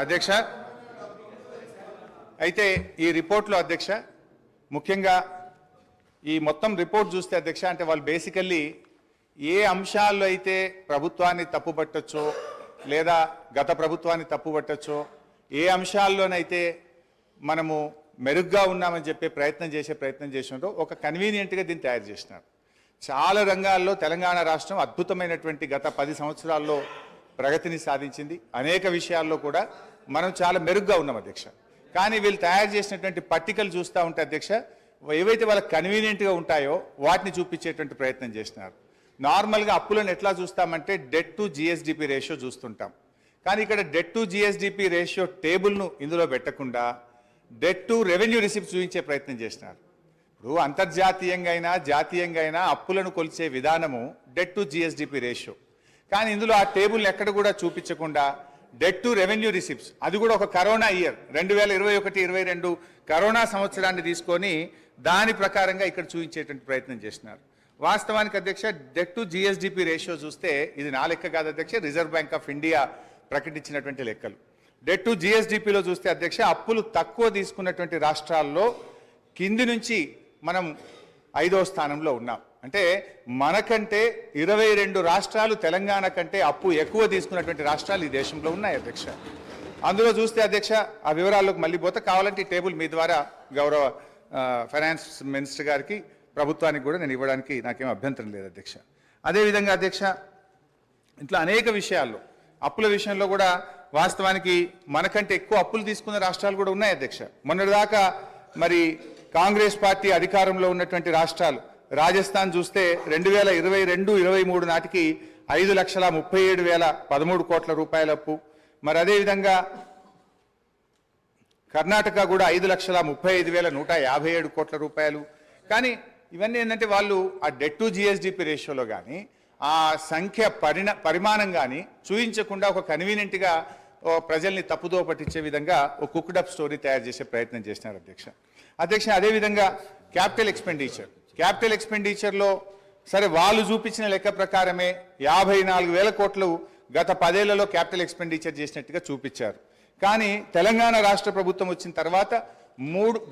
అధ్యక్ష అయితే ఈ రిపోర్ట్లో అధ్యక్ష ముఖ్యంగా ఈ మొత్తం రిపోర్ట్ చూస్తే అధ్యక్ష అంటే వాళ్ళు బేసికల్లీ ఏ అంశాల్లో అయితే ప్రభుత్వాన్ని తప్పుపట్టొచ్చో లేదా గత ప్రభుత్వాన్ని తప్పుపట్టొచ్చో ఏ అంశాల్లోనైతే మనము మెరుగ్గా ఉన్నామని చెప్పే ప్రయత్నం చేసినారో ఒక కన్వీనియంట్గా దీన్ని తయారు చేసినారు. చాలా రంగాల్లో తెలంగాణ రాష్ట్రం అద్భుతమైనటువంటి గత 10 సంవత్సరాల్లో ప్రగతిని సాధించింది. అనేక విషయాల్లో కూడా మనం చాలా మెరుగ్గా ఉన్నాం అధ్యక్ష. కానీ వీళ్ళు తయారు చేసినటువంటి పట్టికలు చూస్తూ ఉంటే అధ్యక్ష ఏవైతే వాళ్ళకి కన్వీనియంట్గా ఉంటాయో వాటిని చూపించేటువంటి ప్రయత్నం చేసినారు. నార్మల్గా అప్పులను ఎట్లా చూస్తామంటే డెట్ టు జిఎస్డిపి రేషియో చూస్తుంటాం. కానీ ఇక్కడ డెట్ టు జిఎస్డిపి రేషియో టేబుల్ను ఇందులో పెట్టకుండా డెట్ టు రెవెన్యూ రిసిప్ట్ చూపించే ప్రయత్నం చేసినారు. ఇప్పుడు అంతర్జాతీయంగా అయినా జాతీయంగా అయినా అప్పులను కొలిచే విధానము డెట్ టు జిఎస్డిపి రేషియో. కానీ ఇందులో ఆ టేబుల్ని ఎక్కడ కూడా చూపించకుండా డెట్ టు రెవెన్యూ రిసిప్ట్స్, అది కూడా ఒక కరోనా ఇయర్ 2021-22 కరోనా సంవత్సరాన్ని తీసుకొని దాని ప్రకారంగా ఇక్కడ చూపించేటువంటి ప్రయత్నం చేసినారు. వాస్తవానికి అధ్యక్ష డెట్ టు జిఎస్డిపి రేషియో చూస్తే ఇది నా లెక్క కాదు అధ్యక్ష, రిజర్వ్ బ్యాంక్ ఆఫ్ ఇండియా ప్రకటించినటువంటి లెక్కలు. డెట్ టు జిఎస్డిపిలో చూస్తే అధ్యక్ష అప్పులు తక్కువ తీసుకున్నటువంటి రాష్ట్రాల్లో కింది నుంచి మనం 5వ స్థానంలో ఉన్నాం. అంటే మనకంటే 22 రాష్ట్రాలు తెలంగాణ కంటే అప్పు ఎక్కువ తీసుకున్నటువంటి రాష్ట్రాలు ఈ దేశంలో ఉన్నాయి అధ్యక్ష. అందులో చూస్తే అధ్యక్ష ఆ వివరాల్లోకి మళ్ళీ పోతే కావాలంటే ఈ టేబుల్ మీ ద్వారా గౌరవ ఫైనాన్స్ మినిస్టర్ గారికి ప్రభుత్వానికి కూడా నేను ఇవ్వడానికి నాకేం అభ్యంతరం లేదు అధ్యక్ష. అదేవిధంగా అధ్యక్ష ఇట్లా అనేక విషయాల్లో అప్పుల విషయంలో కూడా వాస్తవానికి మనకంటే ఎక్కువ అప్పులు తీసుకున్న రాష్ట్రాలు కూడా ఉన్నాయి అధ్యక్ష. మొన్నటిదాకా మరి కాంగ్రెస్ పార్టీ అధికారంలో ఉన్నటువంటి రాష్ట్రాలు రాజస్థాన్ చూస్తే 2022-23 నాటికి 5,37,013 కోట్ల రూపాయల అప్పు. మరి అదేవిధంగా కర్ణాటక కూడా 5,35,157 కోట్ల రూపాయలు. కానీ ఇవన్నీ ఏంటంటే వాళ్ళు ఆ డెట్ టు జిఎస్డిపి రేషియోలో కానీ ఆ సంఖ్య పరిమాణం కానీ చూపించకుండా ఒక కన్వీనియంట్గా ప్రజల్ని తప్పుదో పట్టించే విధంగా ఒక కుక్డప్ స్టోరీ తయారు చేసే ప్రయత్నం చేసినారు అధ్యక్ష. అదేవిధంగా క్యాపిటల్ ఎక్స్పెండిచర్లో సరే వాళ్ళు చూపించిన లెక్క ప్రకారమే 54,000 కోట్లు గత 10 ఏళ్లలో క్యాపిటల్ ఎక్స్పెండిచర్ చేసినట్టుగా చూపించారు. కానీ తెలంగాణ రాష్ట్ర ప్రభుత్వం వచ్చిన తర్వాత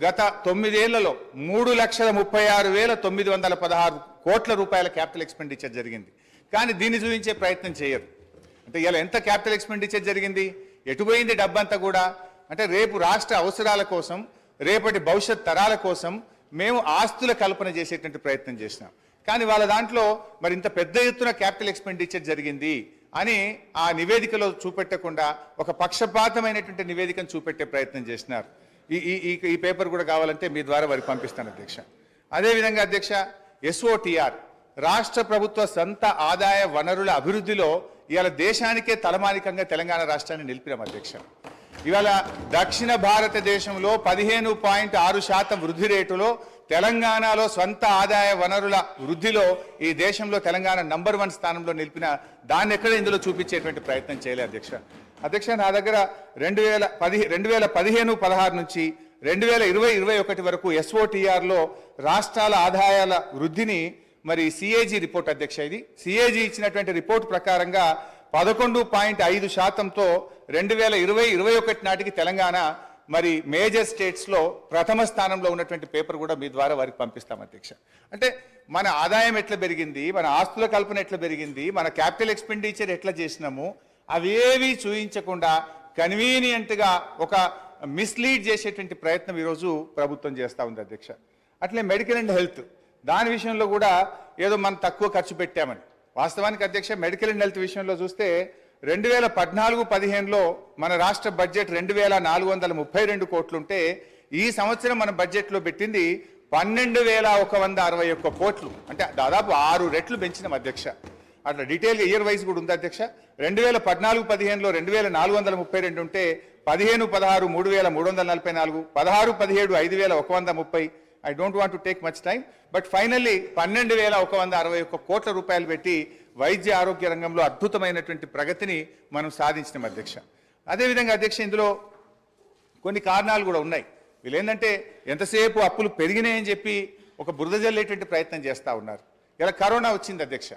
గత 9 ఏళ్లలో 3,36,916 కోట్ల రూపాయల క్యాపిటల్ ఎక్స్పెండిచర్ జరిగింది. కానీ దీన్ని చూపించే ప్రయత్నం చేయరు. అంటే ఇలా ఎంత క్యాపిటల్ ఎక్స్పెండిచర్ జరిగింది, ఎటుపోయింది డబ్బంతా కూడా అంటే రేపు రాష్ట్ర అవసరాల కోసం, రేపటి భవిష్యత్ తరాల కోసం మేము ఆస్తుల కల్పన చేసేటువంటి ప్రయత్నం చేసినాం. కానీ వాళ్ళ దాంట్లో మరి ఇంత పెద్ద ఎత్తున క్యాపిటల్ ఎక్స్పెండిచర్ జరిగింది అని ఆ నివేదికలో చూపెట్టకుండా ఒక పక్షపాతమైనటువంటి నివేదికను చూపెట్టే ప్రయత్నం చేసినారు. ఈ పేపర్ కూడా కావాలంటే మీ ద్వారా వారికి పంపిస్తాను అధ్యక్ష. అదేవిధంగా అధ్యక్ష ఎస్ఓటిఆర్ రాష్ట్ర ప్రభుత్వ సొంత ఆదాయ వనరుల అభివృద్ధిలో ఇవాళ దేశానికే తలమానికంగా తెలంగాణ రాష్ట్రాన్ని నిలిపినాం అధ్యక్ష. ఇవాళ దక్షిణ భారతదేశంలో 15.6% వృద్ధి రేటులో తెలంగాణలో స్వంత ఆదాయ వనరుల వృద్ధిలో ఈ దేశంలో తెలంగాణ నంబర్ 1 స్థానంలో నిలిపిన దాన్ని ఎక్కడ ఇందులో చూపించేటువంటి ప్రయత్నం చేయలేదు అధ్యక్ష. నా దగ్గర 2015-16 నుంచి 2020-21 వరకు ఎస్ఓటిఆర్లో రాష్ట్రాల ఆదాయాల వృద్ధిని మరి సిఏజీ రిపోర్ట్ అధ్యక్ష, ఇది సిఏజీ ఇచ్చినటువంటి రిపోర్ట్ ప్రకారంగా 11.5%తో 2020-21 నాటికి తెలంగాణ మరి మేజర్ స్టేట్స్లో ప్రథమ స్థానంలో ఉన్నటువంటి పేపర్ కూడా మీ ద్వారా వారికి పంపిస్తాం అధ్యక్ష. అంటే మన ఆదాయం ఎట్లా పెరిగింది, మన ఆస్తుల కల్పన ఎట్లా పెరిగింది, మన క్యాపిటల్ ఎక్స్పెండిచర్ ఎట్లా చేసినాము అవేవి చూయించకుండా కన్వీనియంట్గా ఒక మిస్లీడ్ చేసేటువంటి ప్రయత్నం ఈరోజు ప్రభుత్వం చేస్తూ ఉంది అధ్యక్ష. అట్లే మెడికల్ అండ్ హెల్త్ దాని విషయంలో కూడా ఏదో మనం తక్కువ ఖర్చు పెట్టామని. వాస్తవానికి అధ్యక్ష మెడికల్ అండ్ హెల్త్ విషయంలో చూస్తే 2014-15లో మన రాష్ట్ర బడ్జెట్ 2,432 కోట్లుంటే ఈ సంవత్సరం మన బడ్జెట్లో పెట్టింది 12,161 కోట్లు. అంటే దాదాపు 6 రెట్లు పెంచినాం అధ్యక్ష. అట్లా డీటెయిల్గా ఇయర్ వైజ్ కూడా ఉంది అధ్యక్ష. 2014-15లో 2,432 ఉంటే 15-16 3,344, 16-17 5,130. I don't want to take much time, but finally 12,161 కోట్ల రూపాయలు పెట్టి వైద్య ఆరోగ్య రంగంలో అద్భుతమైనటువంటి ప్రగతిని మనం సాధించినాం అధ్యక్ష. అదేవిధంగా అధ్యక్ష ఇందులో కొన్ని కారణాలు కూడా ఉన్నాయి. వీళ్ళు ఏంటంటే ఎంతసేపు అప్పులు పెరిగినాయని చెప్పి ఒక బురద జల్లేటువంటి ప్రయత్నం చేస్తూ ఉన్నారు. ఇలా కరోనా వచ్చింది అధ్యక్ష.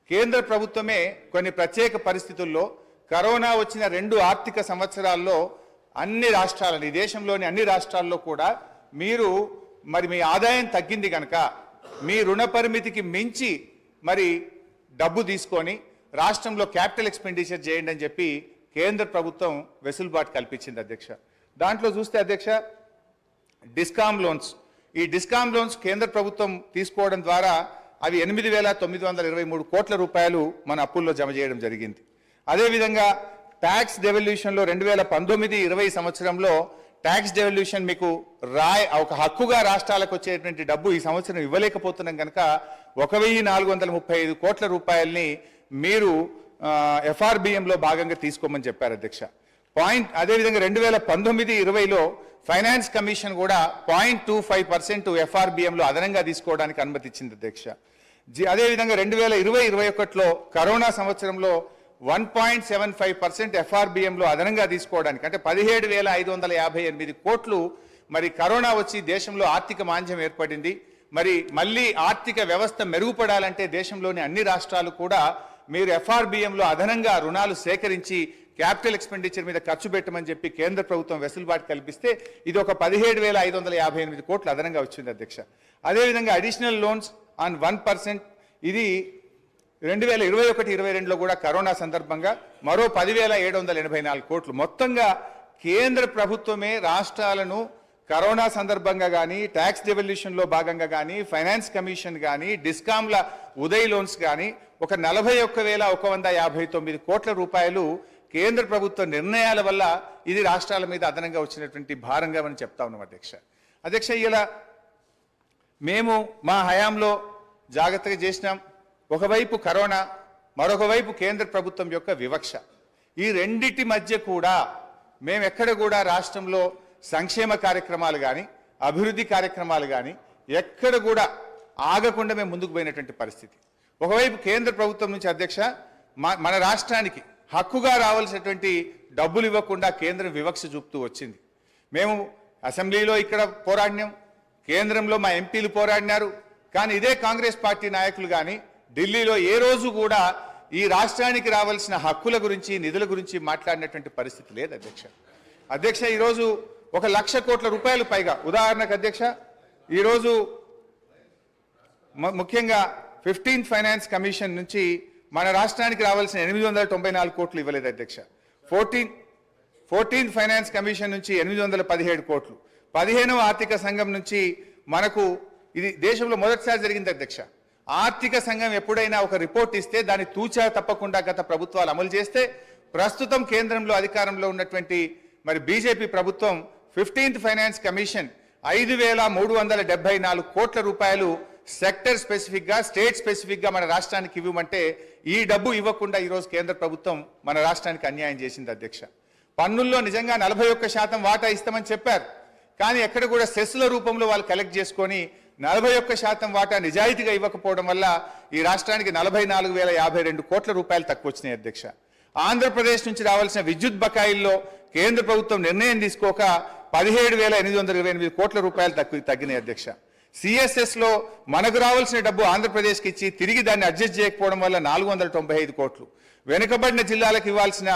కేంద్ర ప్రభుత్వమే కొన్ని ప్రత్యేక పరిస్థితుల్లో కరోనా వచ్చిన 2 ఆర్థిక సంవత్సరాల్లో అన్ని రాష్ట్రాలని, ఈ దేశంలోని అన్ని రాష్ట్రాల్లో కూడా మీరు మరి మీ ఆదాయం తగ్గింది కనుక మీ రుణ పరిమితికి మించి మరి డబ్బు తీసుకొని రాష్ట్రంలో క్యాపిటల్ ఎక్స్పెండిచర్ చేయండి అని చెప్పి కేంద్ర ప్రభుత్వం వెసులుబాటు కల్పించింది అధ్యక్ష. దాంట్లో చూస్తే అధ్యక్ష డిస్కామ్ లోన్స్, ఈ డిస్కామ్ లోన్స్ కేంద్ర ప్రభుత్వం తీసుకోవడం ద్వారా అవి 8,923 కోట్ల రూపాయలు మన అప్పుల్లో జమ చేయడం జరిగింది. అదేవిధంగా ట్యాక్స్ డెవల్యూషన్లో 2019-20 సంవత్సరంలో ట్యాక్స్ డెవల్యూషన్ మీకు ఒక హక్కుగా రాష్ట్రాలకు వచ్చేటువంటి డబ్బు ఈ సంవత్సరం ఇవ్వలేకపోతున్నాం కనుక 1,435 కోట్ల రూపాయల్ని మీరు ఎఫ్ఆర్బిఎంలో భాగంగా తీసుకోమని చెప్పారు అధ్యక్ష. అదేవిధంగా 2019-20లో ఫైనాన్స్ కమిషన్ కూడా 0.25% ఎఫ్ఆర్బిఎంలో అదనంగా తీసుకోవడానికి అనుమతి ఇచ్చింది అధ్యక్ష. అదేవిధంగా 2020-21లో కరోనా సంవత్సరంలో 1.75% ఎఫ్ఆర్బిఎంలో అదనంగా తీసుకోవడానికి, అంటే 17,558 కోట్లు మరి కరోనా వచ్చి దేశంలో ఆర్థిక మాంద్యం ఏర్పడింది. మరి మళ్ళీ ఆర్థిక వ్యవస్థ మెరుగుపడాలంటే దేశంలోని అన్ని రాష్ట్రాలు కూడా మీరు ఎఫ్ఆర్బిఎంలో అదనంగా రుణాలు సేకరించి క్యాపిటల్ ఎక్స్పెండిచర్ మీద ఖర్చు పెట్టమని చెప్పి కేంద్ర ప్రభుత్వం వెసులుబాటు కల్పిస్తే ఇది ఒక 17,558 కోట్లు అదనంగా వచ్చింది అధ్యక్ష. అదేవిధంగా అడిషనల్ లోన్స్ ఆన్ 1%, ఇది 2021-22లో కూడా కరోనా సందర్భంగా మరో 10,784 కోట్లు. మొత్తంగా కేంద్ర ప్రభుత్వమే రాష్ట్రాలను కరోనా సందర్భంగా కానీ, ట్యాక్స్ డెవల్యూషన్లో భాగంగా కానీ, ఫైనాన్స్ కమిషన్ కానీ, డిస్కామ్ల ఉదయ్ లోన్స్ కానీ ఒక 41,159 కోట్ల రూపాయలు కేంద్ర ప్రభుత్వ నిర్ణయాల వల్ల ఇది రాష్ట్రాల మీద అదనంగా వచ్చినటువంటి భారంగా మనం చెప్తా ఉన్నాం అధ్యక్ష. ఇలా మేము మా హయాంలో జాగ్రత్తగా చేసినాం. ఒకవైపు కరోనా, మరొక వైపు కేంద్ర ప్రభుత్వం యొక్క వివక్ష, ఈ రెండిటి మధ్య కూడా మేము ఎక్కడ కూడా రాష్ట్రంలో సంక్షేమ కార్యక్రమాలు కానీ, అభివృద్ధి కార్యక్రమాలు కానీ ఎక్కడ కూడా ఆగకుండా మేము ముందుకు పోయినటువంటి పరిస్థితి. ఒకవైపు కేంద్ర ప్రభుత్వం నుంచి అధ్యక్ష మన రాష్ట్రానికి హక్కుగా రావాల్సినటువంటి డబ్బులు ఇవ్వకుండా కేంద్రం వివక్ష చూపుతూ వచ్చింది. మేము అసెంబ్లీలో ఇక్కడ పోరాడినాం, కేంద్రంలో మా ఎంపీలు పోరాడినారు, కానీ ఇదే కాంగ్రెస్ పార్టీ నాయకులు కానీ ఢిల్లీలో ఏ రోజు కూడా ఈ రాష్ట్రానికి రావాల్సిన హక్కుల గురించి, నిధుల గురించి మాట్లాడినటువంటి పరిస్థితి లేదు అధ్యక్ష. ఈరోజు 1,00,000 కోట్ల రూపాయలు పైగా, ఉదాహరణకు అధ్యక్ష ఈరోజు ముఖ్యంగా 15th ఫైనాన్స్ కమిషన్ నుంచి మన రాష్ట్రానికి రావాల్సిన 894 కోట్లు ఇవ్వలేదు అధ్యక్ష. 14th ఫైనాన్స్ కమిషన్ నుంచి 817 కోట్లు, 15వ ఆర్థిక సంఘం నుంచి మనకు, ఇది దేశంలో మొదటిసారి జరిగింది అధ్యక్ష. ఆర్థిక సంఘం ఎప్పుడైనా ఒక రిపోర్ట్ ఇస్తే దాన్ని తూచా తప్పకుండా గత ప్రభుత్వాలు అమలు చేస్తే, ప్రస్తుతం కేంద్రంలో అధికారంలో ఉన్నటువంటి మరి బీజేపీ ప్రభుత్వం 15th ఫైనాన్స్ కమిషన్ 5,374 కోట్ల రూపాయలు సెక్టర్ స్పెసిఫిక్ గా, స్టేట్ స్పెసిఫిక్ గా మన రాష్ట్రానికి ఇవ్వమంటే ఈ డబ్బు ఇవ్వకుండా ఈరోజు కేంద్ర ప్రభుత్వం మన రాష్ట్రానికి అన్యాయం చేసింది అధ్యక్ష. పన్నుల్లో నిజంగా 41% వాటా ఇస్తామని చెప్పారు, కానీ ఎక్కడ కూడా సెస్ల రూపంలో వాళ్ళు కలెక్ట్ చేసుకొని 41% వాటా నిజాయితీగా ఇవ్వకపోవడం వల్ల ఈ రాష్ట్రానికి 44,052 కోట్ల రూపాయలు తక్కువ వచ్చినాయి అధ్యక్ష. ఆంధ్రప్రదేశ్ నుంచి రావాల్సిన విద్యుత్ బకాయిల్లో కేంద్ర ప్రభుత్వం నిర్ణయం తీసుకోక 17,828 కోట్ల రూపాయలు తగ్గినాయి అధ్యక్ష. సిఎస్ఎస్ లో మనకు రావాల్సిన డబ్బు ఆంధ్రప్రదేశ్కి ఇచ్చి తిరిగి దాన్ని అడ్జస్ట్ చేయకపోవడం వల్ల 495 కోట్లు, వెనుకబడిన జిల్లాలకు ఇవ్వాల్సిన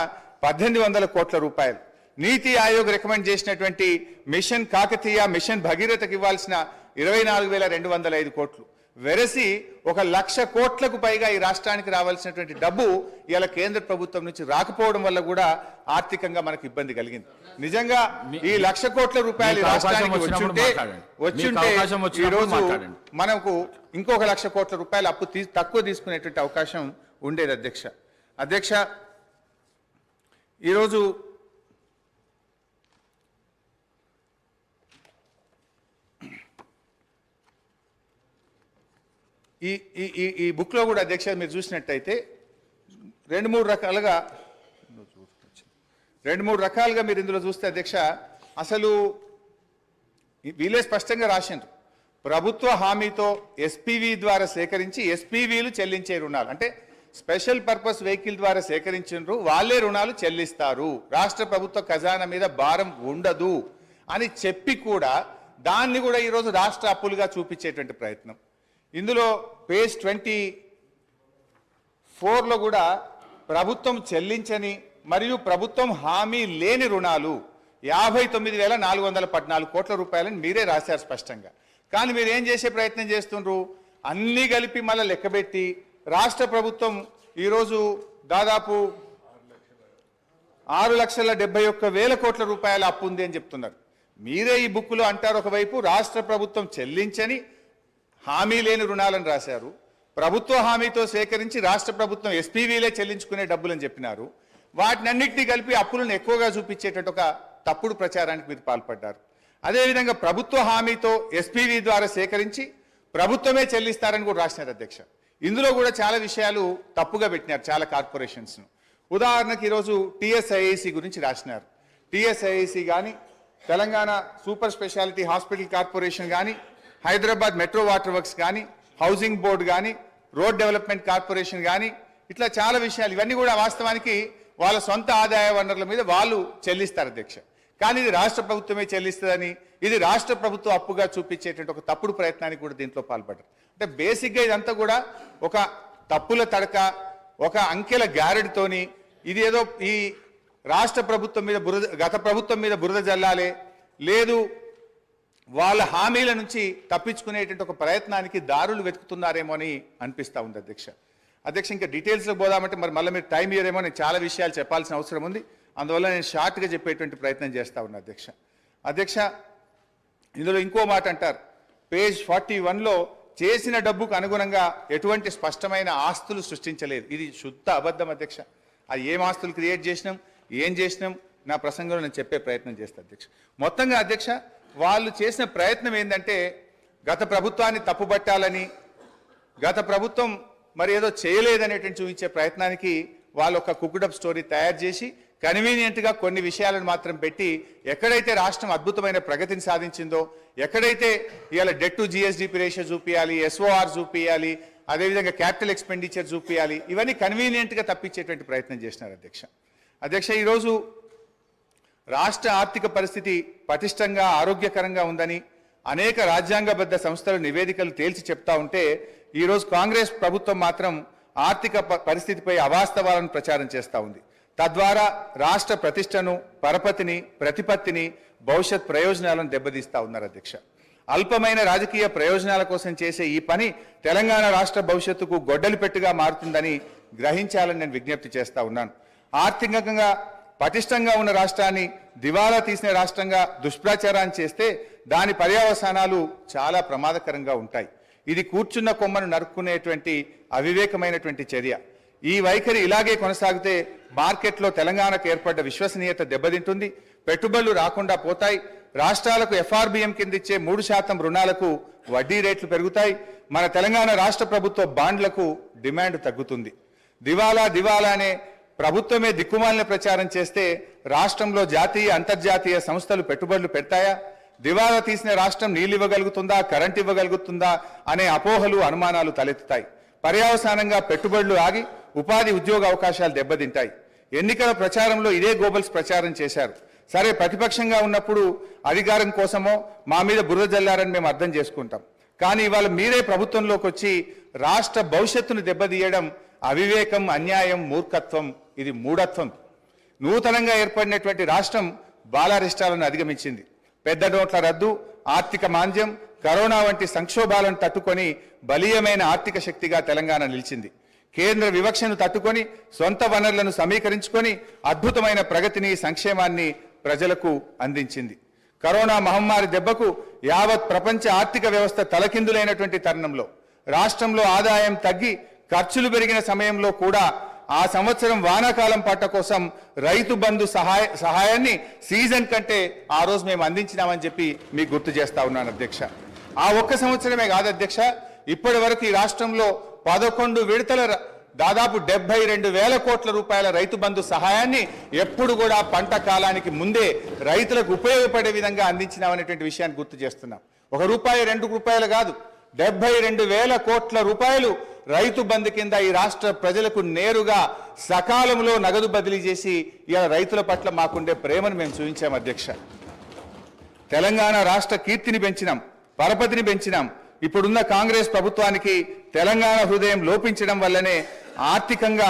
1,800 కోట్ల రూపాయలు, నీతి ఆయోగ్ రికమెండ్ చేసినటువంటి మిషన్ కాకతీయ, మిషన్ భగీరథకి ఇవ్వాల్సిన 24,205 కోట్లు, వెరసి 1,00,000 కోట్లకు పైగా ఈ రాష్ట్రానికి రావాల్సినటువంటి డబ్బు ఇలా కేంద్ర ప్రభుత్వం నుంచి రాకపోవడం వల్ల కూడా ఆర్థికంగా మనకు ఇబ్బంది కలిగింది. నిజంగా ఈ 1,00,000 కోట్ల రూపాయలు రాష్ట్రానికి వచ్చుంటే ఈ రోజు మనకు ఇంకొక 1,00,000 కోట్ల రూపాయలు అప్పు తక్కువ తీసుకునేటువంటి అవకాశం ఉండేది అధ్యక్ష. ఈరోజు ఈ బుక్లో కూడా అధ్యక్ష మీరు చూసినట్టయితే 2-3 రకాలుగా మీరు ఇందులో చూస్తే అధ్యక్ష, అసలు వీళ్ళే స్పష్టంగా రాసిండ్రు, ప్రభుత్వ హామీతో ఎస్పీవీ ద్వారా సేకరించి ఎస్పీవీలు చెల్లించే రుణాలు, అంటే స్పెషల్ పర్పస్ వెహికల్ ద్వారా సేకరించిండ్రు, వాళ్ళే రుణాలు చెల్లిస్తారు, రాష్ట్ర ప్రభుత్వ ఖజానా మీద భారం ఉండదు అని చెప్పి కూడా దాన్ని కూడా ఈరోజు రాష్ట్ర అప్పులుగా చూపించేటువంటి ప్రయత్నం. ఇందులో పేజ్ 24లో కూడా ప్రభుత్వం చెల్లించని మరియు ప్రభుత్వం హామీ లేని రుణాలు 59,414 కోట్ల రూపాయలని మీరే రాశారు స్పష్టంగా. కానీ మీరు ఏం చేసే ప్రయత్నం చేస్తుండ్రు? అన్నీ కలిపి మళ్ళీ లెక్కబెట్టి రాష్ట్ర ప్రభుత్వం ఈరోజు దాదాపు 6,71,000 కోట్ల రూపాయల అప్పు ఉంది అని చెప్తున్నారు. మీరే ఈ బుక్లో అంటారు, ఒకవైపు రాష్ట్ర ప్రభుత్వం చెల్లించని హామీ లేని రుణాలను రాశారు, ప్రభుత్వ హామీతో సేకరించి రాష్ట్ర ప్రభుత్వం ఎస్పీవీలే చెల్లించుకునే డబ్బులని చెప్పినారు. వాటినన్నింటినీ కలిపి అప్పులను ఎక్కువగా చూపించేటట్టు ఒక తప్పుడు ప్రచారానికి మీరు పాల్పడ్డారు. అదేవిధంగా ప్రభుత్వ హామీతో ఎస్పీవీ ద్వారా సేకరించి ప్రభుత్వమే చెల్లిస్తారని కూడా రాసినారు అధ్యక్ష. ఇందులో కూడా చాలా విషయాలు తప్పుగా పెట్టినారు చాలా కార్పొరేషన్స్ను. ఉదాహరణకు ఈరోజు టీఎస్ఐఐసి గురించి రాసినారు. టీఎస్ఐఐసి కానీ, Telangana super speciality hospital corporation కానీ, హైదరాబాద్ మెట్రో వాటర్ వర్క్స్ కానీ, హౌసింగ్ బోర్డు కానీ, రోడ్ డెవలప్మెంట్ కార్పొరేషన్ కానీ, ఇట్లా చాలా విషయాలు, ఇవన్నీ కూడా వాస్తవానికి వాళ్ళ సొంత ఆదాయ వనరుల మీద వాళ్ళు చెల్లిస్తారు అధ్యక్ష. కానీ ఇది రాష్ట్ర ప్రభుత్వమే చెల్లిస్తుందని, ఇది రాష్ట్ర ప్రభుత్వం అప్పుగా చూపించేటువంటి ఒక తప్పుడు ప్రయత్నానికి కూడా దీంట్లో పాల్పడ్డారు. అంటే బేసిక్గా ఇదంతా కూడా ఒక తప్పుల తడక, ఒక అంకెల గారెడితోని ఇది ఏదో ఈ రాష్ట్ర ప్రభుత్వం మీద గత ప్రభుత్వం మీద బురద జల్లాలే, లేదు వాళ్ళ హామీల నుంచి తప్పించుకునేటువంటి ఒక ప్రయత్నానికి దారులు వెతుకుతున్నారేమో అని అనిపిస్తూ ఉంది అధ్యక్ష. ఇంకా డీటెయిల్స్లో పోదామంటే మళ్ళీ మీరు టైం ఇయ్యరేమో, నేను చాలా విషయాలు చెప్పాల్సిన అవసరం ఉంది. అందువల్ల నేను షార్ట్గా చెప్పేటువంటి ప్రయత్నం చేస్తూ ఉన్నా అధ్యక్ష. ఇందులో ఇంకో మాట అంటారు, పేజ్ 41లో చేసిన డబ్బుకు అనుగుణంగా ఎటువంటి స్పష్టమైన ఆస్తులు సృష్టించలేదు. ఇది శుద్ధ అబద్ధం అధ్యక్ష. అది ఏం ఆస్తులు క్రియేట్ చేసినాం, ఏం చేసినాం, నా ప్రసంగంలో నేను చెప్పే ప్రయత్నం చేస్తాను అధ్యక్ష. మొత్తంగా అధ్యక్ష, వాళ్ళు చేసిన ప్రయత్నం ఏంటంటే గత ప్రభుత్వాన్ని తప్పుబట్టాలని, గత ప్రభుత్వం మరి ఏదో చేయలేదనేటువంటి చూపించే ప్రయత్నానికి వాళ్ళు ఒక కుక్డప్ స్టోరీ తయారు చేసి కన్వీనియంట్గా కొన్ని విషయాలను మాత్రం పెట్టి, ఎక్కడైతే రాష్ట్రం అద్భుతమైన ప్రగతిని సాధించిందో, ఎక్కడైతే ఇవాళ డెట్ టు జిఎస్డిపి రేషియో చూపించాలి, ఎస్ఓఆర్ చూపించాలి, అదేవిధంగా క్యాపిటల్ ఎక్స్పెండిచర్ చూపించాలి, ఇవన్నీ కన్వీనియంట్గా తప్పించేటువంటి ప్రయత్నం చేసినారు అధ్యక్ష. ఈరోజు రాష్ట్ర ఆర్థిక పరిస్థితి పటిష్టంగా ఆరోగ్యకరంగా ఉందని అనేక రాజ్యాంగబద్ధ సంస్థలు నివేదికలు తేల్చి చెప్తా ఉంటే, ఈరోజు కాంగ్రెస్ ప్రభుత్వం మాత్రం ఆర్థిక పరిస్థితిపై అవాస్తవాలను ప్రచారం చేస్తూ ఉంది. తద్వారా రాష్ట్ర ప్రతిష్టను, పరపతిని, ప్రతిపత్తిని, భవిష్యత్ ప్రయోజనాలను దెబ్బతీస్తా ఉన్నారు అధ్యక్ష. అల్పమైన రాజకీయ ప్రయోజనాల కోసం చేసే ఈ పని తెలంగాణ రాష్ట్ర భవిష్యత్తుకు గొడ్డలి పెట్టుగా మారుతుందని గ్రహించాలని నేను విజ్ఞప్తి చేస్తా ఉన్నాను. ఆర్థికంగా పటిష్టంగా ఉన్న రాష్ట్రాన్ని దివాలా తీసిన రాష్ట్రంగా దుష్ప్రచారాన్ని చేస్తే దాని పర్యవసానాలు చాలా ప్రమాదకరంగా ఉంటాయి. ఇది కూర్చున్న కొమ్మను నరుక్కునేటువంటి అవివేకమైనటువంటి చర్య. ఈ వైఖరి ఇలాగే కొనసాగితే మార్కెట్లో తెలంగాణకు ఏర్పడ్డ విశ్వసనీయత దెబ్బతింటుంది, పెట్టుబడులు రాకుండా పోతాయి, రాష్ట్రాలకు ఎఫ్ఆర్బిఎం కింద ఇచ్చే 3% రుణాలకు వడ్డీ రేట్లు పెరుగుతాయి, మన తెలంగాణ రాష్ట్ర ప్రభుత్వ బాండ్లకు డిమాండ్ తగ్గుతుంది. దివాలా అనే ప్రభుత్వమే దిక్కుమాలిన ప్రచారం చేస్తే రాష్ట్రంలో జాతీయ, అంతర్జాతీయ సంస్థలు పెట్టుబడులు పెడతాయా? దివాలా తీసిన రాష్ట్రం నీళ్ళు ఇవ్వగలుగుతుందా, కరెంట్ ఇవ్వగలుగుతుందా అనే అపోహలు, అనుమానాలు తలెత్తుతాయి. పర్యవసానంగా పెట్టుబడులు ఆగి ఉపాధి, ఉద్యోగ అవకాశాలు దెబ్బతింటాయి. ఎన్నికల ప్రచారంలో ఇదే గోబల్స్ ప్రచారం చేశారు. సరే, ప్రతిపక్షంగా ఉన్నప్పుడు అధికారం కోసమో మా మీద బురద జల్లారని మేము అర్థం చేసుకుంటాం. కానీ ఇవాళ మీరే ప్రభుత్వంలోకి వచ్చి రాష్ట్ర భవిష్యత్తును దెబ్బతీయడం అవివేకం, అన్యాయం, మూర్ఖత్వం, ఇది మూఢత్వం. నూతనంగా ఏర్పడినటువంటి రాష్ట్రం బాలారిష్టాలను అధిగమించింది. పెద్ద నోట్ల రద్దు, ఆర్థిక మాంద్యం, కరోనా వంటి సంక్షోభాలను తట్టుకొని బలీయమైన ఆర్థిక శక్తిగా తెలంగాణ నిలిచింది. కేంద్ర వివక్షను తట్టుకొని సొంత వనరులను సమీకరించుకొని అద్భుతమైన ప్రగతిని, సంక్షేమాన్ని ప్రజలకు అందించింది. కరోనా మహమ్మారి దెబ్బకు యావత్ ప్రపంచ ఆర్థిక వ్యవస్థ తలకిందులైనటువంటి తరుణంలో రాష్ట్రంలో ఆదాయం తగ్గి ఖర్చులు పెరిగిన సమయంలో కూడా ఆ సంవత్సరం వానాకాలం పంట కోసం రైతు బంధు సహాయాన్ని సీజన్ కంటే ఆ రోజు మేము అందించినామని చెప్పి మీకు గుర్తు చేస్తా ఉన్నాను అధ్యక్ష. ఆ ఒక్క సంవత్సరమే కాదు అధ్యక్ష, ఇప్పటి వరకు ఈ రాష్ట్రంలో 11 విడతల దాదాపు 72,000 కోట్ల రూపాయల రైతు బంధు సహాయాన్ని ఎప్పుడు కూడా పంట కాలానికి ముందే రైతులకు ఉపయోగపడే విధంగా అందించినామనేటువంటి విషయాన్ని గుర్తు చేస్తున్నాం. 1 రూపాయి 2 రూపాయలు కాదు, 72,000 కోట్ల రూపాయలు రైతు బంధు కింద ఈ రాష్ట్ర ప్రజలకు నేరుగా సకాలంలో నగదు బదిలీ చేసి ఇలా రైతుల పట్ల మాకుండే ప్రేమను మేము చూపించాం అధ్యక్ష. తెలంగాణ రాష్ట్ర కీర్తిని పెంచినాం, పరపతిని పెంచినాం. ఇప్పుడున్న కాంగ్రెస్ ప్రభుత్వానికి తెలంగాణ హృదయం లోపించడం వల్లనే ఆర్థికంగా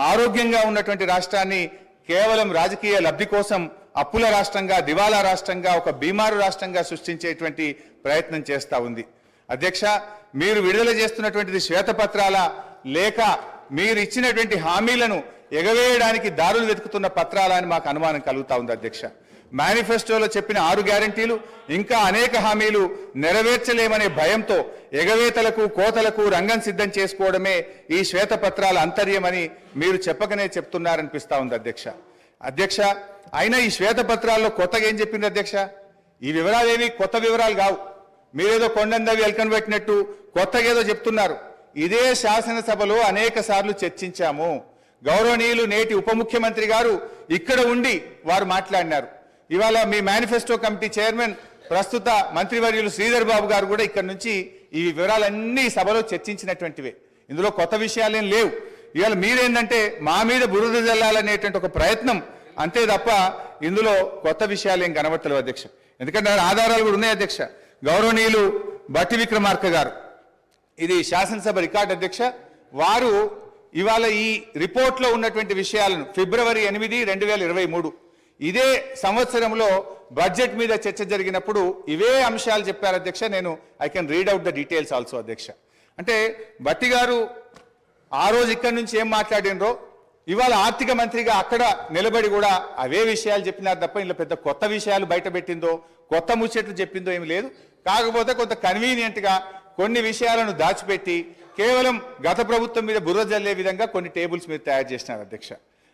ఆరోగ్యంగా ఉన్నటువంటి రాష్ట్రాన్ని కేవలం రాజకీయ లబ్ధి కోసం అప్పుల రాష్ట్రంగా, దివాలా రాష్ట్రంగా, ఒక బీమారు రాష్ట్రంగా సృష్టించేటువంటి ప్రయత్నం చేస్తూ ఉంది. అధ్యక్ష, మీరు విడుదల చేస్తున్నటువంటిది శ్వేతపత్రాల లేక మీరు ఇచ్చినటువంటి హామీలను ఎగవేయడానికి దారులు వెతుకుతున్న పత్రాల అని మాకు అనుమానం కలుగుతా ఉంది. అధ్యక్ష, మేనిఫెస్టోలో చెప్పిన 6 గ్యారంటీలు ఇంకా అనేక హామీలు నెరవేర్చలేమనే భయంతో ఎగవేతలకు, కోతలకు రంగం సిద్ధం చేసుకోవడమే ఈ శ్వేతపత్రాల అంతర్యమని మీరు చెప్పకనే చెప్తున్నారనిపిస్తా ఉంది. అధ్యక్ష, అయినా ఈ శ్వేతపత్రాల్లో కొత్తగా ఏం చెప్పింది అధ్యక్ష? ఈ వివరాలేవి కొత్త వివరాలు కావు. మీరేదో కొండందవి ఎల్కన్ పెట్టినట్టు కొత్తగా ఏదో చెప్తున్నారు. ఇదే శాసనసభలో అనేక సార్లు చర్చించాము. గౌరవనీయులు నేటి ఉప ముఖ్యమంత్రి గారు ఇక్కడ ఉండి వారు మాట్లాడినారు. ఇవాళ మీ మేనిఫెస్టో కమిటీ చైర్మన్ ప్రస్తుత మంత్రివర్యులు శ్రీధర్ బాబు గారు కూడా ఇక్కడ నుంచి ఈ వివరాలన్నీ సభలో చర్చించినటువంటివే. ఇందులో కొత్త విషయాలేం లేవు. ఇవాళ మీరేంటంటే మా మీద బురద జల్లాలనేటువంటి ఒక ప్రయత్నం అంతే తప్ప ఇందులో కొత్త విషయాలు ఏం కనబడతలేవు అధ్యక్ష. ఎందుకంటే ఆధారాలు కూడా ఉన్నాయి అధ్యక్ష. గౌరవనీయులు బట్టి విక్రమార్క గారు, ఇది శాసనసభ రికార్డు అధ్యక్ష, వారు ఇవాళ ఈ రిపోర్ట్లో ఉన్నటువంటి విషయాలను ఫిబ్రవరి 8, 2023 ఇదే సంవత్సరంలో బడ్జెట్ మీద చర్చ జరిగినప్పుడు ఇవే అంశాలు చెప్పారు అధ్యక్ష. నేను I can read out the details also అధ్యక్ష. అంటే బట్టి గారు ఆ రోజు ఇక్కడి నుంచి ఏం మాట్లాడినరో ఇవాళ ఆర్థిక మంత్రిగా అక్కడ నిలబడి కూడా అవే విషయాలు చెప్పినారు తప్ప ఇందులో పెద్ద కొత్త విషయాలు బయట పెట్టిందో, కొత్త ముచ్చట్లు చెప్పిందో ఏమి లేదు. కాకపోతే కొంత కన్వీనియంట్గా కొన్ని విషయాలను దాచిపెట్టి కేవలం గత ప్రభుత్వం మీద బుర్ర జల్లే విధంగా కొన్ని టేబుల్స్ మీరు తయారు చేసినారు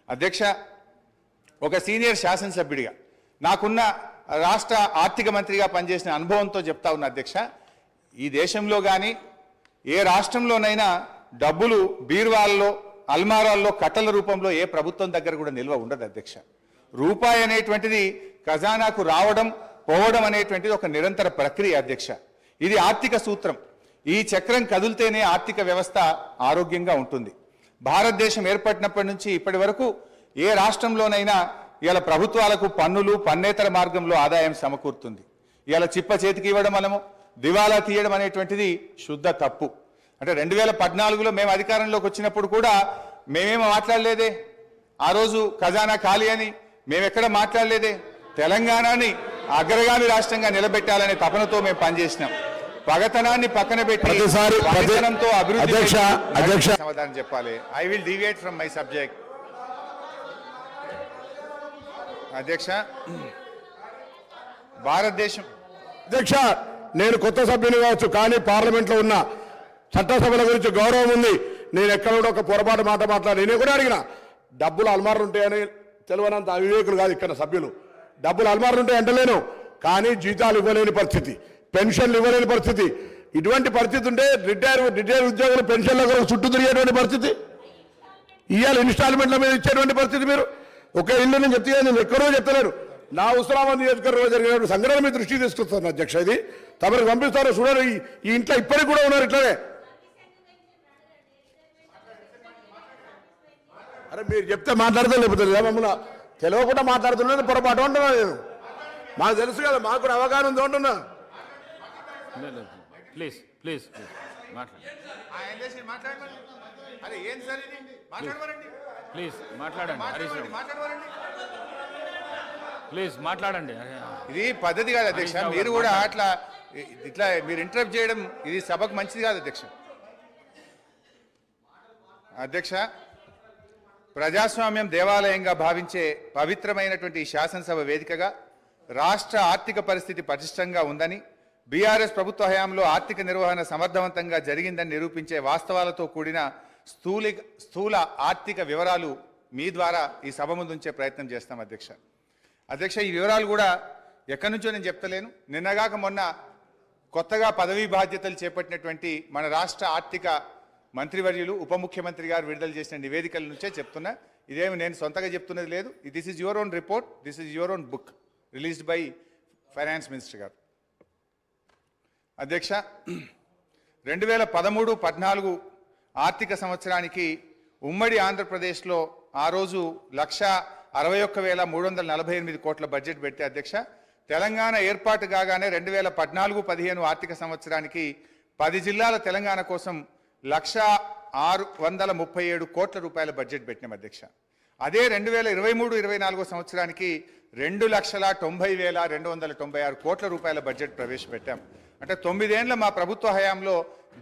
అధ్యక్ష. ఒక సీనియర్ శాసనసభ్యుడిగా నాకున్న రాష్ట్ర ఆర్థిక మంత్రిగా పనిచేసిన అనుభవంతో చెప్తా ఉన్నా అధ్యక్ష, ఈ దేశంలో కానీ ఏ రాష్ట్రంలోనైనా డబ్బులు బీర్వాల్లో, అల్మారాల్లో కట్టల రూపంలో ఏ ప్రభుత్వం దగ్గర కూడా నిల్వ ఉండదు అధ్యక్ష. రూపాయి అనేటువంటిది ఖజానాకు రావడం, పోవడం అనేటువంటిది ఒక నిరంతర ప్రక్రియ అధ్యక్ష. ఇది ఆర్థిక సూత్రం. ఈ చక్రం కదిలితేనే ఆర్థిక వ్యవస్థ ఆరోగ్యంగా ఉంటుంది. భారతదేశం ఏర్పడినప్పటి నుంచి ఇప్పటి వరకు ఏ రాష్ట్రంలోనైనా ఇవాళ ప్రభుత్వాలకు పన్నులు, పన్నేతర మార్గంలో ఆదాయం సమకూరుతుంది. ఇవాళ చిప్ప చేతికి ఇవ్వడం వలము దివాలా తీయడం అనేటువంటిది శుద్ధ తప్పు. అంటే 2014లో మేము అధికారంలోకి వచ్చినప్పుడు కూడా మేమేమో మాట్లాడలేదే. ఆ రోజు ఖజానా ఖాళీ అని మేమెక్కడ మాట్లాడలేదే. తెలంగాణని అగ్రగామి రాష్ట్రంగా నిలబెట్టాలనే తపనతో మేము పనిచేసినాం. పగతనాన్ని పక్కన పెట్టి పగతనంతో అభివృద్ధి సమాధానం చెప్పాలి. I will deviate from my subject. అధ్యక్ష, భారతదేశం అధ్యక్ష, నేను కొత్త సభ్యుని కావచ్చు, కానీ పార్లమెంట్లో ఉన్న చట్టసభల గురించి గౌరవం ఉంది. నేను ఎక్కడ కూడా ఒక పొరపాటు మాట మాట్లాడి నేను కూడా అడిగిన డబ్బులు అల్మార్లు ఉంటాయని తెలియనంత అవివేకులు కాదు ఇక్కడ సభ్యులు. డబ్బులు అల్మార్లు ఉంటాయి అంటలేను, కానీ జీతాలు ఇవ్వలేని పరిస్థితి, పెన్షన్లు ఇవ్వలేని పరిస్థితి. ఇటువంటి పరిస్థితి ఉంటే రిటైర్ ఉద్యోగులు పెన్షన్ల కొరకు చుట్టూ తిరిగేటువంటి పరిస్థితి, ఇవాళ ఇన్స్టాల్మెంట్ల మీద ఇచ్చేటువంటి పరిస్థితి. మీరు ఒక ఇల్లు నేను చెప్తే నేను ఎక్కడో చెప్తలేను. నా ఉస్మానాబాద్ నియోజకవర్గంలో జరిగినటువంటి సంఘటన మీ దృష్టికి తీసుకొస్తాను అధ్యక్ష. ఇది తమకు పంపిస్తారో చూడరు. ఈ ఇంట్లో ఇప్పటికి కూడా ఉన్నారు ఇట్లనే. అరే మీరు చెప్తే మాట్లాడతా, లేకపోతే మమ్మల్ని తెలియకుండా మాట్లాడుతున్నది పొరపాటు అంటున్నా నేను. మాకు తెలుసు కదా, మాకు కూడా అవగాహన ఉంది అంటున్నా. ప్లీజ్ ప్లీజ్ ప్లీజ్ మాట్లాడండి. ప్లీజ్ మాట్లాడండి. ఇది పద్ధతి కాదు అధ్యక్ష. మీరు కూడా ఇట్లా మీరు ఇంటరప్ట్ చేయడం ఇది సభకు మంచిది కాదు అధ్యక్ష. ప్రజాస్వామ్యం దేవాలయంగా భావించే పవిత్రమైనటువంటి ఈ శాసనసభ వేదికగా రాష్ట్ర ఆర్థిక పరిస్థితి పటిష్టంగా ఉందని, బీఆర్ఎస్ ప్రభుత్వ హయాంలో ఆర్థిక నిర్వహణ సమర్థవంతంగా జరిగిందని నిరూపించే వాస్తవాలతో కూడిన స్థూల ఆర్థిక వివరాలు మీ ద్వారా ఈ సభ ముందు ఉంచే ప్రయత్నం చేస్తాం అధ్యక్ష. ఈ వివరాలు కూడా ఎక్కడి నుంచో నేను చెప్తలేను. నిన్నగాక మొన్న కొత్తగా పదవీ బాధ్యతలు చేపట్టినటువంటి మన రాష్ట్ర ఆర్థిక మంత్రివర్యులు ఉప ముఖ్యమంత్రి గారు విడుదల చేసిన నివేదికల నుంచే చెప్తున్నా. ఇదేమి నేను సొంతగా చెప్తున్నది లేదు. This is your own report, this is your own book released by finance minister గారు. అధ్యక్ష, 2013-14 ఆర్థిక సంవత్సరానికి ఉమ్మడి ఆంధ్రప్రదేశ్లో ఆ రోజు 1,61,348 కోట్ల బడ్జెట్ పెడితే అధ్యక్ష, తెలంగాణ ఏర్పాటు కాగానే 2014-15 ఆర్థిక సంవత్సరానికి 10 జిల్లాల తెలంగాణ కోసం 1,637 కోట్ల రూపాయల బడ్జెట్ పెట్టినాం అధ్యక్ష. అదే 2023-24 సంవత్సరానికి 2,90,296 కోట్ల రూపాయల బడ్జెట్ ప్రవేశపెట్టాం. అంటే 9 ఏళ్ల మా ప్రభుత్వ హయాంలో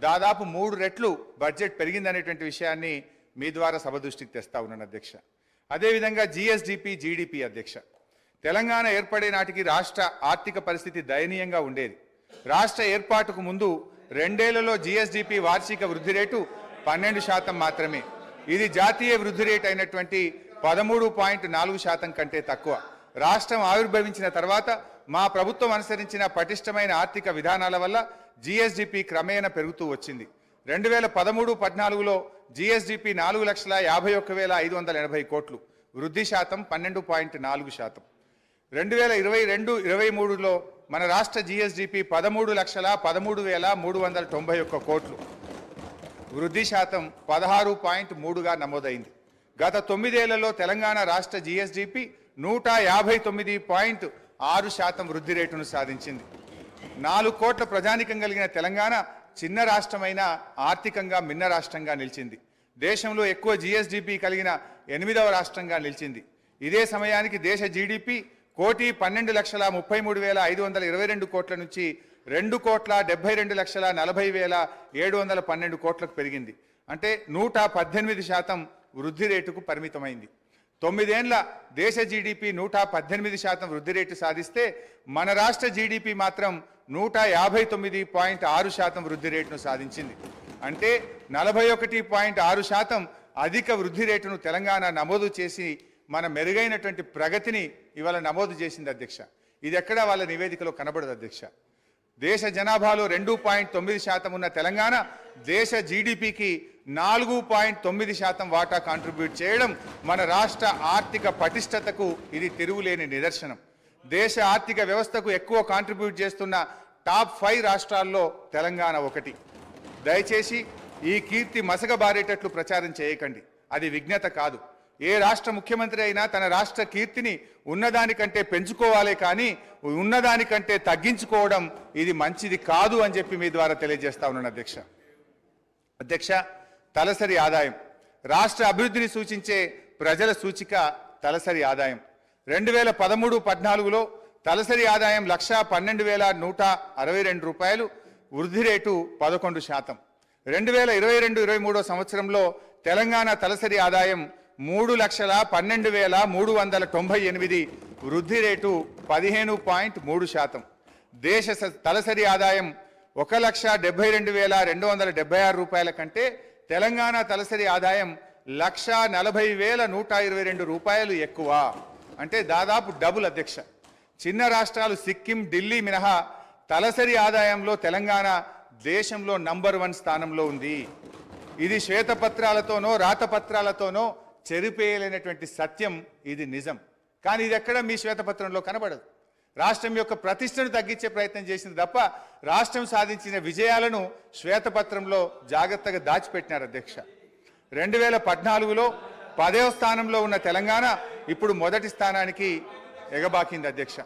దాదాపు 3 రెట్లు బడ్జెట్ పెరిగిందనేటువంటి విషయాన్ని మీ ద్వారా సభ దృష్టికి తెస్తా ఉన్నాను అధ్యక్ష. అదేవిధంగా జిఎస్డిపి జీడిపి అధ్యక్ష, తెలంగాణ ఏర్పడే నాటికి రాష్ట్ర ఆర్థిక పరిస్థితి దయనీయంగా ఉండేది. రాష్ట్ర ఏర్పాటుకు ముందు 2 ఏళ్లలో జిఎస్డిపి వార్షిక వృద్ధి రేటు 12% మాత్రమే. ఇది జాతీయ వృద్ధి రేటు అయినటువంటి 13.4% కంటే తక్కువ. రాష్ట్రం ఆవిర్భవించిన తర్వాత మా ప్రభుత్వం అనుసరించిన పటిష్టమైన ఆర్థిక విధానాల వల్ల జిఎస్డిపి క్రమేణా పెరుగుతూ వచ్చింది. 2013-14లో జిఎస్డిపి 4,51,580 కోట్లు, వృద్ధి శాతం 12.4%. 2022-23లో మన రాష్ట్ర జిఎస్డిపి 13,13,391 కోట్లు, వృద్ధి శాతం 16.3గా నమోదైంది. గత 9 ఏళ్లలో తెలంగాణ రాష్ట్ర జిఎస్డిపి 159.6% వృద్ధి రేటును సాధించింది. 4 కోట్ల ప్రజానికం కలిగిన తెలంగాణ చిన్న రాష్ట్రమైన ఆర్థికంగా మిన్న రాష్ట్రంగా నిలిచింది. దేశంలో ఎక్కువ జిఎస్డిపి కలిగిన 8వ రాష్ట్రంగా నిలిచింది. ఇదే సమయానికి దేశ జీడిపి 1,12,33,522 కోట్ల నుంచి 2,72,40,712 కోట్లకు పెరిగింది. అంటే 118% వృద్ధి రేటుకు పరిమితమైంది. 9 ఏళ్ల దేశ జీడిపి 118% వృద్ధి రేటు సాధిస్తే మన రాష్ట్ర జీడిపి మాత్రం 159.6% వృద్ధి రేటును సాధించింది. అంటే 41.6% అధిక వృద్ధి రేటును తెలంగాణ నమోదు చేసి మన మెరుగైనటువంటి ప్రగతిని ఇవాళ నమోదు చేసింది అధ్యక్ష. ఇది ఎక్కడా వాళ్ళ నివేదికలో కనబడదు అధ్యక్ష. దేశ జనాభాలో 2.9% ఉన్న తెలంగాణ దేశ జీడిపికి 4.9% వాటా కాంట్రిబ్యూట్ చేయడం మన రాష్ట్ర ఆర్థిక పటిష్టతకు ఇది తిరుగులేని నిదర్శనం. దేశ ఆర్థిక వ్యవస్థకు ఎక్కువ కాంట్రిబ్యూట్ చేస్తున్న టాప్ 5 రాష్ట్రాల్లో తెలంగాణ ఒకటి. దయచేసి ఈ కీర్తి మసకబారేటట్లు ప్రచారం చేయకండి, అది విజ్ఞత కాదు. ఏ రాష్ట్ర ముఖ్యమంత్రి అయినా తన రాష్ట్ర కీర్తిని ఉన్నదానికంటే పెంచుకోవాలే కానీ ఉన్నదానికంటే తగ్గించుకోవడం ఇది మంచిది కాదు అని చెప్పి మీ ద్వారా తెలియజేస్తా ఉన్నాను అధ్యక్ష. అధ్యక్ష, తలసరి ఆదాయం రాష్ట్ర అభివృద్ధిని సూచించే ప్రజల సూచిక తలసరి ఆదాయం. 2013-14లో తలసరి ఆదాయం 1,12,162 రూపాయలు, వృద్ధి రేటు 11%. 2022-23 సంవత్సరంలో తెలంగాణ తలసరి ఆదాయం 3,12,398, వృద్ధి రేటు 15.3%. దేశ తలసరి ఆదాయం 1,72,276 రూపాయల కంటే తెలంగాణ తలసరి ఆదాయం 1,40,122 రూపాయలు ఎక్కువ. అంటే దాదాపు డబుల్ అధ్యక్ష. చిన్న రాష్ట్రాలు సిక్కిం, ఢిల్లీ మినహా తలసరి ఆదాయంలో తెలంగాణ దేశంలో నంబర్ 1 స్థానంలో ఉంది. ఇది శ్వేతపత్రాలతోనో రాతపత్రాలతోనో చెరిపేయలేనటువంటి సత్యం, ఇది నిజం. కానీ ఇది ఎక్కడ మీ శ్వేతపత్రంలో కనబడదు. రాష్ట్రం యొక్క ప్రతిష్టను తగ్గించే ప్రయత్నం చేసింది తప్ప రాష్ట్రం సాధించిన విజయాలను శ్వేతపత్రంలో జాగ్రత్తగా దాచిపెట్టినారు అధ్యక్ష. 2014లో 10వ స్థానంలో ఉన్న తెలంగాణ ఇప్పుడు మొదటి స్థానానికి ఎగబాకింది అధ్యక్ష.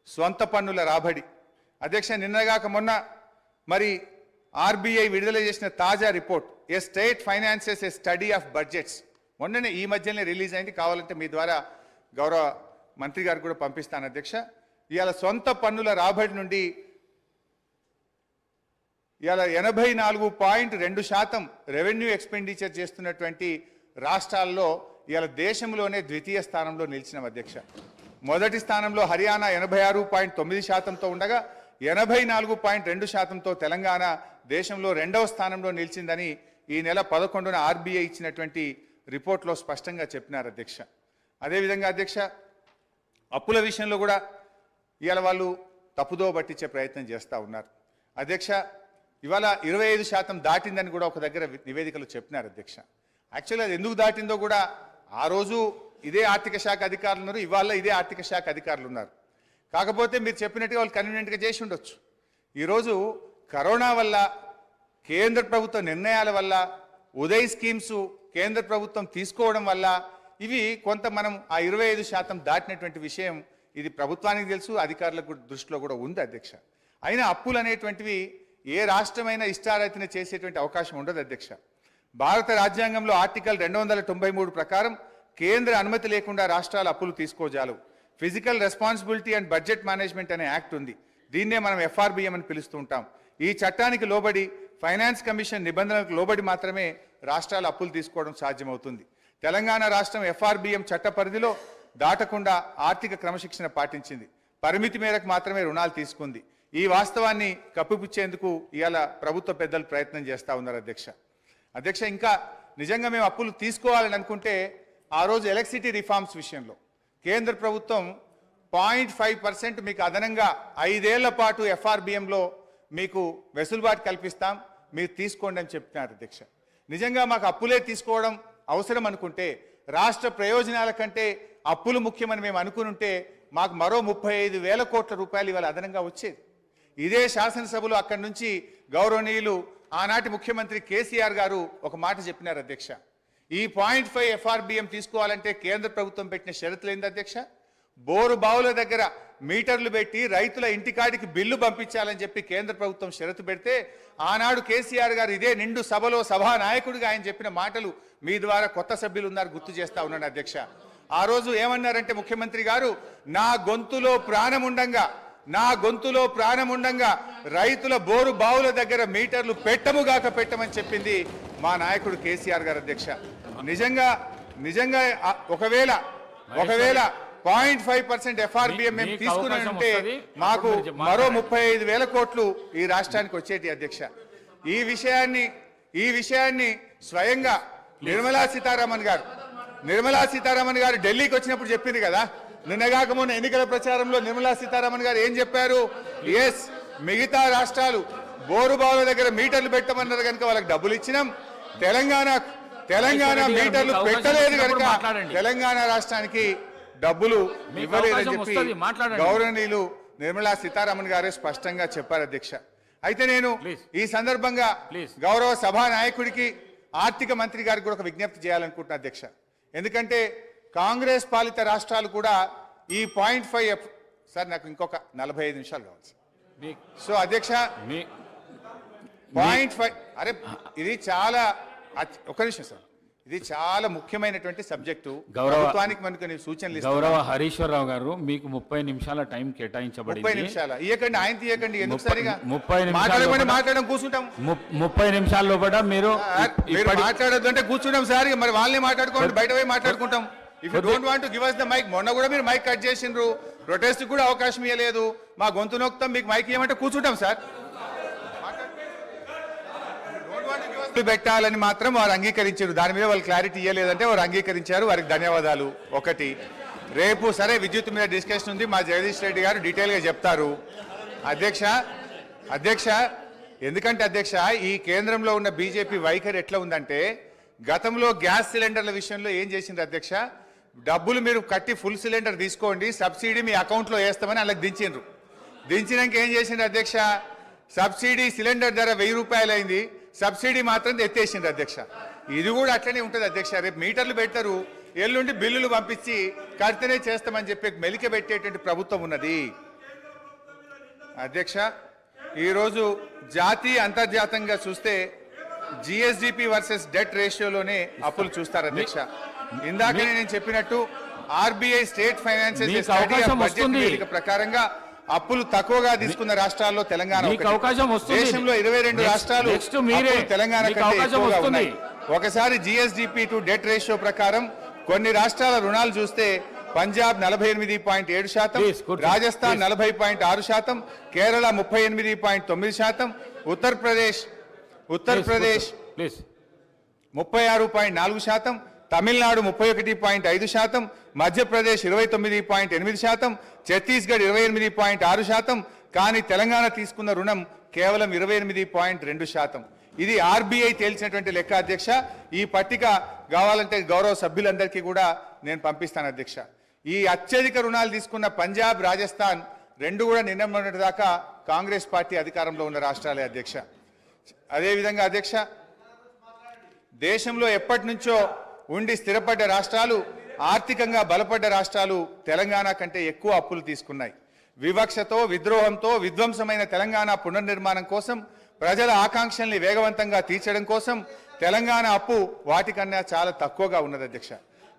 స్వంత పన్నుల రాబడి అధ్యక్ష, నిన్నగాక మొన్న మరి ఆర్బీఐ విడుదల చేసిన తాజా report A state finances A study of budgets మొన్ననే ఈ మధ్యనే రిలీజ్ అయింది. కావాలంటే మీ ద్వారా గౌరవ మంత్రి గారికి కూడా పంపిస్తాను అధ్యక్ష. ఇవాళ సొంత పన్నుల రాబడి నుండి ఇవాళ 84.2% రెవెన్యూ ఎక్స్పెండిచర్ చేస్తున్నటువంటి రాష్ట్రాల్లో ఇవాళ దేశంలోనే ద్వితీయ స్థానంలో నిలిచిన అధ్యక్ష. మొదటి స్థానంలో హర్యానా 86.9%తో ఉండగా 84.2%తో తెలంగాణ దేశంలో 2వ స్థానంలో నిలిచిందని ఈ నెల 11న ఆర్బీఐ ఇచ్చినటువంటి రిపోర్ట్లో స్పష్టంగా చెప్పినారు అధ్యక్ష. అదేవిధంగా అధ్యక్ష, అప్పుల విషయంలో కూడా ఇవాళ వాళ్ళు తప్పుదో పట్టించే ప్రయత్నం చేస్తూ ఉన్నారు అధ్యక్ష. ఇవాళ 25% దాటిందని కూడా ఒక దగ్గర నివేదికలు చెప్పినారు అధ్యక్ష. యాక్చువల్లీ అది ఎందుకు దాటిందో కూడా ఆ రోజు ఇదే ఆర్థిక శాఖ అధికారులు ఉన్నారు, ఇవాళ ఇదే ఆర్థిక శాఖ అధికారులు ఉన్నారు. కాకపోతే మీరు చెప్పినట్టుగా వాళ్ళు కన్వీనియంట్గా చేసి ఉండొచ్చు. ఈరోజు కరోనా వల్ల, కేంద్ర ప్రభుత్వ నిర్ణయాల వల్ల, ఉదయ్ స్కీమ్స్ కేంద్ర ప్రభుత్వం తీసుకోవడం వల్ల ఇవి కొంత మనం ఆ 25% దాటినటువంటి విషయం ఇది ప్రభుత్వానికి తెలుసు, అధికారులకు దృష్టిలో కూడా ఉంది అధ్యక్ష. అయినా అప్పులు అనేటువంటివి ఏ రాష్ట్రమైనా ఇష్టారీతిన చేసేటువంటి అవకాశం ఉండదు అధ్యక్ష. భారత రాజ్యాంగంలో ఆర్టికల్ 293 ప్రకారం కేంద్ర అనుమతి లేకుండా రాష్ట్రాలు అప్పులు తీసుకోజాలవు. Physical responsibility and budget management అనే యాక్ట్ ఉంది. దీన్నే మనం FRBM అని పిలుస్తూ ఉంటాం. ఈ చట్టానికి లోబడి ఫైనాన్స్ కమిషన్ నిబంధనలకు లోబడి మాత్రమే రాష్ట్రాలు అప్పులు తీసుకోవడం సాధ్యమవుతుంది. తెలంగాణ రాష్ట్రం FRBM చట్ట పరిధిలో దాటకుండా ఆర్థిక క్రమశిక్షణ పాటించింది. పరిమితి మేరకు మాత్రమే రుణాలు తీసుకుంది. ఈ వాస్తవాన్ని కప్పిపుచ్చేందుకు ఇవాళ ప్రభుత్వ పెద్దలు ప్రయత్నం చేస్తూ ఉన్నారు అధ్యక్ష. ఇంకా నిజంగా మేము అప్పులు తీసుకోవాలని అనుకుంటే ఆ రోజు ఎలక్ట్రిసిటీ రిఫార్మ్స్ విషయంలో కేంద్ర ప్రభుత్వం 0.5% మీకు అదనంగా 5 ఏళ్ల పాటు FRBMలో మీకు వెసులుబాటు కల్పిస్తాం, మీరు తీసుకోండి అని చెప్తున్నారు అధ్యక్ష. నిజంగా మాకు అప్పులే తీసుకోవడం అవసరం అనుకుంటే, రాష్ట్ర ప్రయోజనాల కంటే అప్పులు ముఖ్యమని మేము అనుకునుంటే మాకు మరో 35,000 కోట్ల రూపాయలు ఇవాళ అదనంగా వచ్చేది. ఇదే శాసనసభలో అక్కడి నుంచి గౌరవనీయులు ఆనాటి ముఖ్యమంత్రి కేసీఆర్ గారు ఒక మాట చెప్పినారు అధ్యక్ష. ఈ 0.5 FRBM తీసుకోవాలంటే కేంద్ర ప్రభుత్వం పెట్టిన షరతులు ఏంది అధ్యక్ష? బోరు బావుల దగ్గర మీటర్లు పెట్టి రైతుల ఇంటికాడికి బిల్లు పంపించాలని చెప్పి కేంద్ర ప్రభుత్వం షరతు పెడితే ఆనాడు కేసీఆర్ గారు ఇదే నిండు సభలో సభానాయకుడిగా ఆయన చెప్పిన మాటలు మీ ద్వారా కొత్త సభ్యులు ఉన్నారు గుర్తు చేస్తా ఉన్నాను అధ్యక్ష. ఆ రోజు ఏమన్నారంటే ముఖ్యమంత్రి గారు, నా గొంతులో ప్రాణముండంగా రైతుల బోరు బావుల దగ్గర మీటర్లు పెట్టమని చెప్పింది మా నాయకుడు కేసీఆర్ గారు అధ్యక్ష. నిజంగా ఒకవేళ 0.5% FRBM మేము తీసుకున్నామంటే మాకు మరో 35,000 కోట్లు ఈ రాష్ట్రానికి వచ్చేటి అధ్యక్ష. ఈ విషయాన్ని స్వయంగా నిర్మలా సీతారామన్ గారు ఢిల్లీకి వచ్చినప్పుడు చెప్పింది కదా. నిన్నగాక మొన్న ఎన్నికల ప్రచారంలో నిర్మలా సీతారామన్ గారు ఏం చెప్పారు? ఎస్, మిగతా రాష్ట్రాలు బోరు బావుల దగ్గర మీటర్లు పెట్టమన్నారు కనుక వాళ్ళకి డబ్బులు ఇచ్చినాం, తెలంగాణ మీటర్లు పెట్టలేదు కనుక తెలంగాణ రాష్ట్రానికి డబ్బులు ఇవ్వలేదని చెప్పి గౌరవనీయులు నిర్మలా సీతారామన్ గారే స్పష్టంగా చెప్పారు అధ్యక్ష. అయితే నేను ఈ సందర్భంగా గౌరవ సభా నాయకుడికి ఆర్థిక మంత్రి గారికి కూడా ఒక విజ్ఞప్తి చేయాలనుకుంటున్నా అధ్యక్ష. ఎందుకంటే కాంగ్రెస్ పాలిత రాష్ట్రాలు కూడా ఈ 0.5 సార్ నాకు ఇంకొక 45 నిమిషాలు కావాలి. సో అధ్యక్ష 0.5 అరే ఇది చాలా ఒక నిమిషం సార్, ఇది చాలా ముఖ్యమైనటువంటి సబ్జెక్టు. ప్రభుత్వానికి మనకు సూచనలు గౌరవ హరీశ్వరరావు గారు మీకు 30 నిమిషాల టైం కేటాయించబడింది. 30 నిమిషాలు ఇవ్వకండి, ఆయన తీయకండి. ఎందుకు సరిగా 30 మాట్లాడడం కూర్చుంటాం. 30 నిమిషాల్లో కూడా మీరు మాట్లాడద్దు అంటే కూర్చుంటాం సార్. మరి వాళ్ళని మాట్లాడుకోండి, బయట పోయి మాట్లాడుకుంటాం. If you don't want to give us the mic, మొన్న కూడా మీరు మైక్ కట్ చేసిండ్రు, ప్రొటెస్ట్ కూడా అవకాశం ఇవ్వలేదు. మా గొంతు నొక్కుతాం, మీకు మైక్ ఇవ్వమంటే కూర్చుంటాం సార్. పెట్టాలని మాత్రం వారు అంగీకరించారు. దాని మీద వాళ్ళు క్లారిటీ ఇవ్వలేదంటే వారు అంగీకరించారు, వారికి ధన్యవాదాలు. ఒకటి, రేపు సరే విద్యుత్ మీద డిస్కషన్ ఉంది, మా జగదీష్ రెడ్డి గారు డీటెయిల్గా చెప్తారు అధ్యక్ష. ఎందుకంటే అధ్యక్ష ఈ కేంద్రంలో ఉన్న బీజేపీ వైఖరి ఎట్లా ఉందంటే, గతంలో గ్యాస్ సిలిండర్ల విషయంలో ఏం చేసింది అధ్యక్ష, డబ్బులు మీరు కట్టి ఫుల్ సిలిండర్ తీసుకోండి, సబ్సిడీ మీ అకౌంట్లో వేస్తామని వాళ్ళకి దించిండ్రు. దించినాక ఏం చేసిండ్రు అధ్యక్ష, సబ్సిడీ సిలిండర్ ధర 1000 రూపాయలు అయింది, సబ్సిడీ మాత్రం ఎత్తేసిండ్రు అధ్యక్ష. ఇది కూడా అట్లనే ఉంటుంది అధ్యక్ష. రేపు మీటర్లు పెట్టరు, ఎల్లుండి బిల్లులు పంపించి కడితేనే చేస్తామని చెప్పి మెలిక పెట్టేటువంటి ప్రభుత్వం ఉన్నది అధ్యక్ష. ఈరోజు జాతీయ అంతర్జాతీయంగా చూస్తే GSDP వర్సెస్ డెట్ రేషియోలోనే అప్పులు చూస్తారు అధ్యక్ష. ఇందాకనే నేను చెప్పినట్టు RBI స్టేట్ ఫైనాన్షియల్ బడ్జెట్ ప్రకారంగా అప్పులు తక్కువగా తీసుకున్న రాష్ట్రాల్లో తెలంగాణ దేశంలో 22 రాష్ట్రాలు తెలంగాణ కంటే ఎక్కువగా ఉన్నాయి. ఒకసారి GSDP టు డెట్ రేషియో ప్రకారం కొన్ని రాష్ట్రాల రుణాలు చూస్తే పంజాబ్ 48.7%, రాజస్థాన్ 40.6%, కేరళ 38.9%, ఉత్తరప్రదేశ్ 36.4%, తమిళనాడు 31.5%, మధ్యప్రదేశ్ 29.8%, ఛత్తీస్గఢ్ 28.6%. కానీ తెలంగాణ తీసుకున్న రుణం కేవలం 28.2%. ఇది RBI తేల్చినటువంటి లెక్క అధ్యక్ష. ఈ పట్టిక కావాలంటే గౌరవ సభ్యులందరికీ కూడా నేను పంపిస్తాను అధ్యక్ష. ఈ అత్యధిక రుణాలు తీసుకున్న పంజాబ్, రాజస్థాన్ రెండు కూడా నిన్న మొన్నటి దాకా కాంగ్రెస్ పార్టీ అధికారంలో ఉన్న రాష్ట్రాలే అధ్యక్ష. అదేవిధంగా అధ్యక్ష, దేశంలో ఎప్పటి నుంచో ఉండి స్థిరపడ్డ రాష్ట్రాలు, ఆర్థికంగా బలపడ్డ రాష్ట్రాలు తెలంగాణ కంటే ఎక్కువ అప్పులు తీసుకున్నాయి. వివక్షతో, విద్రోహంతో విధ్వంసమైన తెలంగాణ పునర్నిర్మాణం కోసం, ప్రజల ఆకాంక్షల్ని వేగవంతంగా తీర్చడం కోసం తెలంగాణ అప్పు వాటికన్నా చాలా తక్కువగా ఉన్నది అధ్యక్ష.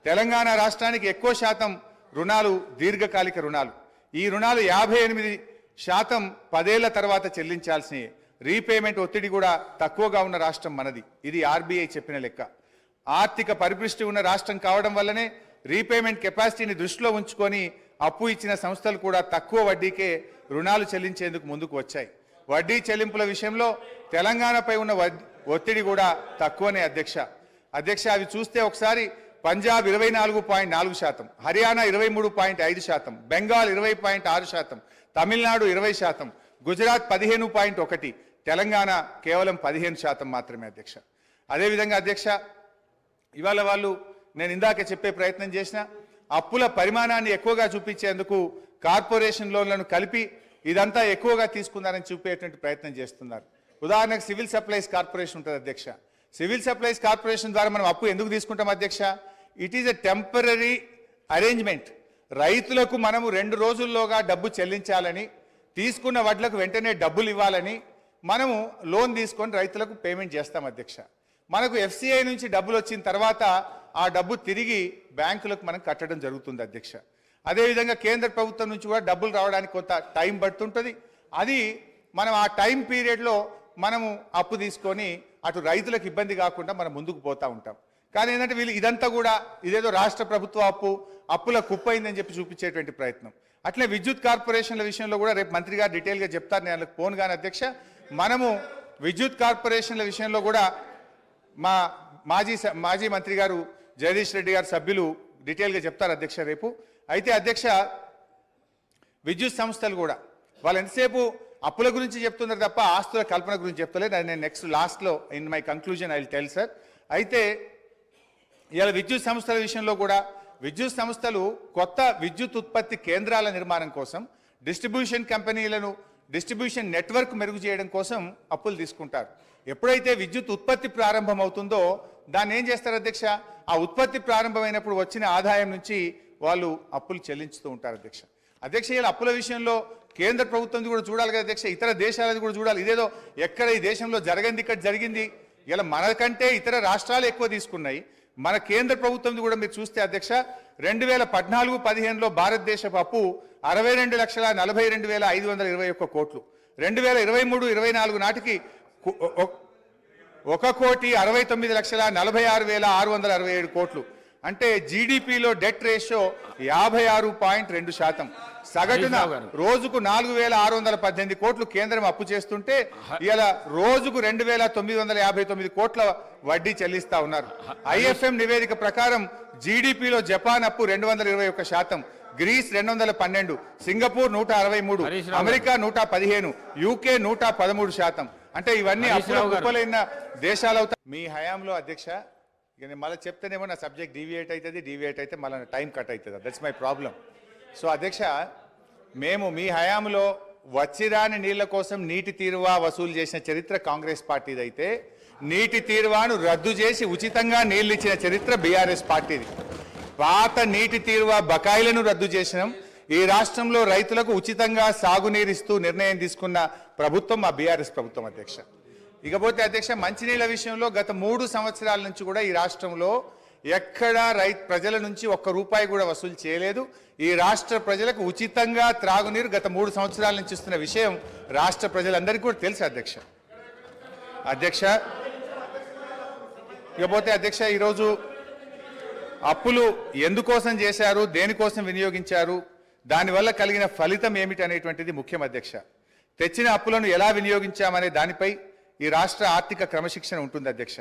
తెలంగాణ రాష్ట్రానికి ఎక్కువ శాతం రుణాలు దీర్ఘకాలిక రుణాలు. ఈ రుణాలు 58% 10 ఏళ్ల తర్వాత చెల్లించాల్సినవి. రీపేమెంట్ ఒత్తిడి కూడా తక్కువగా ఉన్న రాష్ట్రం మనది. ఇది ఆర్బీఐ చెప్పిన లెక్క. ఆర్థిక పరిపుష్టి ఉన్న రాష్ట్రం కావడం వల్లనే రీపేమెంట్ కెపాసిటీని దృష్టిలో ఉంచుకొని అప్పు ఇచ్చిన సంస్థలు కూడా తక్కువ వడ్డీకే రుణాలు చెల్లించేందుకు ముందుకు వచ్చాయి. వడ్డీ చెల్లింపుల విషయంలో తెలంగాణపై ఉన్న ఒత్తిడి కూడా తక్కువనే అధ్యక్ష. అవి చూస్తే ఒకసారి పంజాబ్ 24.4%, హర్యానా 23.5%, బెంగాల్ 20.6%, తమిళనాడు 20%, గుజరాత్ 15.1%, తెలంగాణ కేవలం 15% మాత్రమే అధ్యక్ష. అదేవిధంగా అధ్యక్ష, ఇవాళ వాళ్ళు నేను ఇందాక చెప్పే ప్రయత్నం చేసిన అప్పుల పరిమాణాన్ని ఎక్కువగా చూపించేందుకు కార్పొరేషన్ లోన్లను కలిపి ఇదంతా ఎక్కువగా తీసుకున్నారని చూపేటువంటి ప్రయత్నం చేస్తున్నారు. ఉదాహరణకు సివిల్ సప్లైస్ కార్పొరేషన్ ఉంటుంది అధ్యక్ష. సివిల్ సప్లైస్ కార్పొరేషన్ ద్వారా మనం అప్పు ఎందుకు తీసుకుంటాం అధ్యక్ష? It is a temporary arrangement. రైతులకు మనము 2 రోజుల్లోగా డబ్బు చెల్లించాలని, తీసుకున్న వడ్లకు వెంటనే డబ్బులు ఇవ్వాలని మనము లోన్ తీసుకొని రైతులకు పేమెంట్ చేస్తాం అధ్యక్ష. మనకు ఎఫ్సిఐ నుంచి డబ్బులు వచ్చిన తర్వాత ఆ డబ్బు తిరిగి బ్యాంకులకు మనం కట్టడం జరుగుతుంది అధ్యక్ష. అదేవిధంగా కేంద్ర ప్రభుత్వం నుంచి కూడా డబ్బులు రావడానికి కొంత టైం పడుతుంటుంది. అది మనం ఆ టైం పీరియడ్లో మనము అప్పు తీసుకొని అటు రైతులకు ఇబ్బంది కాకుండా మనం ముందుకు పోతూ ఉంటాం. కానీ ఏంటంటే వీళ్ళు ఇదంతా కూడా ఇదేదో రాష్ట్ర ప్రభుత్వ అప్పుల కుప్పైందని చెప్పి చూపించేటువంటి ప్రయత్నం. అట్లే విద్యుత్ కార్పొరేషన్ల విషయంలో కూడా రేపు మంత్రి గారు డీటెయిల్గా చెప్తారు, నేను వాళ్ళకి ఫోన్ కానీ అధ్యక్ష. మనము విద్యుత్ కార్పొరేషన్ల విషయంలో కూడా మా మాజీ మంత్రి గారు జగదీష్ రెడ్డి గారు సభ్యులు డీటెయిల్గా చెప్తారు అధ్యక్ష రేపు. అయితే అధ్యక్ష, విద్యుత్ సంస్థలు కూడా వాళ్ళు ఎంతసేపు అప్పుల గురించి చెప్తున్నారు తప్ప ఆస్తుల కల్పన గురించి చెప్తలేదు. అది నేను నెక్స్ట్ లాస్ట్లో in my conclusion I will tell sir. అయితే ఇవాళ విద్యుత్ సంస్థల విషయంలో కూడా విద్యుత్ సంస్థలు కొత్త విద్యుత్ ఉత్పత్తి కేంద్రాల నిర్మాణం కోసం, డిస్ట్రిబ్యూషన్ కంపెనీలను డిస్ట్రిబ్యూషన్ నెట్వర్క్ మెరుగు చేయడం కోసం అప్పులు తీసుకుంటారు. ఎప్పుడైతే విద్యుత్ ఉత్పత్తి ప్రారంభం అవుతుందో దాన్ని ఏం చేస్తారు అధ్యక్ష? ఆ ఉత్పత్తి ప్రారంభమైనప్పుడు వచ్చిన ఆదాయం నుంచి వాళ్ళు అప్పులు చెల్లించుతూ ఉంటారు అధ్యక్ష. ఇలా అప్పుల విషయంలో కేంద్ర ప్రభుత్వం కూడా చూడాలి కదా అధ్యక్ష, ఇతర దేశాలది కూడా చూడాలి. ఇదేదో ఎక్కడ ఈ దేశంలో జరగంది ఇక్కడ జరిగింది. ఇలా మనకంటే ఇతర రాష్ట్రాలు ఎక్కువ తీసుకున్నాయి. మన కేంద్ర ప్రభుత్వం కూడా మీరు చూస్తే అధ్యక్ష, 2014-15లో భారతదేశపు అప్పు 62,42,521 కోట్లు. 2023-24 నాటికి 1,69,46,667 కోట్లు. అంటే జీడిపిలో డెట్ రేషియో 56.2%. సగటున రోజుకు 4,618 కోట్లు కేంద్రం అప్పు చేస్తుంటే ఇలా రోజుకు 2,959 కోట్ల వడ్డీ చెల్లిస్తా ఉన్నారు. ఐఎఫ్ఎం నివేదిక ప్రకారం జీడిపిలో జపాన్ అప్పు 221%, గ్రీస్ 212, సింగపూర్ 163, అమెరికా 115, యూకే 113%. అంటే ఇవన్నీ అప్పులైన దేశాలు అవుతాయి. మీ హయాంలో అధ్యక్ష, ఇక మళ్ళీ చెప్తేనేమో నా సబ్జెక్ట్ డీవియేట్ అయితే మళ్ళీ టైం కట్ అవుతుంది. That's my problem. సో అధ్యక్ష, మేము మీ హయాంలో వచ్చిరాని నీళ్ల కోసం నీటి తీరువా వసూలు చేసిన చరిత్ర కాంగ్రెస్ పార్టీది అయితే, నీటి తీరువాను రద్దు చేసి ఉచితంగా నీళ్లు ఇచ్చిన చరిత్ర బీఆర్ఎస్ పార్టీది. పాత నీటి తీరువా బకాయిలను రద్దు చేసినాం. ఈ రాష్ట్రంలో రైతులకు ఉచితంగా సాగునీరిస్తూ నిర్ణయం తీసుకున్న ప్రభుత్వం మా బీఆర్ఎస్ ప్రభుత్వం అధ్యక్ష. ఇకపోతే అధ్యక్ష, మంచినీళ్ల విషయంలో గత 3 సంవత్సరాల నుంచి కూడా ఈ రాష్ట్రంలో ఎక్కడా ప్రజల నుంచి ₹1 కూడా వసూలు చేయలేదు. ఈ రాష్ట్ర ప్రజలకు ఉచితంగా త్రాగునీరు గత 3 సంవత్సరాల నుంచి ఇస్తున్న విషయం రాష్ట్ర ప్రజలందరికీ కూడా తెలుసు అధ్యక్ష. ఇకపోతే అధ్యక్ష, ఈరోజు అప్పులు ఎందుకోసం చేశారు, దేనికోసం వినియోగించారు, దానివల్ల కలిగిన ఫలితం ఏమిటి అనేటువంటిది ముఖ్యం అధ్యక్ష. తెచ్చిన అప్పులను ఎలా వినియోగించామనే దానిపై ఈ రాష్ట్ర ఆర్థిక క్రమశిక్షణ ఉంటుంది అధ్యక్ష.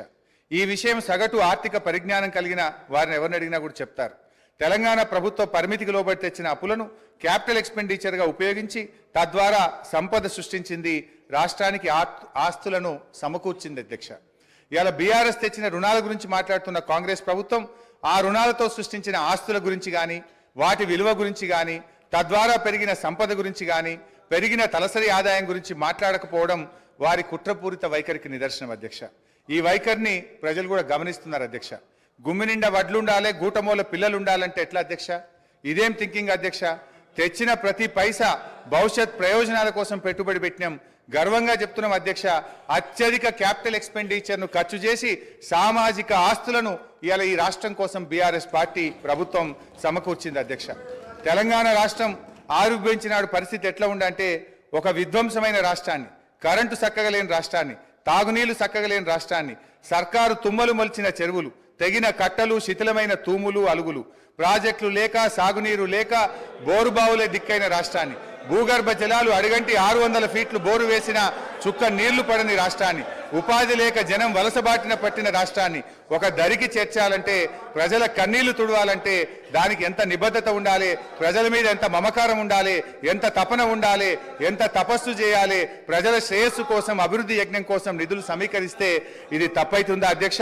ఈ విషయం సగటు ఆర్థిక పరిజ్ఞానం కలిగిన వారిని ఎవరిని అడిగినా కూడా చెప్తారు. తెలంగాణ ప్రభుత్వ పరిమితికి లోబడి తెచ్చిన అప్పులను క్యాపిటల్ ఎక్స్పెండిచర్గా ఉపయోగించి తద్వారా సంపద సృష్టించింది, రాష్ట్రానికి ఆస్తులను సమకూర్చింది అధ్యక్ష. ఇవాళ బీఆర్ఎస్ తెచ్చిన రుణాల గురించి మాట్లాడుతున్న కాంగ్రెస్ ప్రభుత్వం ఆ రుణాలతో సృష్టించిన ఆస్తుల గురించి కానీ, వాటి విలువ గురించి కానీ, తద్వారా పెరిగిన సంపద గురించి కానీ, పెరిగిన తలసరి ఆదాయం గురించి మాట్లాడకపోవడం వారి కుట్రపూరిత వైఖరికి నిదర్శనం అధ్యక్ష. ఈ వైఖరిని ప్రజలు కూడా గమనిస్తున్నారు అధ్యక్ష. గుమ్మి నిండా వడ్లుండాలి, గూటమూల పిల్లలు ఉండాలంటే ఎట్లా అధ్యక్ష? ఇదేం థింకింగ్ అధ్యక్ష? తెచ్చిన ప్రతి పైసా భవిష్యత్ ప్రయోజనాల కోసం పెట్టుబడి పెట్టినాం. గర్వంగా చెప్తున్నాం అధ్యక్ష, అత్యధిక క్యాపిటల్ ఎక్స్పెండిచర్ను ఖర్చు చేసి సామాజిక ఆస్తులను ఇవాళ ఈ రాష్ట్రం కోసం బీఆర్ఎస్ పార్టీ ప్రభుత్వం సమకూర్చింది అధ్యక్ష. తెలంగాణ రాష్ట్రం ఆవిర్భవించినాడు పరిస్థితి ఎట్లా ఉందంటే ఒక విధ్వంసమైన రాష్ట్రాన్ని, కరెంటు చక్కగలేని రాష్ట్రాన్ని, తాగునీళ్లు చక్కగలేని రాష్ట్రాన్ని, సర్కారు తుమ్మలు మొలిచిన చెరువులు, తెగిన కట్టలు, శిథిలమైన తూములు, అలుగులు, ప్రాజెక్టులు లేక, సాగునీరు లేక, బోరుబావులే దిక్కైన రాష్ట్రాన్ని, భూగర్భ జలాలు అడిగంటి 600 ఫీట్లు బోరు వేసిన చుక్క నీళ్లు పడని రాష్ట్రాన్ని, ఉపాధి లేక జనం వలసబాటిన పట్టిన రాష్ట్రాన్ని ఒక దరికి చేర్చాలంటే, ప్రజల కన్నీళ్లు తుడవాలంటే దానికి ఎంత నిబద్ధత ఉండాలి, ప్రజల మీద ఎంత మమకారం ఉండాలి, ఎంత తపన ఉండాలి, ఎంత తపస్సు చేయాలి, ప్రజల శ్రేయస్సు కోసం, అభివృద్ధి యజ్ఞం కోసం నిధులు సమీకరిస్తే ఇది తప్పైతుందా అధ్యక్ష?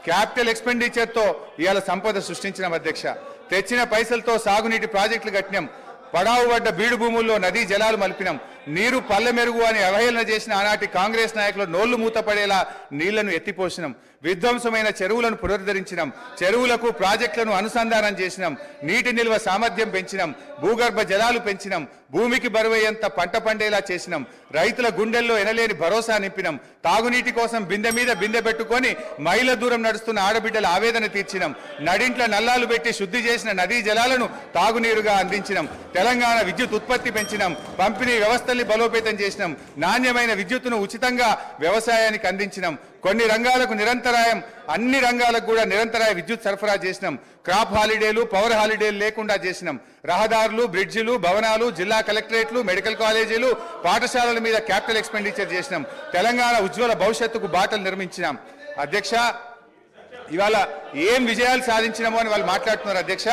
క్యాపిటల్ ఎక్స్పెండిచర్తో ఇవాళ సంపద సృష్టించిన అధ్యక్ష. తెచ్చిన పైసలతో సాగునీటి ప్రాజెక్టులు కట్టినాం, పడావు పడ్డ బీడు భూముల్లో నదీ జలాలు మలిపినాం, నీరు పల్లె మెరుగు అని అవహేళన చేసిన ఆనాటి కాంగ్రెస్ నాయకులు నోళ్లు మూతపడేలా నీళ్లను ఎత్తిపోసినాం, విధ్వంసమైన చెరువులను పునరుద్ధరించినాం, చెరువులకు ప్రాజెక్టులను అనుసంధానం చేసినాం, నీటి నిల్వ సామర్థ్యం పెంచినాం, భూగర్భ జలాలు పెంచినాం, భూమికి బరువయ్యేంత పంట పండేలా చేసినాం, రైతుల గుండెల్లో ఎనలేని భరోసా నింపినాం, తాగునీటి కోసం బిందె మీద బిందె పెట్టుకొని మైళ్ళ దూరం నడుస్తున్న ఆడబిడ్డల ఆవేదన తీర్చినాం, నడింట్ల నల్లాలు పెట్టి శుద్ధి చేసిన నదీ జలాలను తాగునీరుగా అందించినాం, తెలంగాణ విద్యుత్ ఉత్పత్తి పెంచినాం, పంపిణీ వ్యవస్థల్ని బలోపేతం చేసినాం, నాణ్యమైన విద్యుత్తును ఉచితంగా వ్యవసాయానికి అందించినాం, కొన్ని రంగాలకు నిరంతరాయం, అన్ని రంగాలకు కూడా నిరంతరాయ విద్యుత్ సరఫరా చేసినాం, క్రాప్ హాలిడేలు, పవర్ హాలిడేలు లేకుండా చేసినాం, రహదారులు, బ్రిడ్జిలు, భవనాలు, జిల్లా కలెక్టరేట్లు, మెడికల్ కాలేజీలు, పాఠశాలల మీద క్యాపిటల్ ఎక్స్పెండిచర్ చేసినాం, తెలంగాణ ఉజ్వల భవిష్యత్తుకు బాటలు నిర్మించినాం. అధ్యక్ష, ఇవాళ ఏం విజయాలు సాధించినామో అని వాళ్ళు మాట్లాడుతున్నారు అధ్యక్ష.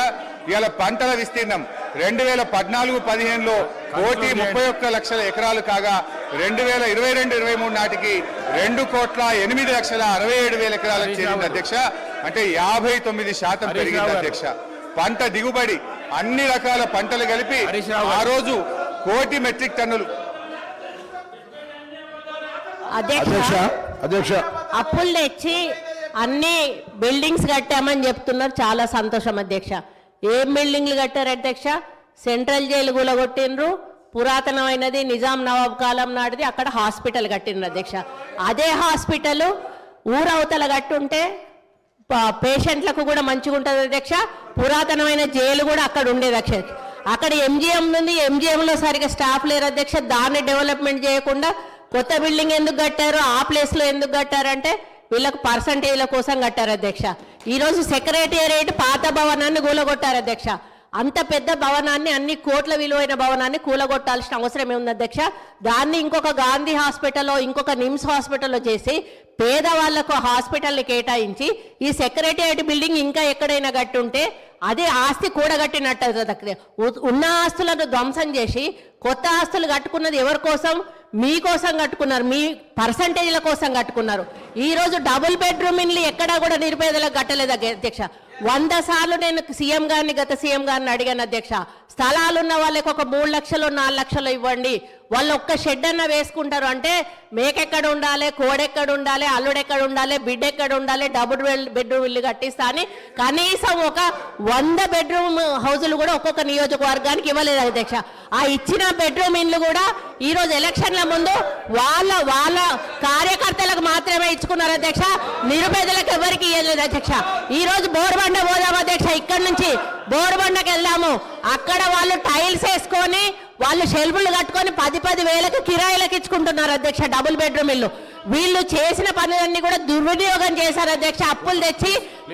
ఇవాళ పంటల విస్తీర్ణం 2014-15లో 1,31,00,000 ఎకరాలు కాగా 2022-23 నాటికి 2,08,67,000 ఎకరాలకు చేరింది అధ్యక్ష. అంటే 59% పెరిగింది అధ్యక్ష. పంట దిగుబడి అన్ని రకాల పంటలు కలిపి ఆ రోజు 1,00,000 మెట్రిక్ టన్నులు. అధ్యక్ష అప్పులు తెచ్చి అన్ని బిల్డింగ్స్ కట్టామని చెప్తున్నారు, చాలా సంతోషం అధ్యక్ష. ఏం బిల్డింగ్లు కట్టారు అధ్యక్ష? సెంట్రల్ జైలు కూలగొట్టిండ్రు, పురాతనమైనది నిజాం నవాబ్ కాలం నాటిది, అక్కడ హాస్పిటల్ కట్టిండ్రు అధ్యక్ష. అదే హాస్పిటల్ ఊరవతల కట్టుంటే పేషెంట్లకు కూడా మంచిగా ఉంటుంది అధ్యక్ష. పురాతనమైన జైలు కూడా అక్కడ ఉండేది అధ్యక్ష. అక్కడ ఎంజిఎం ఉంది, ఎంజిఎంలో సరిగా స్టాఫ్ లేరు అధ్యక్ష. దాన్ని డెవలప్మెంట్ చేయకుండా కొత్త బిల్డింగ్ ఎందుకు కట్టారు, ఆ ప్లేస్లో ఎందుకు కట్టారంటే వీళ్ళకు పర్సంటేజ్ల కోసం కట్టారు అధ్యక్ష. ఈరోజు సెక్రటేరియట్ పాత భవనాన్ని కూలగొట్టారు అధ్యక్ష. అంత పెద్ద భవనాన్ని, అన్ని కోట్ల విలువైన భవనాన్ని కూలగొట్టాల్సిన అవసరం ఏముంది అధ్యక్ష? దాన్ని ఇంకొక గాంధీ హాస్పిటల్లో, ఇంకొక నిమ్స్ హాస్పిటల్లో చేసి పేదవాళ్లకు హాస్పిటల్ని కేటాయించి ఈ సెక్రటేరియట్ బిల్డింగ్ ఇంకా ఎక్కడైనా కట్టుంటే అదే ఆస్తి కూడగట్టినట్టు. ఉన్న ఆస్తులను ధ్వంసం చేసి కొత్త ఆస్తులు కట్టుకున్నది ఎవరి కోసం? మీకోసం కట్టుకున్నారు, మీ పర్సంటేజ్ల కోసం కట్టుకున్నారు. ఈరోజు డబుల్ బెడ్రూమ్ ఇల్లు ఎక్కడా కూడా నిరుపేదలకు కట్టలేదు అధ్యక్ష. 100 సార్లు నేను సీఎం గారిని, గత సీఎం గారిని అడిగాను అధ్యక్ష. స్థలాలున్న వాళ్ళకి ఒక 3 లక్షలు 4 లక్షలు ఇవ్వండి, వాళ్ళు ఒక్క షెడ్ అన్న వేసుకుంటారు అంటే మేకెక్కడ ఉండాలి, కోడెక్కడ ఉండాలి, అల్లుడెక్కడ ఉండాలి, బిడ్డ ఎక్కడ ఉండాలి, డబుల్ బెడ్రూమ్ ఇల్లు కట్టిస్తా అని కనీసం ఒక 100 బెడ్రూమ్ హౌజులు కూడా ఒక్కొక్క నియోజకవర్గానికి ఇవ్వలేదు అధ్యక్ష. ఆ ఇచ్చిన బెడ్రూమ్ ఇల్లు కూడా ఈరోజు ఎలక్షన్ల ముందు వాళ్ళ కార్యకర్తలకు మాత్రమే ఇచ్చుకున్నారు అధ్యక్ష. నిరుపేదలకు ఎవరికి ఇవ్వలేదు అధ్యక్ష. ఈరోజు బోర్బండ పోదాం అధ్యక్ష, ఇక్కడి నుంచి బోర్బండకి వెళ్దాము. అక్కడ వాళ్ళు టైల్స్ వేసుకొని, వాళ్ళు షెల్ఫులు కట్టుకొని 10-10 వేలకు కిరాయిలకు ఇచ్చుకుంటున్నారు అధ్యక్ష డబుల్ బెడ్రూమ్ ఇల్లు. వీళ్ళు చేసిన పనులన్నీ కూడా దుర్వినియోగం చేశారు అధ్యక్ష. అప్పులు తెచ్చి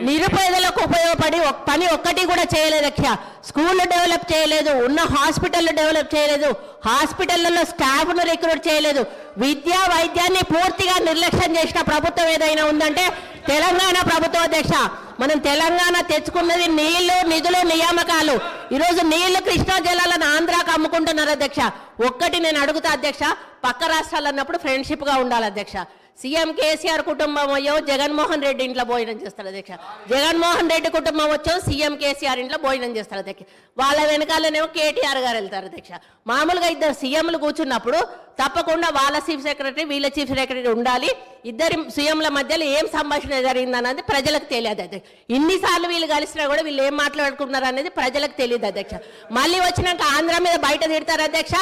నిరుపేదలకు ఉపయోగపడి పని ఒక్కటి కూడా చేయలేదు అధ్యక్ష. స్కూళ్ళు డెవలప్ చేయలేదు, ఉన్న హాస్పిటల్ డెవలప్ చేయలేదు, హాస్పిటళ్లలో స్టాఫ్ను రిక్రూట్ చేయలేదు, విద్యా వైద్యాన్ని పూర్తిగా నిర్లక్ష్యం చేసిన ప్రభుత్వం ఏదైనా ఉందంటే తెలంగాణ ప్రభుత్వం అధ్యక్ష. మనం తెలంగాణ తెచ్చుకున్నది నీళ్లు, నిధులు, నియామకాలు. ఈరోజు నీళ్లు, కృష్ణా జలాలను ఆంధ్రాకు అమ్ముకుంటున్నారు అధ్యక్ష. ఒక్కటి నేను అడుగుతా అధ్యక్ష, పక్క రాష్ట్రాలు అన్నప్పుడు ఫ్రెండ్షిప్గా ఉండాలి అధ్యక్ష. సీఎం కేసీఆర్ కుటుంబం అయ్యో జగన్మోహన్ రెడ్డి ఇంట్లో భోజనం చేస్తారు అధ్యక్ష, జగన్మోహన్ రెడ్డి కుటుంబం వచ్చో సీఎం కేసీఆర్ ఇంట్లో భోజనం చేస్తారు అధ్యక్ష, వాళ్ళ వెనకాలనేమో కేటీఆర్ గారు వెళ్తారు అధ్యక్ష. మామూలుగా ఇద్దరు సీఎంలు కూర్చున్నప్పుడు తప్పకుండా వాళ్ళ చీఫ్ సెక్రటరీ వీళ్ళ చీఫ్ సెక్రటరీ ఉండాలి, ఇద్దరి సీఎంల మధ్యలో ఏం సంభాషణ జరిగిందన్నది ప్రజలకు తెలియదు అధ్యక్ష. ఇన్నిసార్లు వీళ్ళు కలిసినా కూడా వీళ్ళు ఏం మాట్లాడుకున్నారు అనేది ప్రజలకు తెలియదు అధ్యక్ష. మళ్ళీ వచ్చినాక ఆంధ్ర మీద బయట తిడతారు అధ్యక్ష,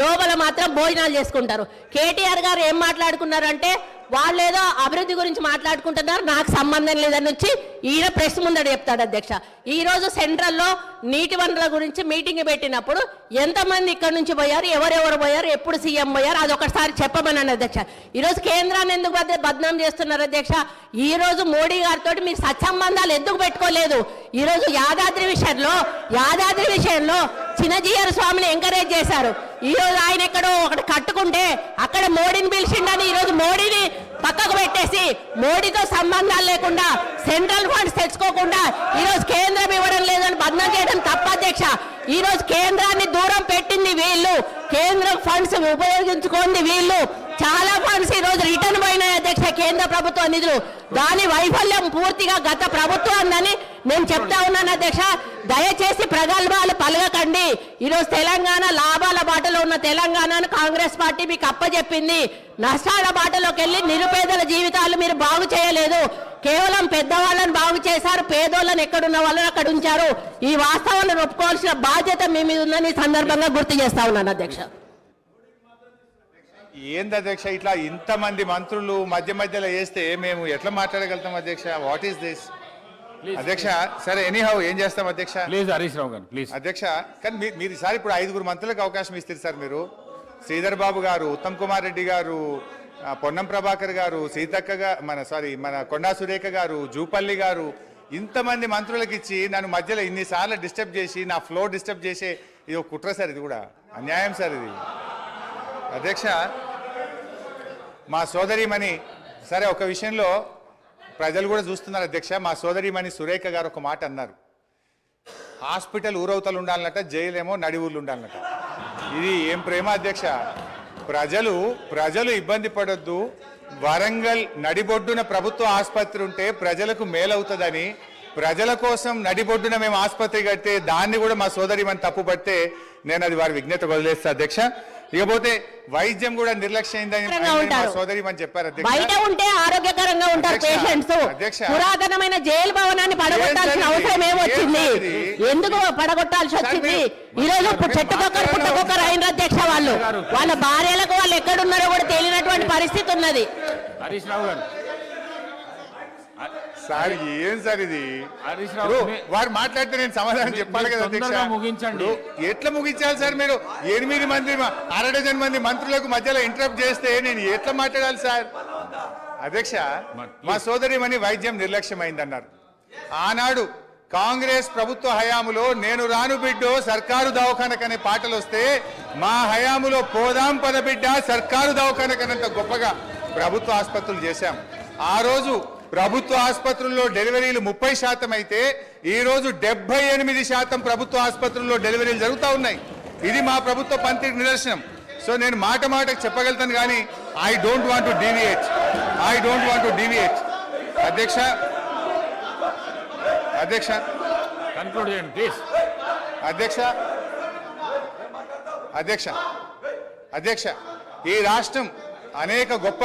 లోపల మాత్రం భోజనాలు చేసుకుంటారు. కేటీఆర్ గారు ఏం మాట్లాడుకున్నారంటే వాళ్ళు ఏదో అభివృద్ధి గురించి మాట్లాడుకుంటున్నారు, నాకు సంబంధం లేదని వచ్చి ఈయన ప్రెస్ ముందర చెప్తాడు అధ్యక్ష. ఈ రోజు సెంట్రల్లో నీటి వనరుల గురించి మీటింగ్ పెట్టినప్పుడు ఎంతమంది ఇక్కడ నుంచి పోయారు, ఎవరెవరు పోయారు, ఎప్పుడు సీఎం పోయారు, అది ఒకసారి చెప్పమని అధ్యక్ష. ఈరోజు కేంద్రాన్ని ఎందుకు బద్నాం చేస్తున్నారు అధ్యక్ష? ఈ రోజు మోడీ గారితో మీరు సత్సంబంధాలు ఎందుకు పెట్టుకోలేదు? ఈ రోజు యాదాద్రి విషయంలో చిన్నజీయర్ స్వామిని ఎంకరేజ్ చేశారు. ఈ రోజు ఆయన ఎక్కడో ఒకటి కట్టుకుంటే అక్కడ మోడీని పిలిచిండని ఈ రోజు మోడీని పక్కకు పెట్టేసి మోడీతో సంబంధాలు లేకుండా సెంట్రల్ ఫండ్స్ తెచ్చుకోకుండా ఈ రోజు కేంద్రం ఇవ్వడం లేదని బద్నాం చేయడం తప్ప అధ్యక్ష. ఈ రోజు కేంద్రాన్ని దూరం పెట్టింది వీళ్ళు, కేంద్రం ఫండ్స్ ఉపయోగించుకోండి వీళ్ళు. చాలా ఫండ్స్ ఈ రోజు రిటర్న్ పోయినాయి అధ్యక్ష, కేంద్ర ప్రభుత్వ నిధులు. దాని వైఫల్యం పూర్తిగా గత ప్రభుత్వాన్ని నేను చెప్తా ఉన్నాను అధ్యక్ష. దయచేసి ప్రగల్భాలు పలగకండి. ఈరోజు తెలంగాణ లాభాల బాటలో ఉన్న తెలంగాణను కాంగ్రెస్ పార్టీ మీకు అప్పచెప్పింది. నష్టాల బాటలోకి వెళ్ళి నిరుపేదల జీవితాలు మీరు బాగు చేయలేదు, కేవలం పెద్దవాళ్ళని బాగు చేశారు, పేదోళ్ళని ఎక్కడున్న వాళ్ళని అక్కడ ఉంచారు. ఈ వాస్తవాన్ని ఒప్పుకోవాల్సిన బాధ్యత మీ మీద ఉందని ఈ సందర్భంగా గుర్తు చేస్తా ఉన్నాను అధ్యక్ష. ఏంది అధ్యక్ష ఇట్లా ఇంతమంది మంత్రులు మధ్యలో వేస్తే మేము ఎట్లా మాట్లాడగలుగుతాం అధ్యక్ష? వాట్ ఈస్ దిస్ అధ్యక్ష? సరే ఎనీహౌ ఏం చేస్తాం అధ్యక్ష? ప్లీజ్ హరీష్ రావు గారు ప్లీజ్. అధ్యక్ష కానీ మీరు ఈసారి ఇప్పుడు 5 మంత్రులకు అవకాశం ఇస్తారు సార్. మీరు శ్రీధర్ బాబు గారు, ఉత్తమ్ కుమార్ రెడ్డి గారు, పొన్నం ప్రభాకర్ గారు, సీతక్క మన కొండా సురేఖ గారు, జూపల్లి గారు, ఇంతమంది మంత్రులకు ఇచ్చి నన్ను మధ్యలో ఇన్నిసార్లు డిస్టర్బ్ చేసి నా ఫ్లో డిస్టర్బ్ చేసే ఇది ఒక కుట్ర సార్. ఇది కూడా అన్యాయం సార్ ఇది అధ్యక్ష. మా సోదరిమణి సరే ఒక విషయంలో ప్రజలు కూడా చూస్తున్నారు అధ్యక్ష. మా సోదరిమణి సురేఖ గారు ఒక మాట అన్నారు, హాస్పిటల్ ఊరవతలు ఉండాలన్నట, జైలేమో నడి ఊర్లు ఉండాలన్నట. ఇది ఏం ప్రేమ అధ్యక్ష? ప్రజలు ఇబ్బంది పడొద్దు, వరంగల్ నడిబొడ్డున ప్రభుత్వ ఆసుపత్రి ఉంటే ప్రజలకు మేలవుతుందని ప్రజల కోసం నడిబొడ్డున మేము ఆసుపత్రి కడితే దాన్ని కూడా మా సోదరిమణి తప్పుపడితే నేను అది వారి విజ్ఞత వదిలేస్తా అధ్యక్ష. ఇకపోతే వైద్యం కూడా నిర్లక్ష్యమైందని సోదరిమణి చెప్పారు అధ్యక్ష. బయట ఉంటే ఆరోగ్యకరంగా ఉంటారు పేషెంట్స్. పురాతనమైన జైలు భవనాన్ని పడగొట్టాల్సిన అవసరం ఏమొచ్చింది? ఎందుకు పడగొట్టాల్సి వచ్చింది? ఈ రోజు చెట్టుకొక్కరు పుట్టకొక్కరు అయిన అధ్యక్ష. వాళ్ళ భార్యలకు వాళ్ళు ఎక్కడున్నారో కూడా తెలియనటువంటి పరిస్థితి ఉన్నది. హరీష్ రావు గారు సార్ ఏం సార్ ఇది? వారు మాట్లాడితే నేను సమాధానం చెప్పాలి కదా అధ్యక్ష. ముగించండి. ఎట్లా ముగించాలి సార్? మీరు 8 మంది 1/2 డజన్ మంది మంత్రులకు మధ్యలో ఇంటరప్ట్ చేస్తే నేను ఎట్లా మాట్లాడాలి సార్? అధ్యక్ష మా సోదరిమణి వైద్యం నిర్లక్ష్యమైందన్నారు. ఆనాడు కాంగ్రెస్ ప్రభుత్వ హయాములో నేను రాను బిడ్డో సర్కారు దవాఖానకనే పాటలు వస్తే మా హయాములో పోదాం పద బిడ్డ సర్కారు దవాఖానకనంత గొప్పగా ప్రభుత్వ ఆసుపత్రులు చేశాం. ఆ రోజు ప్రభుత్వ ఆసుపత్రుల్లో డెలివరీలు 30% అయితే ఈ రోజు 78% ప్రభుత్వ ఆసుపత్రుల్లో డెలివరీలు జరుగుతూ ఉన్నాయి. ఇది మా ప్రభుత్వ పంతికి నిదర్శనం. సో నేను మాటకు చెప్పగలుగుతాను కానీ I don't want to deviate అధ్యక్ష కన్క్లూడ్ చేయండి ప్లీజ్. అధ్యక్ష ఈ రాష్ట్రం అనేక గొప్ప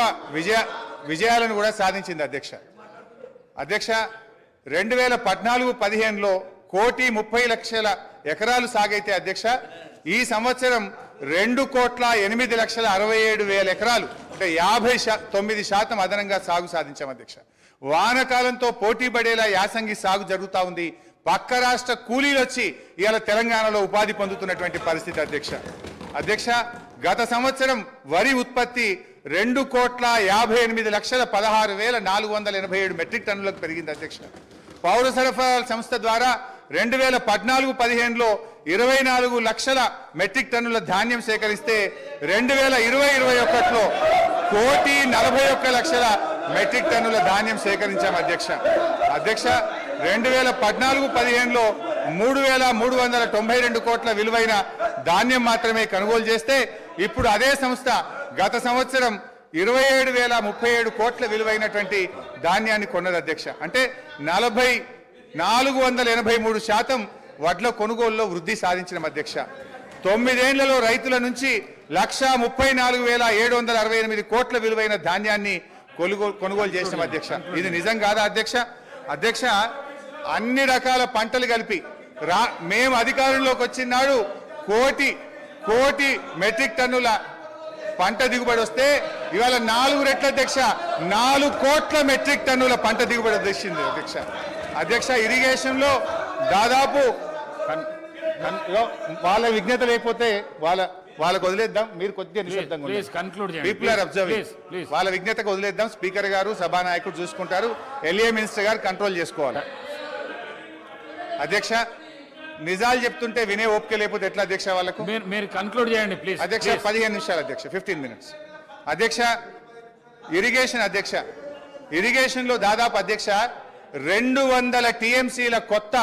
విజయాలను కూడా సాధించింది అధ్యక్ష. 2014-15లో 1,30,00,000 ఎకరాలు సాగైతే అధ్యక్ష ఈ సంవత్సరం 2,08,67,000 ఎకరాలు అంటే 59% అదనంగా సాగు సాధించాం అధ్యక్ష. వానకాలంతో పోటీ పడేలా యాసంగి సాగు జరుగుతూ ఉంది. పక్క రాష్ట్ర కూలీలు వచ్చి ఇవాళ తెలంగాణలో ఉపాధి పొందుతున్నటువంటి పరిస్థితి అధ్యక్ష. గత సంవత్సరం వరి ఉత్పత్తి 2,58,16,487 మెట్రిక్ టన్నులకు పెరిగింది అధ్యక్ష. పౌర సరఫరాల సంస్థ ద్వారా 2014-15లో 24 లక్షల మెట్రిక్ టన్నుల ధాన్యం సేకరిస్తే 2020-21లో 1,41,00,000 మెట్రిక్ టన్నుల ధాన్యం సేకరించాం అధ్యక్ష. 2014-15లో 3,392 కోట్ల విలువైన ధాన్యం మాత్రమే కొనుగోలు చేస్తే ఇప్పుడు అదే సంస్థ గత సంవత్సరం 27,037 కోట్ల విలువైనటువంటి ధాన్యాన్ని కొన్నది అధ్యక్ష. అంటే 483% వడ్ల కొనుగోలులో వృద్ధి సాధించిన అధ్యక్ష. 9 ఏళ్లలో రైతుల నుంచి 134,768 కోట్ల విలువైన ధాన్యాన్ని కొనుగోలు చేసిన అధ్యక్ష. ఇది నిజం కాదా అధ్యక్ష? అధ్యక్ష, అన్ని రకాల పంటలు కలిపి మేము అధికారంలోకి వచ్చినాడు కోటి మెట్రిక్ టన్నుల పంట దిగుబడి వస్తే ఇవాళ 4 రెట్ల అధ్యక్ష 4 కోట్ల మెట్రిక్ టన్నుల పంట దిగుబడి వచ్చింది అధ్యక్ష. అధ్యక్ష, ఇరిగేషన్లో దాదాపు వాళ్ళ విజ్ఞత లేకపోతే వాళ్ళకు వదిలేద్దాం. మీరు కొద్దిగా నిశ్శబ్దంగా పీపుల్ ఆర్ అబ్జర్వింగ్. వాళ్ళ విజ్ఞతకు వదిలేద్దాం. స్పీకర్ గారు, సభానాయకుడు చూసుకుంటారు. ఎల్ఏ మినిస్టర్ గారు కంట్రోల్ చేసుకోవాలి. అధ్యక్ష, నిజాలు చెప్తుంటే వినే ఓపిక లేకపోతే ఎట్లా అధ్యక్ష? వాళ్ళకు మీరు కన్క్లూడ్ చేయండి ప్లీజ్. అధ్యక్ష, 15 నిమిషాలు అధ్యక్ష, 15 మినిట్స్ అధ్యక్ష. ఇరిగేషన్ అధ్యక్ష, ఇరిగేషన్లో దాదాపు అధ్యక్ష 200 టీఎంసీల కొత్త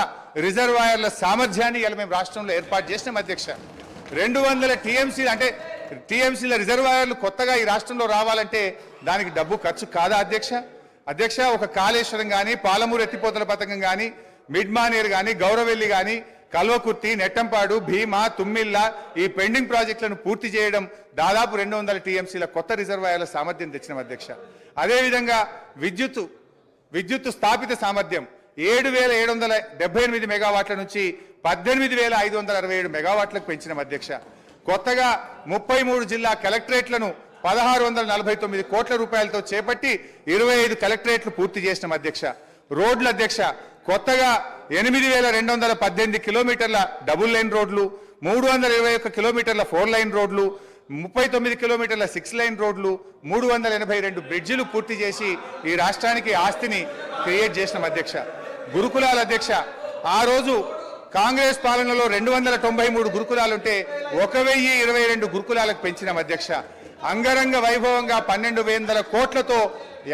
రిజర్వాయర్ల సామర్థ్యాన్ని ఇలా మేము రాష్ట్రంలో ఏర్పాటు చేసినాం అధ్యక్ష. 200 టీఎంసీలు అంటే టీఎంసీల రిజర్వాయర్లు కొత్తగా ఈ రాష్ట్రంలో రావాలంటే దానికి డబ్బు ఖర్చు కాదా అధ్యక్ష? అధ్యక్ష, ఒక కాళేశ్వరం కానీ, పాలమూరు ఎత్తిపోతల పథకం కానీ, మిడ్మానేర్ కానీ, గౌరవెల్లి కానీ, కల్వకుర్తి, నెట్టంపాడు, భీమా, తుమ్మిళ్ళ ఈ పెండింగ్ ప్రాజెక్టులను పూర్తి చేయడం దాదాపు 200 టీఎంసీల కొత్త రిజర్వాయర్ల సామర్థ్యం తెచ్చినాం అధ్యక్ష. అదేవిధంగా విద్యుత్ స్థాపిత సామర్థ్యం 7,778 మెగావాట్ల నుంచి 18,567 మెగావాట్లకు పెంచినాం అధ్యక్ష. కొత్తగా 33 జిల్లా కలెక్టరేట్లను 1,649 కోట్ల రూపాయలతో చేపట్టి 25 కలెక్టరేట్లు పూర్తి చేసినాం అధ్యక్ష. రోడ్లు అధ్యక్ష, కొత్తగా 8,218 కిలోమీటర్ల డబుల్ లైన్ రోడ్లు, 321 కిలోమీటర్ల 4 లైన్ రోడ్లు, 39 కిలోమీటర్ల 6 లైన్ రోడ్లు, 382 బ్రిడ్జిలు పూర్తి చేసి ఈ రాష్ట్రానికి ఆస్తిని క్రియేట్ చేసినాం అధ్యక్ష. గురుకులాల అధ్యక్ష, ఆ రోజు కాంగ్రెస్ పాలనలో 293 గురుకులాలుంటే 1,022 గురుకులాలకు పెంచినాం అధ్యక్ష. అంగరంగ వైభవంగా 1,200 కోట్లతో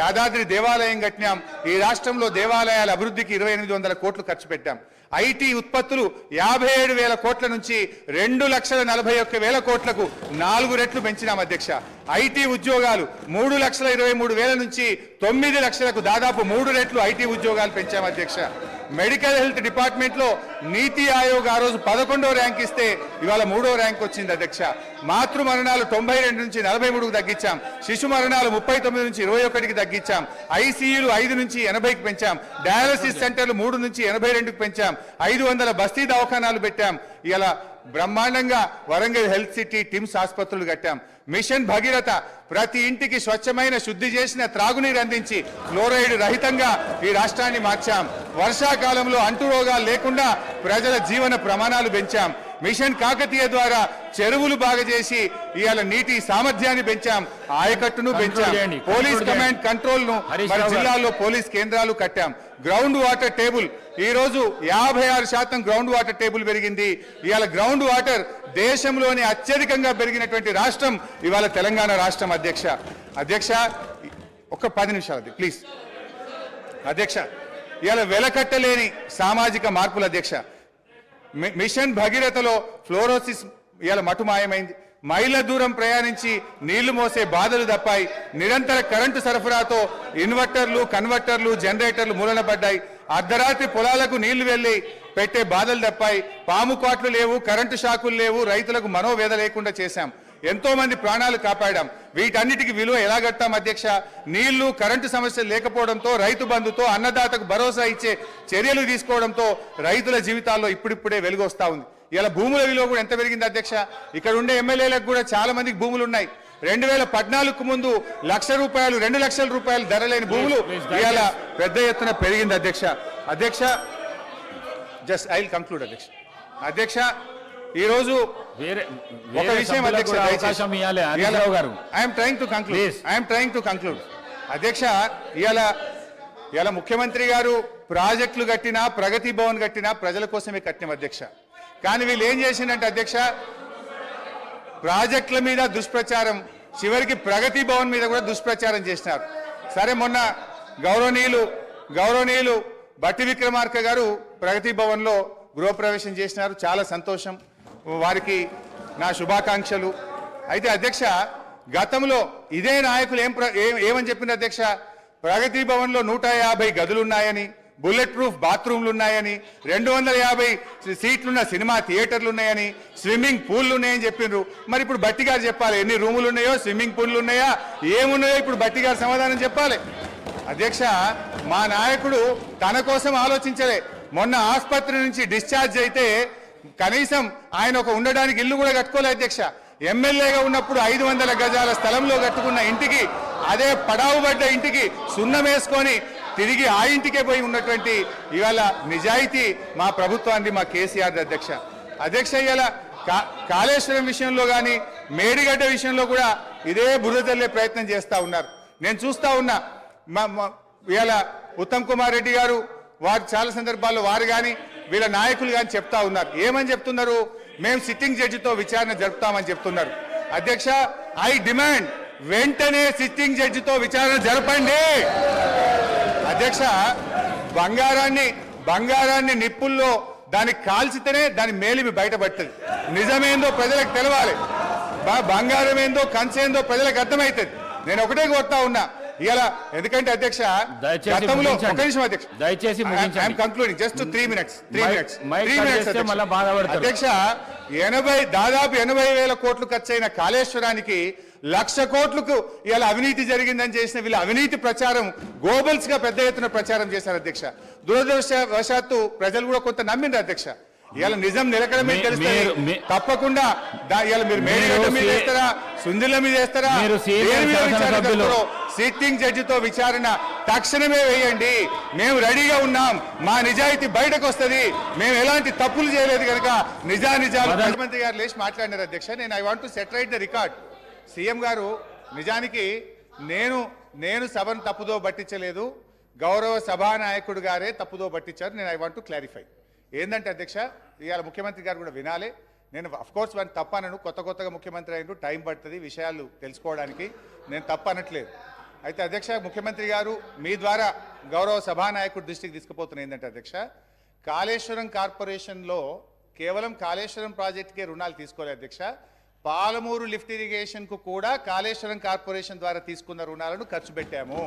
యాదాద్రి దేవాలయం కట్టినాం. ఈ రాష్ట్రంలో దేవాలయాల అభివృద్ధికి 2,800 కోట్లు ఖర్చు పెట్టాం. ఐటీ ఉత్పత్తులు 57,000 కోట్ల నుంచి 2,41,000 కోట్లకు 4 రెట్లు పెంచినాం అధ్యక్ష. ఐటీ ఉద్యోగాలు 3,23,000 నుంచి 9 లక్షలకు దాదాపు 3 రెట్లు ఐటీ ఉద్యోగాలు పెంచాం అధ్యక్ష. మెడికల్ హెల్త్ డిపార్ట్మెంట్ లో నీతి ఆయోగ్ ఆ రోజు 11వ ర్యాంక్ ఇస్తే ఇవాళ 3వ ర్యాంక్ వచ్చింది అధ్యక్ష. మాతృ మరణాలు 92 నుంచి 43కు తగ్గించాం. శిశు మరణాలు 39 నుంచి 21కి తగ్గించాం. ఐసీయూలు 5 నుంచి 80కి పెంచాం. డయాలసిస్ సెంటర్లు 3 నుంచి 82కి పెంచాం. 500 బస్తీ దవాఖానాలు పెట్టాం. ఇలా బ్రహ్మాండంగా వరంగల్ హెల్త్ సిటీ, టిమ్స్ ఆసుపత్రులు కట్టాం. మిషన్ భగీరథ, ప్రతి ఇంటికి స్వచ్ఛమైన శుద్ధి చేసిన త్రాగునీరు అందించి ఫ్లోరైడ్ రహితంగా ఈ రాష్ట్రాన్ని మార్చాం. వర్షాకాలంలో అంటురోగాలు లేకుండా ప్రజల జీవన ప్రమాణాలు పెంచాం. మిషన్ కాకతీయ ద్వారా చెరువులు బాగా చేసి ఇవాళ నీటి సామర్థ్యాన్ని పెంచాం. ఆయకట్టును పెంచాం. పోలీస్ కమాండ్ కంట్రోల్ ను మన జిల్లాల్లో పోలీస్ కేంద్రాలు కట్టాం. గ్రౌండ్ వాటర్ టేబుల్ ఈ రోజు 56% గ్రౌండ్ వాటర్ టేబుల్ పెరిగింది. ఇవాళ గ్రౌండ్ వాటర్ దేశంలోనే అత్యధికంగా పెరిగినటువంటి రాష్ట్రం ఇవాళ తెలంగాణ రాష్ట్రం అధ్యక్ష. ఒక 10 నిమిషాలు ప్లీజ్ అధ్యక్ష. ఇవాళ వెలకట్టలేని సామాజిక మార్పులు అధ్యక్ష. మిషన్ భగీరథలో ఫ్లోరోసిస్ ఇవాళ మటుమాయమైంది. మైళ్ళ దూరం ప్రయాణించి నీళ్లు మోసే బాధలు తప్పాయి. నిరంతర కరెంటు సరఫరాతో ఇన్వర్టర్లు, కన్వర్టర్లు, జనరేటర్లు మూలన పడ్డాయి. అర్ధరాత్రి పొలాలకు నీళ్లు వెళ్లి పెట్టే బాధలు తప్పాయి. పాము కాట్లు లేవు, కరెంటు షాకులు లేవు. రైతులకు మనోవేద లేకుండా చేశాం. ఎంతో మంది ప్రాణాలు కాపాడాం. వీటన్నిటికి విలువ ఎలా కట్టాం అధ్యక్ష? నీళ్లు, కరెంటు సమస్యలు లేకపోవడంతో, రైతు బంధుతో, అన్నదాతకు భరోసా ఇచ్చే చర్యలు తీసుకోవడంతో రైతుల జీవితాల్లో ఇప్పుడిప్పుడే వెలుగు వస్తా ఉంది. ఇలా భూముల విలువ కూడా ఎంత పెరిగింది అధ్యక్ష? ఇక్కడ ఉండే ఎమ్మెల్యేలకు కూడా చాలా మందికి భూములు ఉన్నాయి. 2014కు ముందు ₹1,00,000, 2,00,000 రూపాయలు ధర లేని భూములు ఇలా పెద్ద ఎత్తున పెరిగింది అధ్యక్ష. జస్ట్ ఐ విల్ కంక్లూడ్ అధ్యక్ష. ఈ రోజు ఒక విషయం అధ్యక్ష, ఐఎమ్ ట్రైంగ్ టు కంక్లూడ్ అధ్యక్ష. ఇలా ముఖ్యమంత్రి గారు ప్రాజెక్టులు కట్టినా, ప్రగతి భవన్ కట్టినా ప్రజల కోసమే కట్టినాం అధ్యక్ష. కానీ వీళ్ళు ఏం చేసిందంటే అధ్యక్ష, ప్రాజెక్టుల మీద దుష్ప్రచారం, చివరికి ప్రగతి భవన్ మీద కూడా దుష్ప్రచారం చేసినారు. సరే, మొన్న గౌరవనీయులు బట్టి విక్రమార్క గారు ప్రగతి భవన్ లో గృహప్రవేశం చేసినారు. చాలా సంతోషం, వారికి నా శుభాకాంక్షలు. అయితే అధ్యక్ష, గతంలో ఇదే నాయకులు ఏమని చెప్పింది అధ్యక్ష? ప్రగతి భవన్లో 150 గదులున్నాయని, బుల్లెట్ ప్రూఫ్ బాత్రూమ్లు ఉన్నాయని, 250 సీట్లున్న సినిమా థియేటర్లు ఉన్నాయని, స్విమ్మింగ్ పూల్లు ఉన్నాయని చెప్పిండ్రు. మరి ఇప్పుడు బట్టి గారు చెప్పాలి ఎన్ని రూములు ఉన్నాయో, స్విమ్మింగ్ పూల్లు ఉన్నాయా, ఏమున్నాయో ఇప్పుడు బట్టి గారు సమాధానం చెప్పాలి. అధ్యక్ష, మా నాయకుడు తన కోసం ఆలోచించలే. మొన్న ఆసుపత్రి నుంచి డిశ్చార్జ్ అయితే కనీసం ఆయన ఒక ఉండడానికి ఇల్లు కూడా కట్టుకోలే అధ్యక్ష. ఎమ్మెల్యేగా ఉన్నప్పుడు 500 గజాల స్థలంలో కట్టుకున్న ఇంటికి, అదే పడావుబడ్డ ఇంటికి సున్నం వేసుకొని తిరిగి ఆ ఇంటికే పోయి ఉన్నటువంటి ఇవాళ నిజాయితీ మా ప్రభుత్వాన్ని, మా కేసీఆర్ అధ్యక్ష. అధ్యక్ష, ఇవాళ కాళేశ్వరం విషయంలో కానీ మేడిగడ్డ విషయంలో కూడా ఇదే బురద చల్లే ప్రయత్నం చేస్తూ ఉన్నారు. నేను చూస్తూ ఉన్నా ఇవాళ ఉత్తమ్ కుమార్ రెడ్డి గారు వారు చాలా సందర్భాల్లో వారు కానీ వీళ్ళ నాయకులు కానీ చెప్తా ఉన్నారు. ఏమని చెప్తున్నారు? మేము సిట్టింగ్ జడ్జితో విచారణ జరుపుతామని చెప్తున్నారు. అధ్యక్ష, ఐ డిమాండ్ వెంటనే సిట్టింగ్ జడ్జితో విచారణ జరపండి. అధ్యక్ష, బంగారాన్ని నిప్పుల్లో దానికి కాల్చితేనే దాని మేలిమి బయటపడుతుంది. నిజమేందో ప్రజలకు తెలవాలి, బంగారం ఏందో కంచేందో ప్రజలకు అర్థమవుతుంది. నేను ఒకటే కోరుతా ఉన్నా ఇలా, ఎందుకంటే అధ్యక్ష గతంలో ఒక నిమిషం అధ్యక్ష, దయచేసి కంక్లూడింగ్ జస్ట్ 3 minutes అధ్యక్ష. దాదాపు 80,000 కోట్లు ఖర్చయిన కాళేశ్వరానికి 1,00,000 కోట్లకు ఇలా అవినీతి జరిగిందని చేసిన వీళ్ళ అవినీతి ప్రచారం గోబల్స్ గా పెద్ద ఎత్తున ప్రచారం చేశారు అధ్యక్ష. దురదృష్టవశాత్తు ప్రజలు కూడా కొంత నమ్మిండ్రు అధ్యక్ష. ఇవాళ నిజం నిలకడమే తెలుస్తుంది. తప్పకుండా ఇవాళ మీరు మేడిగడ్డ మీద వేస్తారా, సుందిల మీద వేస్తారా, సిట్టింగ్ జడ్జితో విచారణ తక్షణమే వేయండి. మేము రెడీగా ఉన్నాం. మా నిజాయితీ బయటకు వస్తుంది. మేము ఎలాంటి తప్పులు చేయలేదు కనుక నిజాలు ముఖ్యమంత్రి గారు లేచి మాట్లాడినారు అధ్యక్ష. నేను I want to set right the record. CM గారు నిజానికి నేను సభను తప్పుదో పట్టించలేదు, గౌరవ సభానాయకుడు గారే తప్పుదో పట్టించారు. నేను ఐ వాంట్ టు క్లారిఫై. ఏంటంటే అధ్యక్ష, ఇవాళ ముఖ్యమంత్రి గారు కూడా వినాలి. నేను అఫ్కోర్స్ వాడిని తప్పనను, కొత్తగా ముఖ్యమంత్రి అయినట్టు టైం పడుతుంది విషయాలు తెలుసుకోవడానికి, నేను తప్పనట్లేదు. అయితే అధ్యక్ష, ముఖ్యమంత్రి గారు మీ ద్వారా గౌరవ సభానాయకుడి దృష్టికి తీసుకుపోతున్న ఏంటంటే అధ్యక్ష, కాళేశ్వరం కార్పొరేషన్లో కేవలం కాళేశ్వరం ప్రాజెక్టుకే రుణాలు తీసుకోలేదు అధ్యక్ష. పాలమూరు లిఫ్ట్ ఇరిగేషన్కు కూడా కాళేశ్వరం కార్పొరేషన్ ద్వారా తీసుకున్న రుణాలను ఖర్చు పెట్టాము.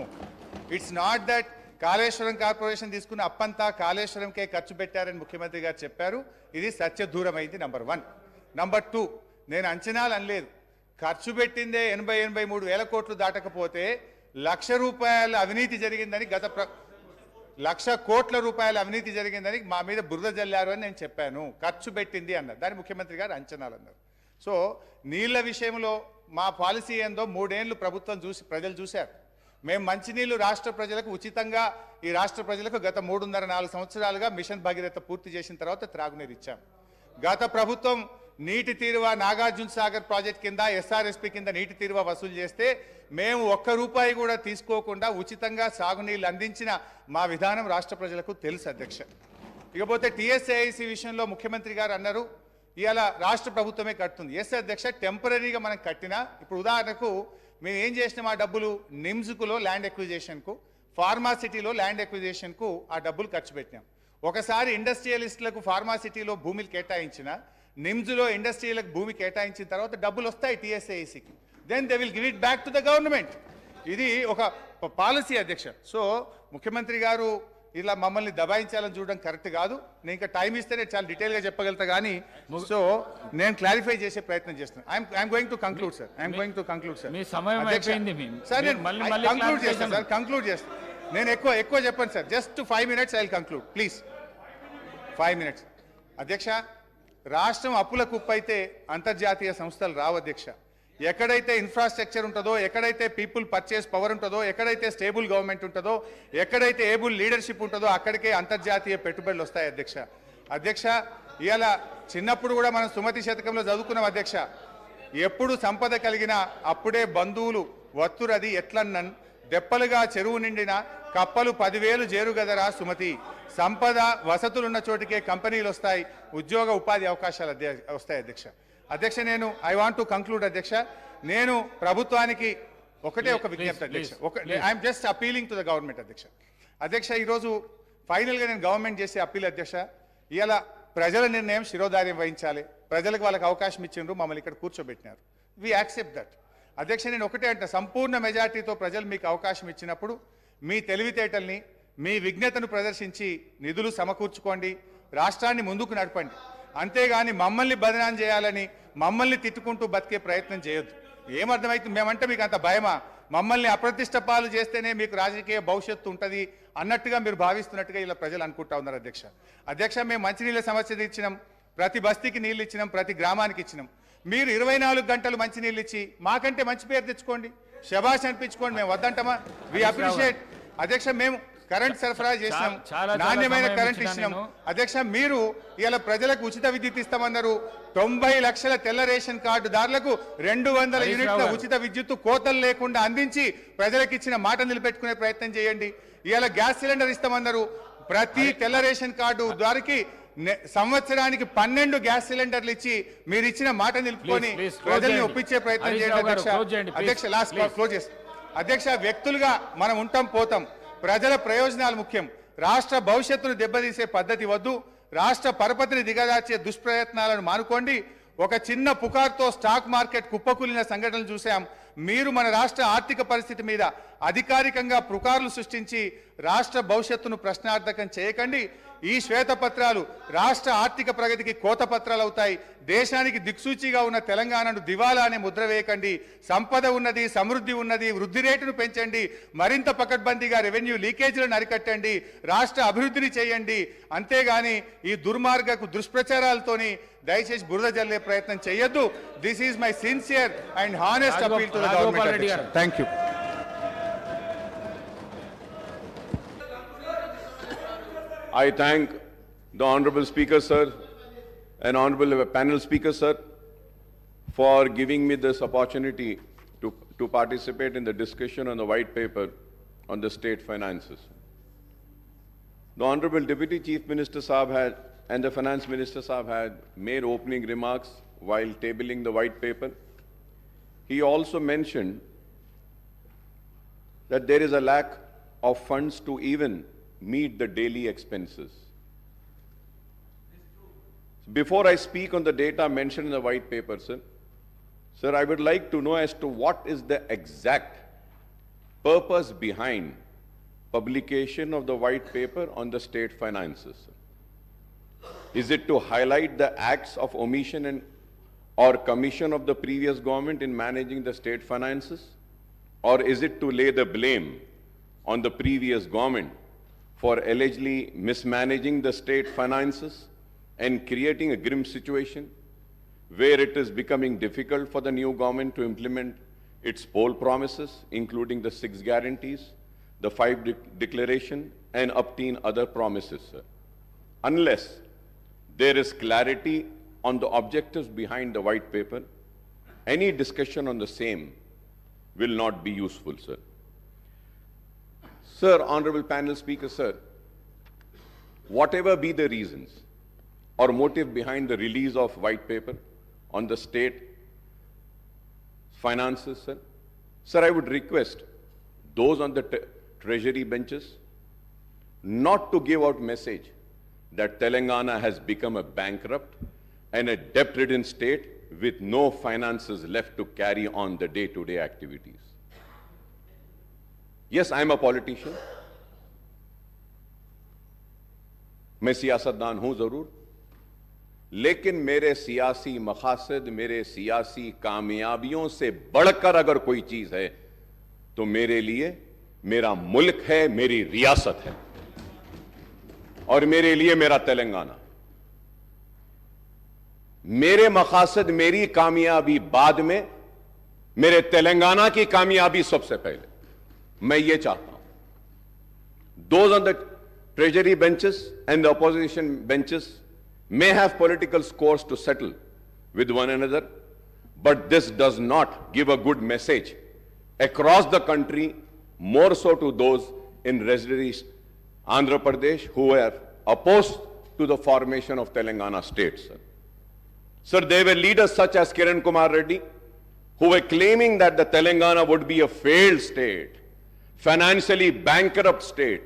It's not that Kaleshwaram corporation తీసుకున్న అప్పంతా కాళేశ్వరంకే ఖర్చు పెట్టారని ముఖ్యమంత్రి గారు చెప్పారు. ఇది సత్యదూరమైంది. నంబర్ 1. నంబర్ 2, నేను అంచనాలు అనలేదు. ఖర్చు పెట్టిందే 83 వేల కోట్లు దాటకపోతే 1,00,000 రూపాయల అవినీతి జరిగిందని 1,00,000 కోట్ల రూపాయల అవినీతి జరిగిందని మా మీద బురద జల్లారు అని నేను చెప్పాను. ఖర్చు పెట్టింది అన్నారు. దాని ముఖ్యమంత్రి గారు అంచనాలు అన్నారు. సో నీళ్ల విషయంలో మా పాలసీ ఏందో 3 ఏళ్ళు ప్రభుత్వం ప్రజలు చూశారు. మేము మంచినీళ్లు రాష్ట్ర ప్రజలకు ఉచితంగా, ఈ రాష్ట్ర ప్రజలకు గత 3.5-4 సంవత్సరాలుగా మిషన్ భగీరథ పూర్తి చేసిన తర్వాత త్రాగునీరు ఇచ్చాం. గత ప్రభుత్వం నీటి తీరువ నాగార్జున సాగర్ ప్రాజెక్ట్ కింద ఎస్ఆర్ఎస్పి కింద నీటి తీరువ వసూలు చేస్తే మేము ₹1 కూడా తీసుకోకుండా ఉచితంగా సాగునీళ్లు అందించిన మా విధానం రాష్ట్ర ప్రజలకు తెలుసు అధ్యక్ష. ఇకపోతే టీఎస్ఏఐసి విషయంలో ముఖ్యమంత్రి గారు అన్నారు ఇవాళ రాష్ట్ర ప్రభుత్వమే కడుతుంది. ఎస్ అధ్యక్ష, టెంపరీగా మనం కట్టినా, ఇప్పుడు ఉదాహరణకు మేము ఏం చేసినాం, ఆ డబ్బులు నిమ్స్కులో ల్యాండ్ ఎక్విజిషన్కు, ఫార్మాసిటీలో ల్యాండ్ ఎక్విజిషన్కు ఆ డబ్బులు ఖర్చు పెట్టినాం. ఒకసారి ఇండస్ట్రియలిస్టులకు ఫార్మాసిటీలో భూమిని కేటాయించిన, నిమ్స్లో ఇండస్ట్రియలకు భూమి కేటాయించిన తర్వాత డబ్బులు వస్తాయి టీఎస్ఏఐసికి. Then they will give it back to the government. ఇది ఒక పాలసీ అధ్యక్ష. సో ముఖ్యమంత్రి గారు ఇలా మమ్మల్ని దబాయించాలని చూడడం కరెక్ట్ కాదు. నేను ఇంకా టైం ఇస్తే నేను చాలా డీటెయిల్గా చెప్పగలుగుతా కానీ, సో నేను క్లారిఫై చేసే ప్రయత్నం చేస్తున్నాను. I'm going to conclude sir. Conclude చేస్తాను. నేను ఎక్కువ చెప్పండి sir. Just 5 minutes I will conclude please. 5 minutes. అధ్యక్ష, రాష్ట్రం అప్పుల కుప్ప అయితే అంతర్జాతీయ సంస్థలు రావు అధ్యక్ష. ఎక్కడైతే ఇన్ఫ్రాస్ట్రక్చర్ ఉంటుందో, ఎక్కడైతే పీపుల్ పర్చేస్ పవర్ ఉంటుందో, ఎక్కడైతే స్టేబుల్ గవర్నమెంట్ ఉంటుందో, ఎక్కడైతే ఏబుల్ లీడర్షిప్ ఉంటుందో అక్కడికే అంతర్జాతీయ పెట్టుబడులు వస్తాయి అధ్యక్ష. ఇవాళ చిన్నప్పుడు కూడా మనం సుమతి శతకంలో చదువుకున్నాం అధ్యక్ష. ఎప్పుడు సంపద కలిగినా అప్పుడే బంధువులు వత్తురది ఎట్లన్నన్, దెప్పలుగా చెరువు నిండిన కప్పలు 10,000 చేరుగదరా సుమతి. సంపద వసతులున్న చోటికే కంపెనీలు వస్తాయి, ఉద్యోగ ఉపాధి అవకాశాలు వస్తాయి అధ్యక్ష. నేను ఐ వాంట్ టు కంక్లూడ్ అధ్యక్ష. నేను ప్రభుత్వానికి ఒక విజ్ఞప్తి అధ్యక్ష. I'm just appealing to the government అధ్యక్ష. ఈరోజు ఫైనల్గా నేను గవర్నమెంట్ చేసే అప్పీల్ అధ్యక్ష. ఇలా ప్రజల నిర్ణయం శిరోధార్యం వహించాలి. ప్రజలకు వాళ్ళకి అవకాశం ఇచ్చిండ్రు, మమ్మల్ని ఇక్కడ కూర్చోబెట్టినారు. We accept that. అధ్యక్ష నేను ఒకటే అంట, సంపూర్ణ మెజార్టీతో ప్రజలు మీకు అవకాశం ఇచ్చినప్పుడు మీ తెలివితేటల్ని మీ విజ్ఞతను ప్రదర్శించి నిధులు సమకూర్చుకోండి, రాష్ట్రాన్ని ముందుకు నడపండి. అంతేగాని మమ్మల్ని బదనాం చేయాలని మమ్మల్ని తిట్టుకుంటూ బతికే ప్రయత్నం చేయొద్దు. ఏమర్థమవుతుంది? మేమంటే మీకు అంత భయమా? మమ్మల్ని అప్రతిష్ట పాలు చేస్తేనే మీకు రాజకీయ భవిష్యత్తు ఉంటుంది అన్నట్టుగా మీరు భావిస్తున్నట్టుగా ఇలా ప్రజలు అనుకుంటా ఉన్నారు అధ్యక్ష. అధ్యక్ష మేము మంచినీళ్ళ సమస్య ఇచ్చినాం, ప్రతి బస్తీకి నీళ్ళు ఇచ్చినాం, ప్రతి గ్రామానికి ఇచ్చినాం. మీరు 24 గంటలు మంచినీళ్ళు ఇచ్చి మాకంటే మంచి పేరు తెచ్చుకోండి, శబాష్ అనిపించుకోండి, మేము వద్దంటామా? We appreciate. అధ్యక్ష మేము కరెంట్ సరఫరా చేసినాం, నాణ్యమైన కరెంట్ ఇచ్చినాం. అధ్యక్ష మీరు ఇలా ప్రజలకు ఉచిత విద్యుత్ ఇస్తామన్నారు. 90 లక్షల తెల్ల రేషన్ కార్డుదారులకు 200 యూనిట్ల ఉచిత విద్యుత్ కోతలు లేకుండా అందించి ప్రజలకు ఇచ్చిన మాట నిలబెట్టుకునే ప్రయత్నం చేయండి. ఇలా గ్యాస్ సిలిండర్ ఇస్తామన్నారు. ప్రతి తెల్ల రేషన్ కార్డు దారికి సంవత్సరానికి 12 గ్యాస్ సిలిండర్లు ఇచ్చి మీరు ఇచ్చిన మాట నిలుపుకొని ప్రజల్ని ఒప్పించే ప్రయత్నం చేయండి అధ్యక్ష. అధ్యక్ష లాస్ట్ క్లోజ్ చేస్తాం అధ్యక్ష. వ్యక్తులుగా మనం ఉంటాం పోతాం, ప్రజల ప్రయోజనాలు ముఖ్యం. రాష్ట్ర భవిష్యత్తును దెబ్బతీసే పద్ధతి వద్దు, రాష్ట్ర పరపతిని దిగజార్చే దుష్ప్రయత్నాలను మానుకోండి. ఒక చిన్న పుకార్తో స్టాక్ మార్కెట్ కుప్పకూలిన సంఘటనలు చూసాం. మీరు మన రాష్ట్ర ఆర్థిక పరిస్థితి మీద అధికారికంగా పుకార్లు సృష్టించి రాష్ట్ర భవిష్యత్తును ప్రశ్నార్థకం చేయకండి. ఈ శ్వేతపత్రాలు రాష్ట్ర ఆర్థిక ప్రగతికి కోతపత్రాలు అవుతాయి. దేశానికి దిక్సూచిగా ఉన్న తెలంగాణను దివాలా అనే ముద్ర వేయకండి. సంపద ఉన్నది, సమృద్ధి ఉన్నది, వృద్ధి రేటును పెంచండి, మరింత పకడ్బందీగా రెవెన్యూ లీకేజీలను అరికట్టండి, రాష్ట్ర అభివృద్ధిని చేయండి. అంతేగాని ఈ దుర్మార్గకు దుష్ప్రచారాలతోని దయచేసి బురద జల్లే ప్రయత్నం చేయొద్దు. This is my sincere and honest appeal to the government. Thank you. I thank the Honorable Speaker, sir, and Honorable Panel Speaker, sir, for giving me this opportunity to participate in the discussion on the white paper on the state finances. The Honorable Deputy Chief Minister Saab had, and the Finance Minister Saab had made opening remarks while tabling the white paper. He also mentioned that there is a lack of funds to even meet the daily expenses. Before I speak on the data mentioned in the white paper, sir, I would like to know as to what is the exact purpose behind publication of the white paper on the state finances. Is it to highlight the acts of omission and or commission of the previous government in managing the state finances? Or is it to lay the blame on the previous government for allegedly mismanaging the state finances and creating a grim situation where it is becoming difficult for the new government to implement its poll promises, including the 6 guarantees, the 5 declaration, and obtain other promises, sir. Unless there is clarity on the objectives behind the white paper, any discussion on the same will not be useful, sir. Sir, Honorable Panel Speaker, sir, whatever be the reasons or motive behind the release of white paper on the state finances, sir, I would request those on the treasury benches not to give out message that Telangana has become a bankrupt and a debt-ridden state with no finances left to carry on the day-to-day activities. Yes, I am a politician. मैं सियासतदान हूं जरूर, लेकिन मेरे सियासी मकासद, मेरे सियासी कामयाबियों से बढ़कर अगर कोई चीज है तो मेरे लिए मेरा मुल्क है, मेरी रियासत है और मेरे लिए मेरा तेलंगाना। मेरे मकासद, मेरी कामयाबी बाद में, मेरे तेलंगाना की कामयाबी सबसे पहले। मैं ये चाहता हूं those on the treasury benches and the opposition benches may have political scores to settle with one another, but this does not give a good message across the country, more so to those in residency Andhra Pradesh who are opposed to the formation of Telangana state, sir. Sir, there were leaders such as Kiran Kumar Reddy who were claiming that the Telangana would be a failed state, financially bankrupt state,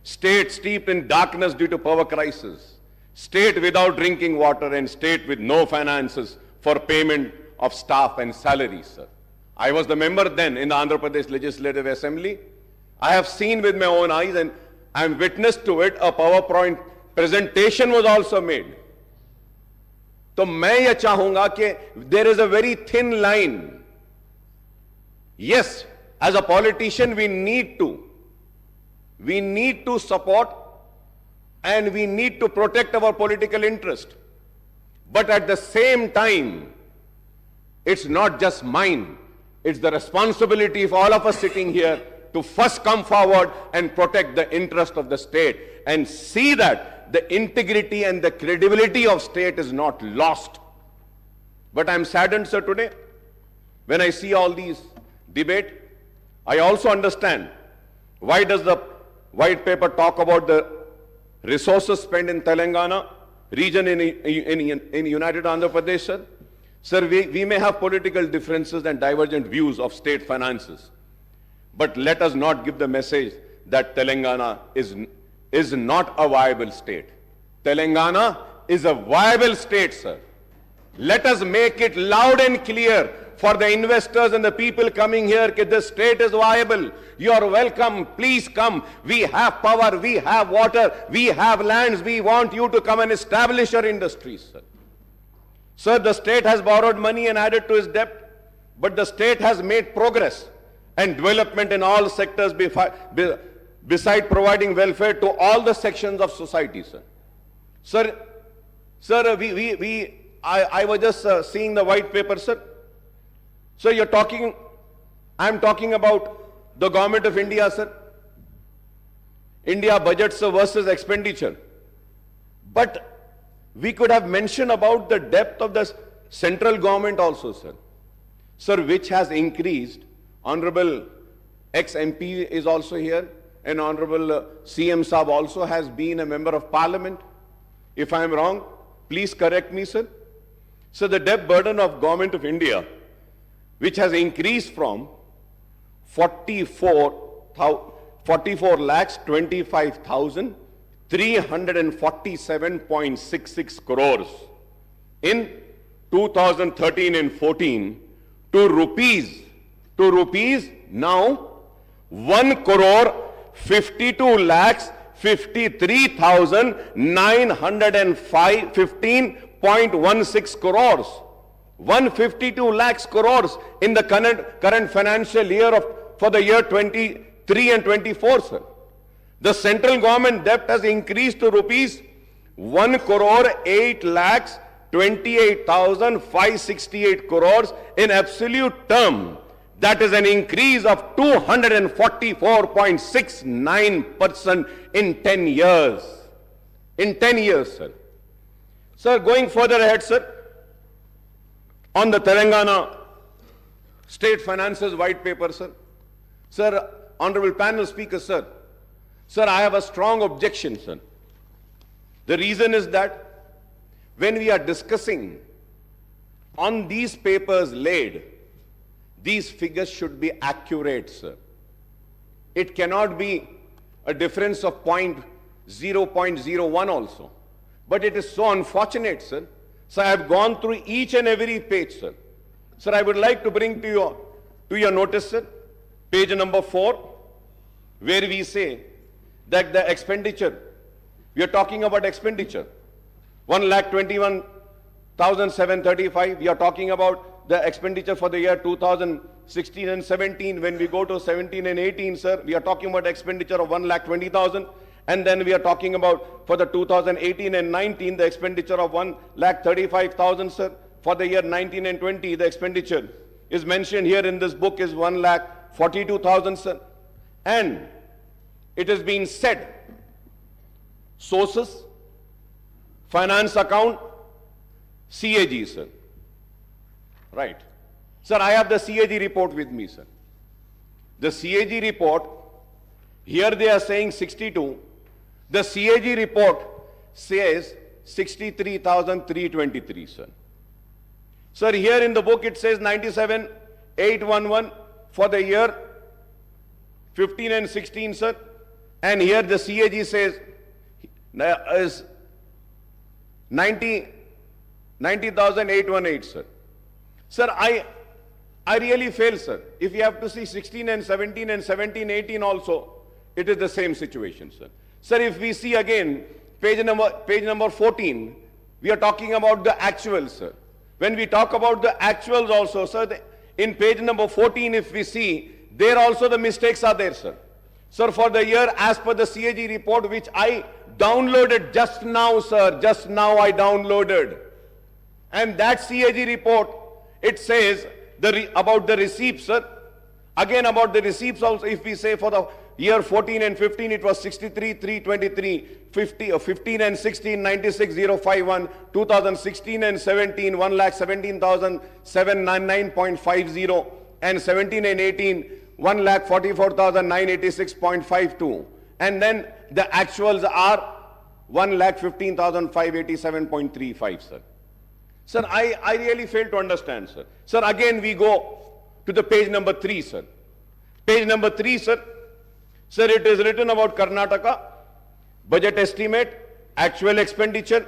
state steeped in darkness due to power crisis, state without drinking water, and state with no finances for payment of staff and salaries, sir. I was the member then in the Andhra Pradesh Legislative Assembly. I have seen with my own eyes and I am witness to it. A PowerPoint presentation was also made. तो मैं ये चाहूंगा कि there is a very thin line. Yes, as a politician we need to support and we need to protect our political interest. But at the same time, it's not just mine. It's the responsibility of all of us sitting here to first come forward and protect the interest of the state and see that the integrity and the credibility of state is not lost. But I'm saddened, sir, today when I see all these debate. I also understand why does the white paper talk about the resources spent in Telangana region in United Andhra Pradesh, sir. Sir, we may have political differences and divergent views of state finances, but let us not give the message that Telangana is not a viable state. Telangana is a viable state, sir. Let us make it loud and clear for the investors and the people coming here that the state is viable. You are welcome. Please come. We have power. We have water. We have lands. We want you to come and establish your industries, sir. Sir, the state has borrowed money and added to its debt, but the state has made progress and development in all sectors beside providing welfare to all the sections of society, sir. Sir, I was just seeing the white paper, sir. So I'm talking about the government of India, sir. India budgets versus expenditure. But we could have mentioned about the depth of the central government also, sir. Sir, which has increased. Honorable ex-MP is also here, and Honorable CM Saab also has been a member of parliament. If I am wrong, please correct me, sir. So the debt burden of government of India, which has increased from 44,25,347.66 crores in 2013 and 14 to rupees now 1 crore 52 lakhs 53,915.16 crores. 152 lakhs crores in the current financial year for the year 23 and 24, sir. The central government debt has increased to rupees 1 crore 8 lakhs 28,568 crores in absolute term. That is an increase of 244.69% in 10 years. In 10 years, sir. Sir, going further ahead, sir, on the Telangana State Finances White Paper, sir. Sir, Honorable Panel Speaker, sir. Sir, I have a strong objection, sir. The reason is that when we are discussing on these papers laid, these figures should be accurate, sir. It cannot be a difference of 0.01 also. But it is so unfortunate, sir. So I have gone through each and every page, sir. Sir, I would like to bring to your notice, sir, page number 4, where we say that the expenditure, we are talking about expenditure, 1,21,735. We are talking about the expenditure for the year 2016 and 17. When we go to 17 and 18, sir, we are talking about expenditure of 1,20,000. And then we are talking about for the 2018 and 19, the expenditure of 1,35,000, sir. For the year 19 and 20, the expenditure is mentioned here in this book is 1,42,000, sir. And it has been said, sources, finance account, CAG, sir. Right. Sir, I have the CAG report with me, sir. The CAG report, here they are saying 62. The CAG report says 63,323, sir. Sir, here in the book it says 97,811 for the year 15 and 16, sir. And here the CAG says is 90,818, sir. Sir, I really fail, sir. If you have to see 16 and 17 and 17, 18 also, it is the same situation, sir. Sir, if we see again, page number 14, we are talking about the actuals, sir. When we talk about the actuals also, sir, in page number 14, if we see, there also the mistakes are there, sir. Sir, for the year as per the CAG report, which I downloaded just now, sir, just now I downloaded. And that CAG report, it says about the receipts, sir. Again, about the receipts also, if we say for the year 14 and 15, it was 63,323, 15 and 16, 96,051, 2016 and 17, 1,17,799.50, and 17 and 18, 1,44,986.52. And then the actuals are 1,15,587.35, sir. Sir, I really fail to understand, sir. Sir, again we go to the page number 3, sir. Page number 3, sir. Sir, it is written about Karnataka, budget estimate, actual expenditure,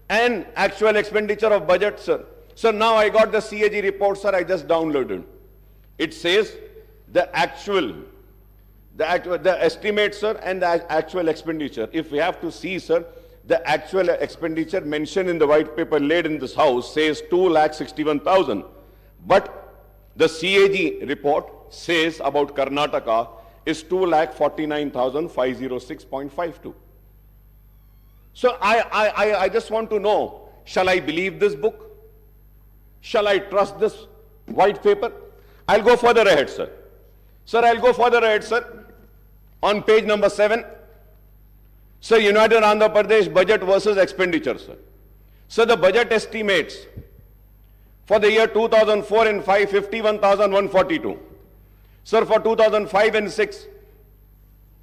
and actual expenditure of budget, sir. Sir, now I got the CAG report, sir, I just downloaded. It says the estimate, sir, and the actual expenditure. If we have to see, sir, the actual expenditure mentioned in the white paper laid in this house says 2,61,000. But the CAG report says about Karnataka is 2,49,506.52. So I just want to know, shall I believe this book? Shall I trust this white paper? I'll go further ahead, sir. Sir, I'll go further ahead, sir. On page number 7, sir, United Andhra Pradesh budget versus expenditure, sir. Sir, the budget estimates for the year 2004 and 5, 51,142. Sir, for 2005 and 6,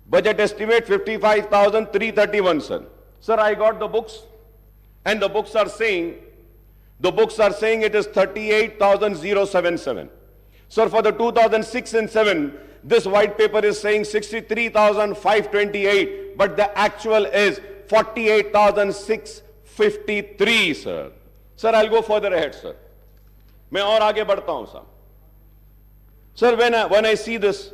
budget estimate 55,331, sir. Sir, I got the books, and the books are saying it is 38,077. Sir, for the 2006 and 7, this white paper is saying 63,528, but the actual is 48,653, sir. Sir, I'll go further ahead, sir. मैं और आगे बढ़ता हूं, sir. Sir, when I see this,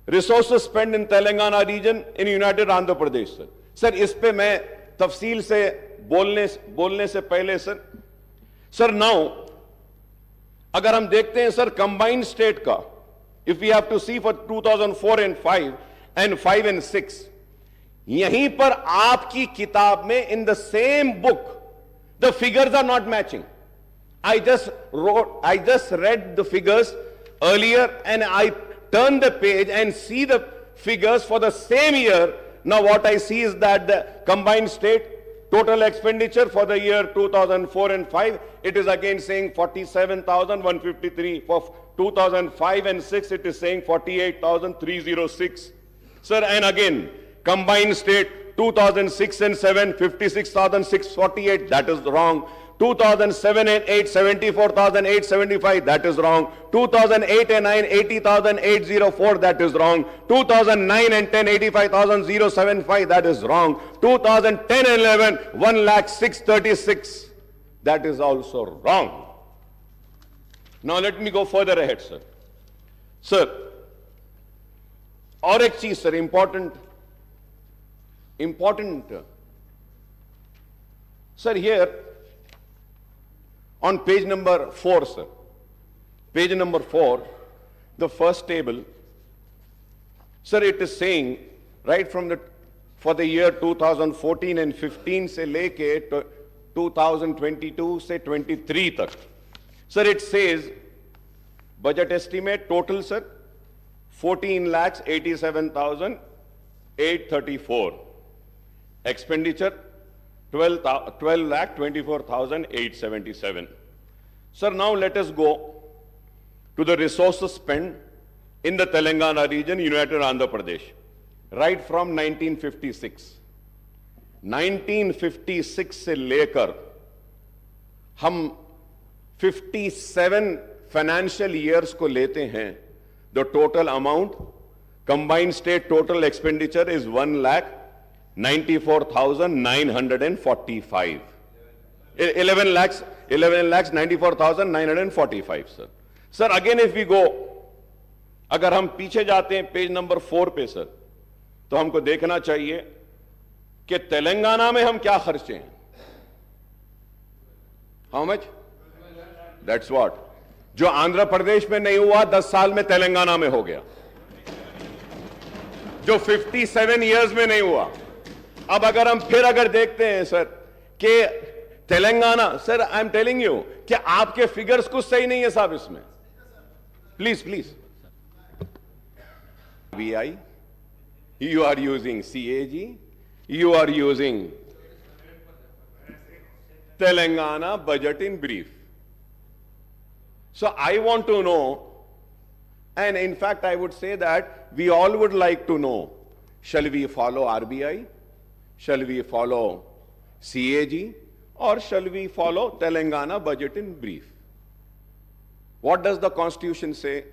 resources spent in Telangana region in United Andhra Pradesh, sir. Sir, इस पे मैं तफसील से बोलने से पहले, sir. Sir, now, अगर हम देखते हैं, sir, combined state का, if we have to see for 2004 and 5 and 5 and 6, यहीं पर आपकी किताब में in the same book, the figures are not matching. I just read the figures earlier and I turned the page and see the figures for the same year. Now what I see is that the combined state total expenditure for the year 2004 and 5, it is again saying 47,153. For 2005 and 6, it is saying 48,306. Sir, and again, combined state 2006 and 7, 56,648, that is wrong. 2007 and 8, 74,875, that is wrong. 2008 and 9, 80,804, that is wrong. 2009 and 10, 85,075, that is wrong. 2010 and 11, 1,06,36, that is also wrong. Now let me go further ahead, sir. Sir, और एक चीज, sir, important. Sir, here, on page number 4, sir. Page number 4, the first table. Sir, it is saying, right from for the year 2014 and 15 se leke 2022 se 23 tak. Sir, it says, budget estimate total, sir, 14,87,834. Expenditure, 12,24,877. Sir, now let us go to the resources spent in the Telangana region, United Andhra Pradesh, right from 1956. 1956 से लेकर हम 57 financial years को लेते हैं, the total amount, combined state total expenditure is 1,94,945. 11 lakhs 94,945, sir. Sir, again if we go, अगर हम पीछे जाते हैं पेज नंबर 4 पे सर, तो हमको देखना चाहिए कि तेलंगाना में हम क्या खर्चे हैं. How much? That's what. जो आंध्र प्रदेश में नहीं हुआ 10 साल में तेलंगाना में हो गया, जो 57 इयर्स में नहीं हुआ. अब अगर हम फिर अगर देखते हैं सर कि Telangana, sir I am telling you कि आपके फिगर्स कुछ सही नहीं है साहब इसमें. Please please. BI, you are using CAG, you are using Telangana budget in brief. So I want to know, and in fact I would say that we all would like to know, shall we follow RBI, shall we follow CAG, or shall we follow Telangana budget in brief? What does the Constitution say?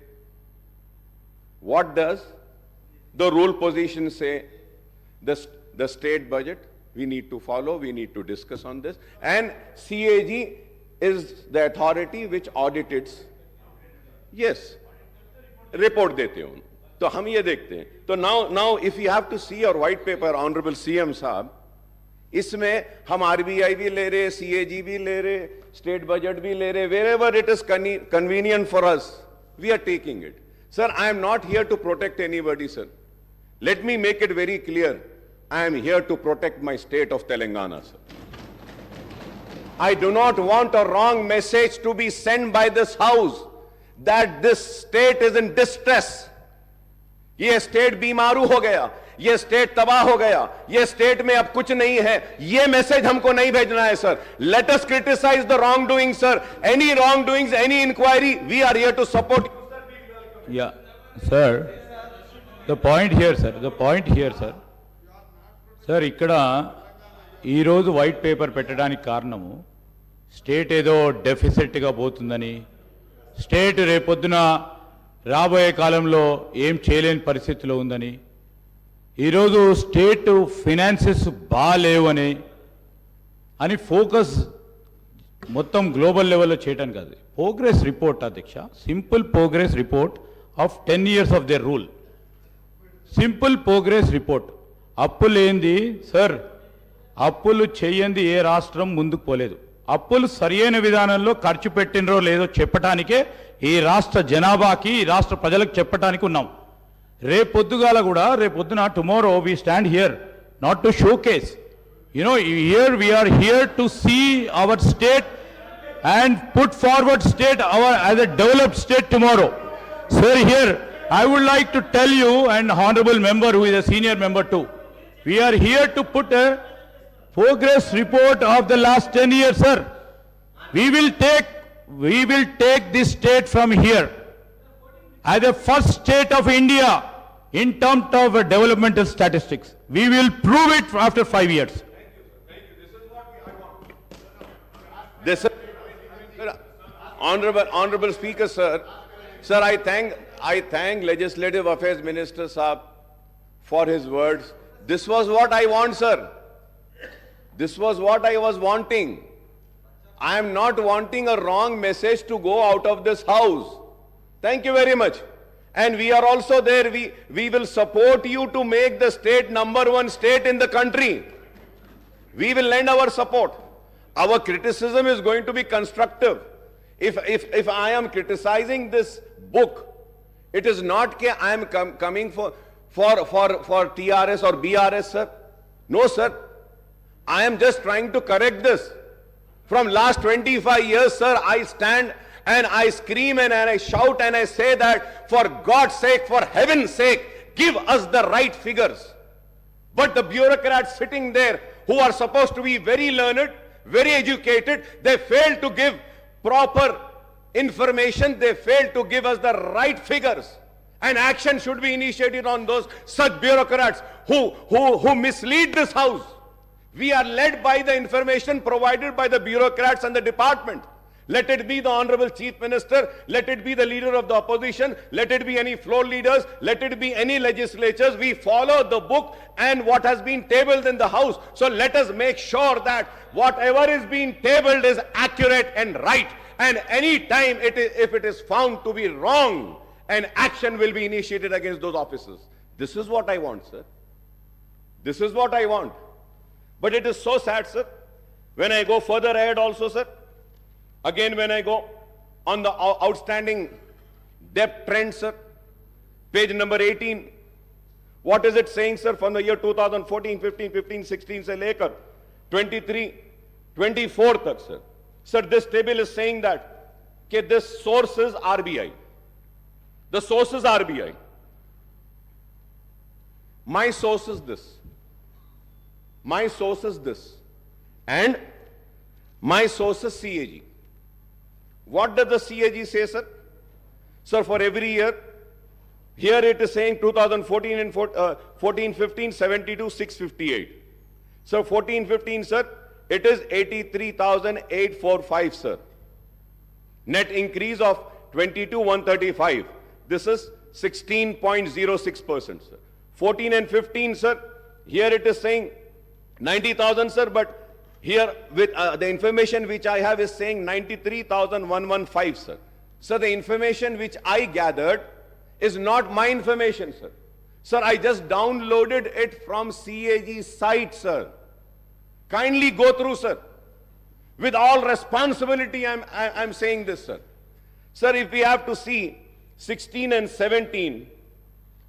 What does the rule position say? The state budget we need to follow, we need to discuss on this, and CAG is the authority which audits. Yes, report देते हो. तो हम ये देखते हैं. तो now if you have to see your white paper, honorable CM साहब, इसमें हम RBI भी ले रहे, CAG भी ले रहे, state budget भी ले रहे, wherever it is convenient for us, we are taking it. Sir, I am not here to protect anybody, sir. Let me make it very clear. I am here to protect my state of Telangana, sir. I do not want a wrong message to be sent by this house that this state is in distress. ये state बीमारू हो गया, ये state तबाह हो गया, ये state में अब कुछ नहीं है. ये मैसेज हमको नहीं भेजना है sir. Let us criticize the wrongdoing, sir. Any wrongdoings, any inquiry, we are here to support. Yeah, sir. The point here, sir. The point here, sir. Sir, ఇక్కడ ఈరోజు వైట్ పేపర్ పెట్టడానికి కారణము స్టేట్ ఏదో డెఫిసిట్గా పోతుందని, స్టేట్ రేపొద్దున రాబోయే కాలంలో ఏం చేయలేని పరిస్థితిలో ఉందని, ఈరోజు స్టేట్ ఫినాన్సెస్ బాగాలేవని అని ఫోకస్ మొత్తం గ్లోబల్ లెవెల్లో చేయడానికి కాదు. ప్రోగ్రెస్ రిపోర్ట్ అధ్యక్ష, simple progress report of 10 years of their rule. Simple progress report. అప్పులు ఏంది సార్? అప్పులు చేయంది ఏ రాష్ట్రం ముందుకు పోలేదు. అప్పులు సరియైన విధానంలో ఖర్చు పెట్టినరో లేదో చెప్పటానికే ఈ రాష్ట్ర జనాభాకి, ఈ రాష్ట్ర ప్రజలకు చెప్పటానికి ఉన్నాం. రేపొద్దుగాల కూడా, రేపొద్దున tomorrow we stand here not to showcase, here we are here to see our state and put forward state as a developed state tomorrow. Sir, here I would like to tell you, and honorable member who is a senior member too, we are here to put a progress report of the last 10 years, sir. We will take this state from here as the first state of India in terms of developmental statistics. We will prove it after 5 years. This is Honorable Speaker, sir. Sir, I thank Legislative Affairs Minister Saab for his words. This was what I want, sir. This was what I was wanting. I am not wanting a wrong message to go out of this house. Thank you very much. And we are also there. We will support you to make the state #1 state in the country. We will lend our support. Our criticism is going to be constructive. If I am criticizing this book, it is not that I am coming for TRS or BRS, sir. No, sir. I am just trying to correct this. From last 25 years, sir, I stand and I scream and I shout and I say that for God's sake, for heaven's sake, give us the right figures. But the bureaucrats sitting there who are supposed to be very learned, very educated, they fail to give proper information, they fail to give us the right figures. And action should be initiated on those such bureaucrats who mislead this house. We are led by the information provided by the bureaucrats and the department. Let it be the Honorable Chief Minister, let it be the leader of the opposition, let it be any floor leaders, let it be any legislatures. We follow the book and what has been tabled in the house. So let us make sure that whatever is being tabled is accurate and right. and any time if it is found to be wrong, an action will be initiated against those officers. This is what I want, sir. This is what I want. But it is so sad, sir. When I go further ahead also, sir, again when I go on the outstanding debt trend, sir, page number 18, what is it saying, sir, from the year 2014, 15, 15, 16 se lekar 23, 24 tak, sir. Sir, this table is saying that this source is RBI. The source is RBI. My source is this. My source is this. And my source is CAG. What does the CAG say, sir? Sir, for every year, here it is saying 2014 and 14, 15, 72, 658. So 14, 15, sir, it is 83,845, sir. Net increase of 22,135. This is 16.06%, sir. 14 and 15, sir, here it is saying 90,000, sir, but here with the information which I have is saying 93,115, sir. So the information which I gathered is not my information, sir. Sir, I just downloaded it from CAG site, sir. Kindly go through, sir. With all responsibility, I'm saying this, sir. Sir, if we have to see 16 and 17,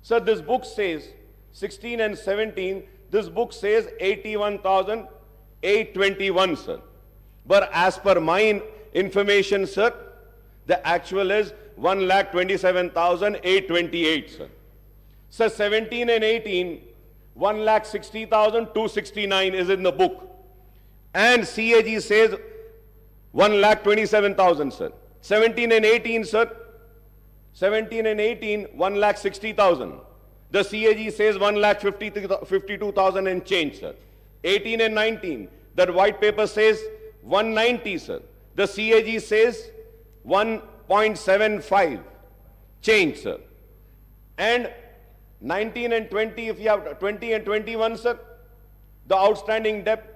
sir, this book says 16 and 17, this book says 81,821, sir. But as per my information, sir, the actual is 1,27,828, sir. Sir, 17 and 18, 1,60,269 is in the book. And CAG says 1,27,000, sir. 17 and 18, sir. 17 and 18, 1,60,000. The CAG says 1,52,000 and change, sir. 18 and 19, that white paper says 190, sir. The CAG says 1.75 change, sir. And 19 and 20, if you have 20 and 21, sir, the outstanding debt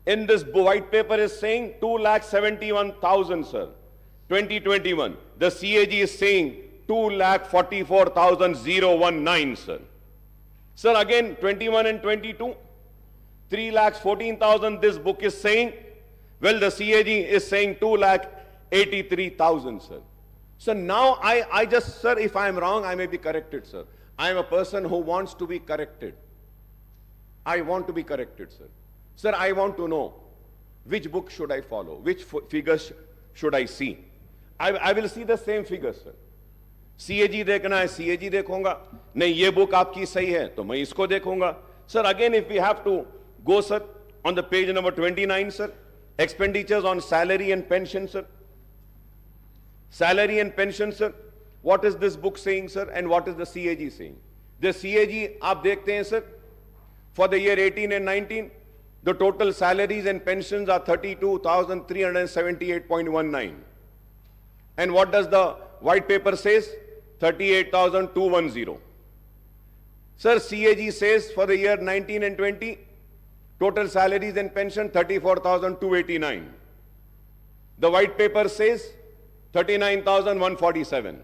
in this white paper is saying 2,71,000, sir. 2021. The CAG is saying 2,44,019, sir. Sir, again, 21 and 22, 3,14,000 this book is saying. Well, the CAG is saying 2,83,000, sir. So now I just, sir, if I am wrong, I may be corrected, sir. I am a person who wants to be corrected. I want to be corrected, sir. Sir, I want to know which book should I follow, which figures should I see. I will see the same figures, sir. CAG देखना है, CAG देखूंगा. नहीं, ये book आपकी सही है, तो मैं इसको देखूंगा. Sir, again, if we have to go, sir, on the page number 29, sir, expenditures on salary and pension, sir. Salary and pension, sir. What is this book saying, sir, and what is the CAG saying? The CAG, आप देखते हैं, sir, for the year 18 and 19, the total salaries and pensions are 32,378.19. And what does the white paper says? 38,210. Sir, CAG says for the year 19 and 20, total salaries and pension 34,289. The white paper says 39,147.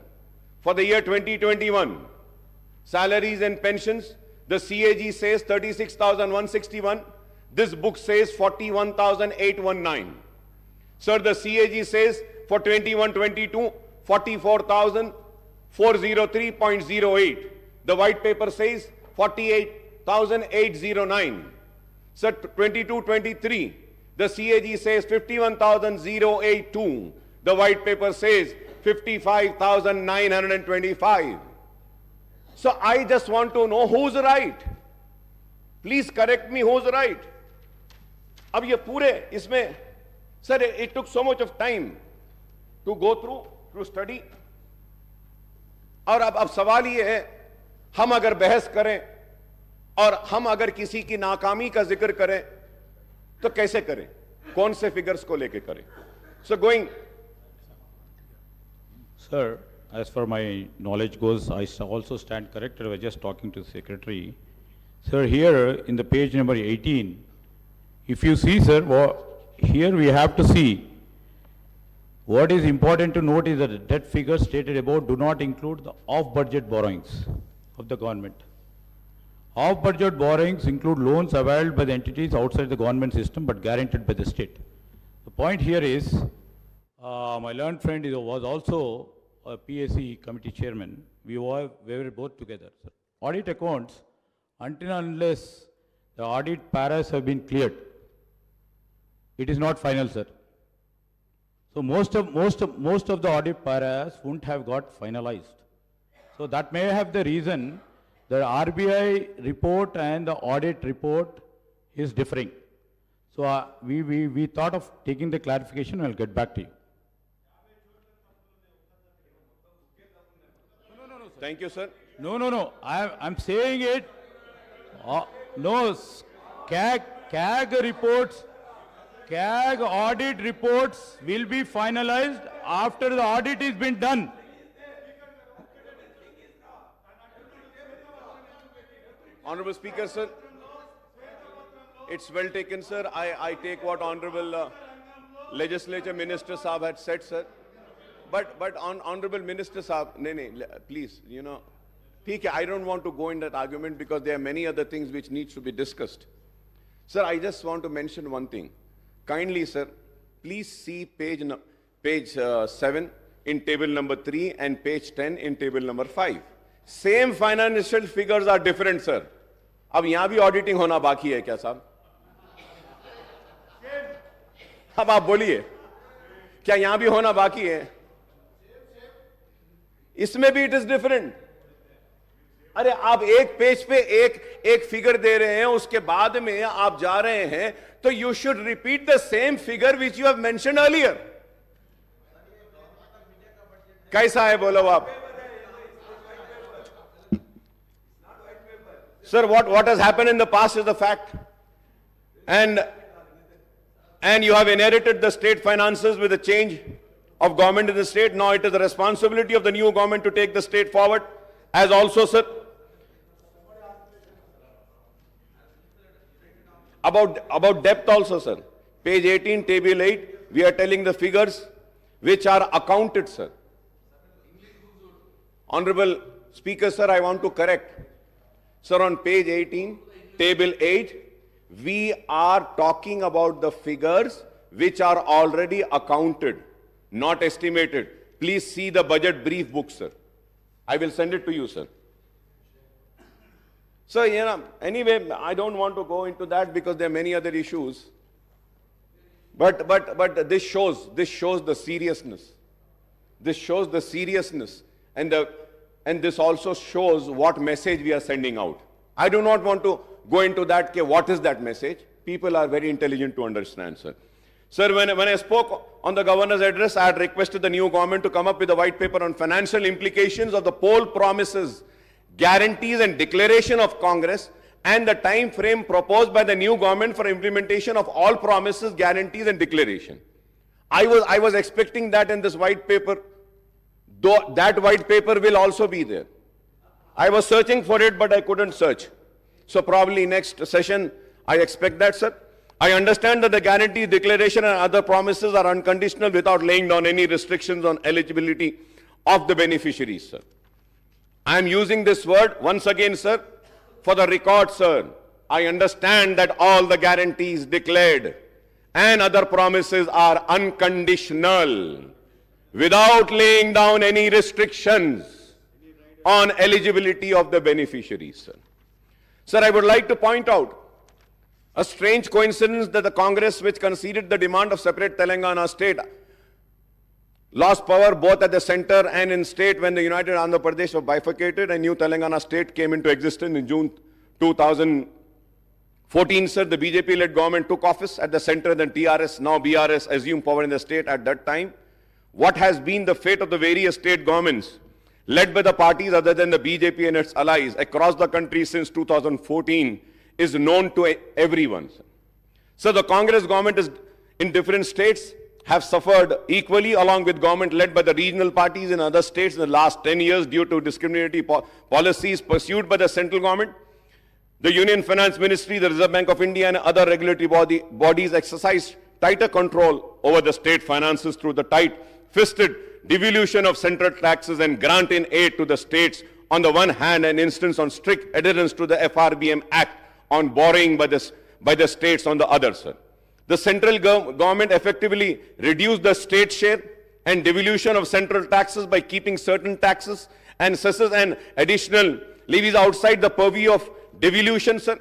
For the year 2021, salaries and pensions, the CAG says 36,161. This book says 41,819. Sir, the CAG says for 21-22, 44,403.08. The white paper says 48,809. Sir, 22-23, the CAG says 51,082. The white paper says 55,925. So I just want to know who's right. Please correct me, who's right. अब ये पूरे इसमें, sir, it took so much of time to go through, to study. और अब सवाल ये है, हम अगर बहस करें और हम अगर किसी की नाकामी का जिक्र करें तो कैसे करें, कौन से फिगर्स को लेके करें? So going. Sir, as far my knowledge goes, I also stand corrected. I was just talking to the secretary. Sir, here in the page number 18, if you see, sir, here we have to see What is important to note is that the debt figures stated above do not include the off-budget borrowings of the government. Off-budget borrowings include loans availed by the entities outside the government system but guaranteed by the state. The point here is, my learned friend was also a PAC committee chairman. We were both together. Sir. Audit accounts, until and unless the audit paras have been cleared, it is not final, sir. So most of the audit paras wouldn't have got finalized. So that may have the reason the RBI report and the audit report is differing. So we thought of taking the clarification. I'll get back to you. Thank you, sir. No. I'm saying it. No, CAG reports. CAG audit reports will be finalized after the audit is been done. Honorable Speaker, sir. It's well taken, sir. I take what Honorable Legislature Minister Saab had said, sir. But Honorable Minister Saab, please, I don't want to go in that argument because there are many other things which needs to be discussed. Sir, I just want to mention one thing. Kindly, sir, please see page 7 in table number 3 and page 10 in table number 5. Same financial figures are different, sir. अब यहां भी auditing होना बाकी है क्या साहब? अब आप बोलिए, क्या यहां भी होना बाकी है? इसमें भी इट इज डिफरेंट. अरे आप एक पेज पे एक फिगर दे रहे हैं, उसके बाद में आप जा रहे हैं, तो you should repeat the same figure which you have mentioned earlier. कैसा है बोलो आप? Sir, what has happened in the past is the fact. And you have inherited the state finances with a change of government in the state. Now it is the responsibility of the new government to take the state forward. As also, sir, about depth also, sir. Page 18, table 8, we are telling the figures which are accounted, sir. Honorable Speaker, sir, I want to correct. Sir, on page 18, table 8, we are talking about the figures which are already accounted, not estimated. Please see the budget brief book, sir. I will send it to you, sir. So, anyway, I don't want to go into that because there are many other issues. But this shows the seriousness. This shows the seriousness. And this also shows what message we are sending out. I do not want to go into that, what is that message? People are very intelligent to understand, sir. Sir, when I spoke on the governor's address, I had requested the new government to come up with a white paper on financial implications of the poll promises, guarantees and declaration of Congress, and the time frame proposed by the new government for implementation of all promises, guarantees and declaration. I was expecting that in this white paper. Though that white paper will also be there. I was searching for it, but I couldn't search. So probably next session, I expect that, sir. I understand that the guarantee, declaration and other promises are unconditional without laying down any restrictions on eligibility of the beneficiaries, sir. I am using this word once again, sir, for the record, sir. I understand that all the guarantees declared and other promises are unconditional, without laying down any restrictions on eligibility of the beneficiaries, sir. Sir, I would like to point out a strange coincidence that the Congress, which conceded the demand of separate Telangana state, lost power both at the center and in state when the United Andhra Pradesh was bifurcated and new Telangana state came into existence in June 2014, sir. The BJP-led government took office at the center, then TRS, now BRS, assumed power in the state at that time. What has been the fate of the various state governments led by the parties other than the BJP and its allies across the country since 2014 is known to everyone. So the Congress government is in different states have suffered equally along with government led by the regional parties in other states in the last 10 years due to discriminatory policies pursued by the central government. The Union Finance Ministry, the Reserve Bank of India and other regulatory bodies exercise tighter control over the state finances through the tight fisted devolution of central taxes and grant in aid to the states on the one hand and instance on strict adherence to the FRBM Act on borrowing by the states on the other, sir. The central government effectively reduced the state share and devolution of central taxes by keeping certain taxes and cesses and additional levies outside the purview of devolution, sir.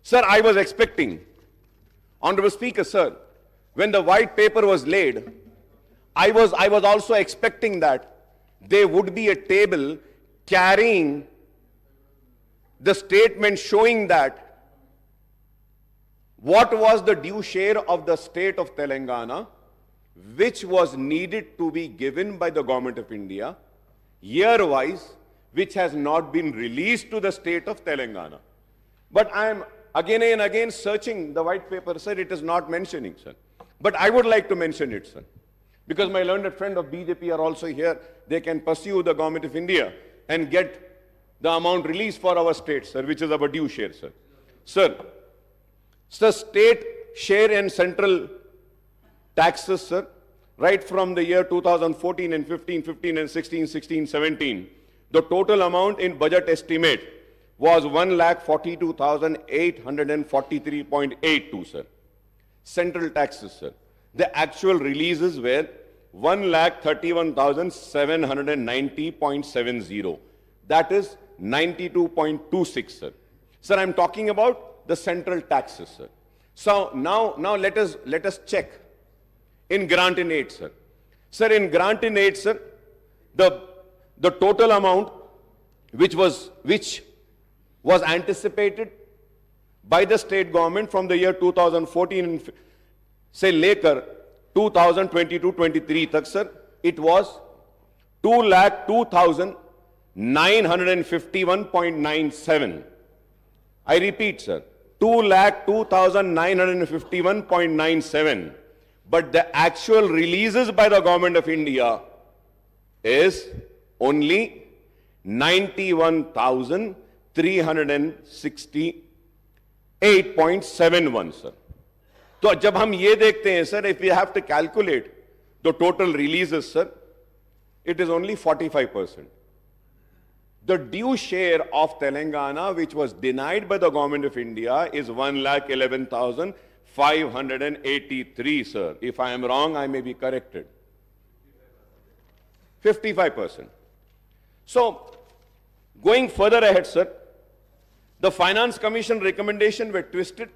Sir, I was expecting, Honorable Speaker, sir, when the white paper was laid, I was also expecting that there would be a table carrying the statement showing that what was the due share of the state of Telangana, which was needed to be given by the government of India, year-wise, which has not been released to the state of Telangana. But I am again and again searching the white paper, sir, it is not mentioning, sir. But I would like to mention it, sir. Because my learned friend of BJP are also here, they can pursue the government of India and get the amount released for our state, sir, which is our due share, sir. Sir, state share and central taxes, sir, right from the year 2014 and 15 and 16, 17, the total amount in budget estimate was 1,42,843.82, sir. Central taxes, sir. The actual releases were 1,31,790.70. That is 92.26, sir. Sir, I'm talking about the central taxes, sir. So now let us check in grant in aid, sir. Sir, in grant in aid, sir, the total amount which was anticipated by the state government from the year 2014 and say later 2022-23 tak, sir, it was 2,02,951.97. I repeat, sir, 2,02,951.97. But the actual releases by the government of India is only 91,368.71, sir. So, जब हम ये देखते हैं, sir, if we have to calculate the total releases, sir, it is only 45%. The due share of Telangana, which was denied by the government of India, is 1,11,583, sir. If I am wrong, I may be corrected. 55%. So, going further ahead, sir, the Finance Commission recommendation were twisted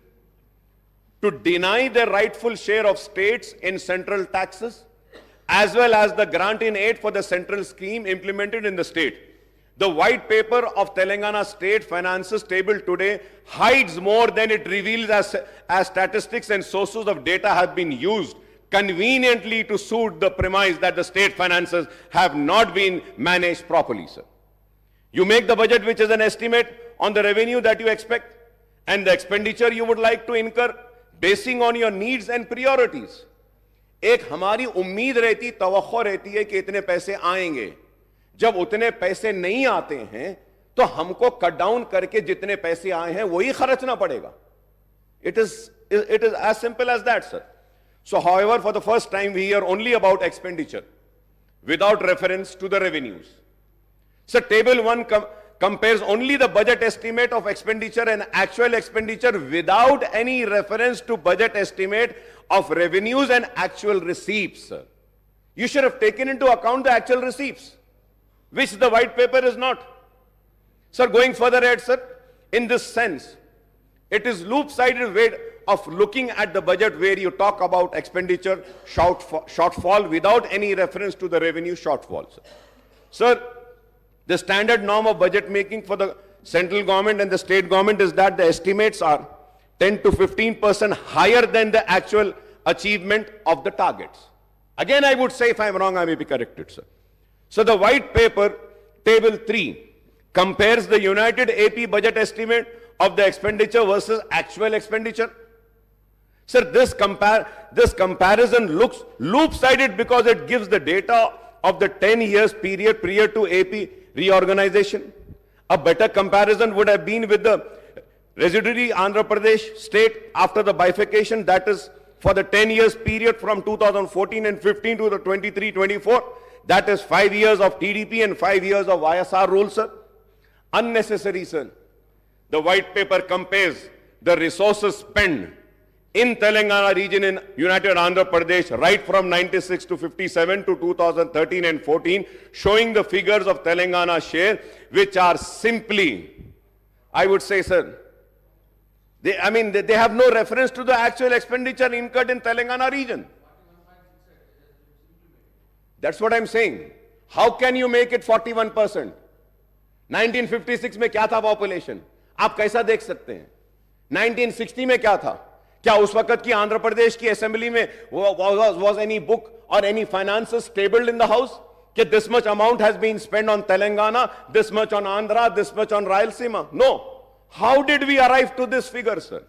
to deny the rightful share of states in central taxes, as well as the grant in aid for the central scheme implemented in the state. The white paper of Telangana state finances table today hides more than it reveals as statistics and sources of data have been used conveniently to suit the premise that the state finances have not been managed properly, sir. You make the budget, which is an estimate on the revenue that you expect and the expenditure you would like to incur basing on your needs and priorities. एक हमारी उम्मीद रहती, तवक्को रहती है कि इतने पैसे आएंगे. जब उतने पैसे नहीं आते हैं तो हमको कट डाउन करके जितने पैसे आए हैं वही खर्चना पड़ेगा. It is as simple as that, sir. So, however, for the first time we hear only about expenditure without reference to the revenues. So, table 1 compares only the budget estimate of expenditure and actual expenditure without any reference to budget estimate of revenues and actual receipts, sir. You should have taken into account the actual receipts, which the white paper is not. Sir, going further ahead, sir, in this sense, it is loop-sided way of looking at the budget where you talk about expenditure shortfall without any reference to the revenue shortfall, sir. Sir, the standard norm of budget making for the central government and the state government is that the estimates are 10 to 15% higher than the actual achievement of the targets. Again, I would say, if I am wrong, I may be corrected, sir. So the white paper, table 3, compares the United AP budget estimate of the expenditure versus actual expenditure. Sir, this comparison looks loop-sided because it gives the data of the 10 years period prior to AP reorganization. A better comparison would have been with the residuary Andhra Pradesh state after the bifurcation, that is for the 10 years period from 2014 and 15 to the 23-24. That is 5 years of TDP and 5 years of YSR rule, sir. Unnecessary, sir. The white paper compares the resources spent in Telangana region in United Andhra Pradesh right from 96 to 57 to 2013 and 14, showing the figures of Telangana share, which are simply, I would say, sir, they have no reference to the actual expenditure incurred in Telangana region. That's what I'm saying. How can you make it 41%? 1956 में क्या था population? आप कैसा देख सकते हैं? 1960 में क्या था? क्या उस वक्त की आंध्र प्रदेश की असेंबली में was any book or any finances tabled in the house? That this much amount has been spent on Telangana, this much on Andhra, this much on Rayalaseema? No. How did we arrive to this figure, sir?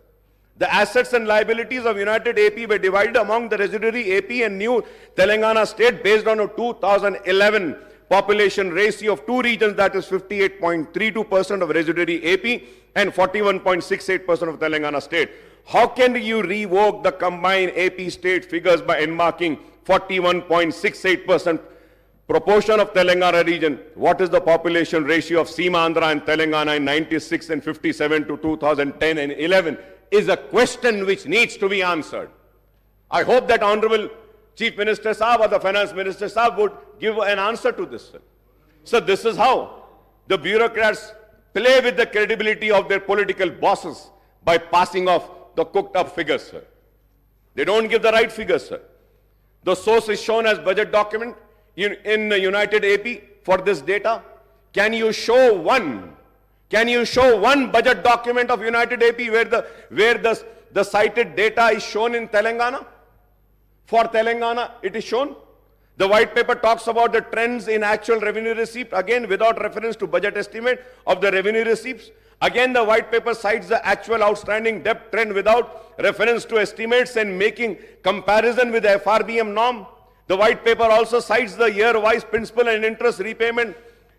The assets and liabilities of United AP were divided among the residuary AP and new Telangana state based on a 2011 population ratio of two regions, that is 58.32% of residuary AP and 41.68% of Telangana state. How can you revoke the combined AP state figures by enmarking 41.68% proportion of Telangana region? What is the population ratio of Seema Andhra and Telangana in 96 and 57 to 2010 and 11 is a question which needs to be answered. I hope that Honorable Chief Minister Saab or the Finance Minister Saab would give an answer to this, sir. So this is how the bureaucrats play with the credibility of their political bosses by passing off the cooked up figures, sir. They don't give the right figures, sir. The source is shown as budget document in the United AP for this data. Can you show one budget document of United AP where the cited data is shown in Telangana? For Telangana, it is shown. The white paper talks about the trends in actual revenue receipt, again without reference to budget estimate of the revenue receipts. Again, the white paper cites the actual outstanding debt trend without reference to estimates and making comparison with the FRBM norm. The white paper also cites the year-wise principal and interest repayment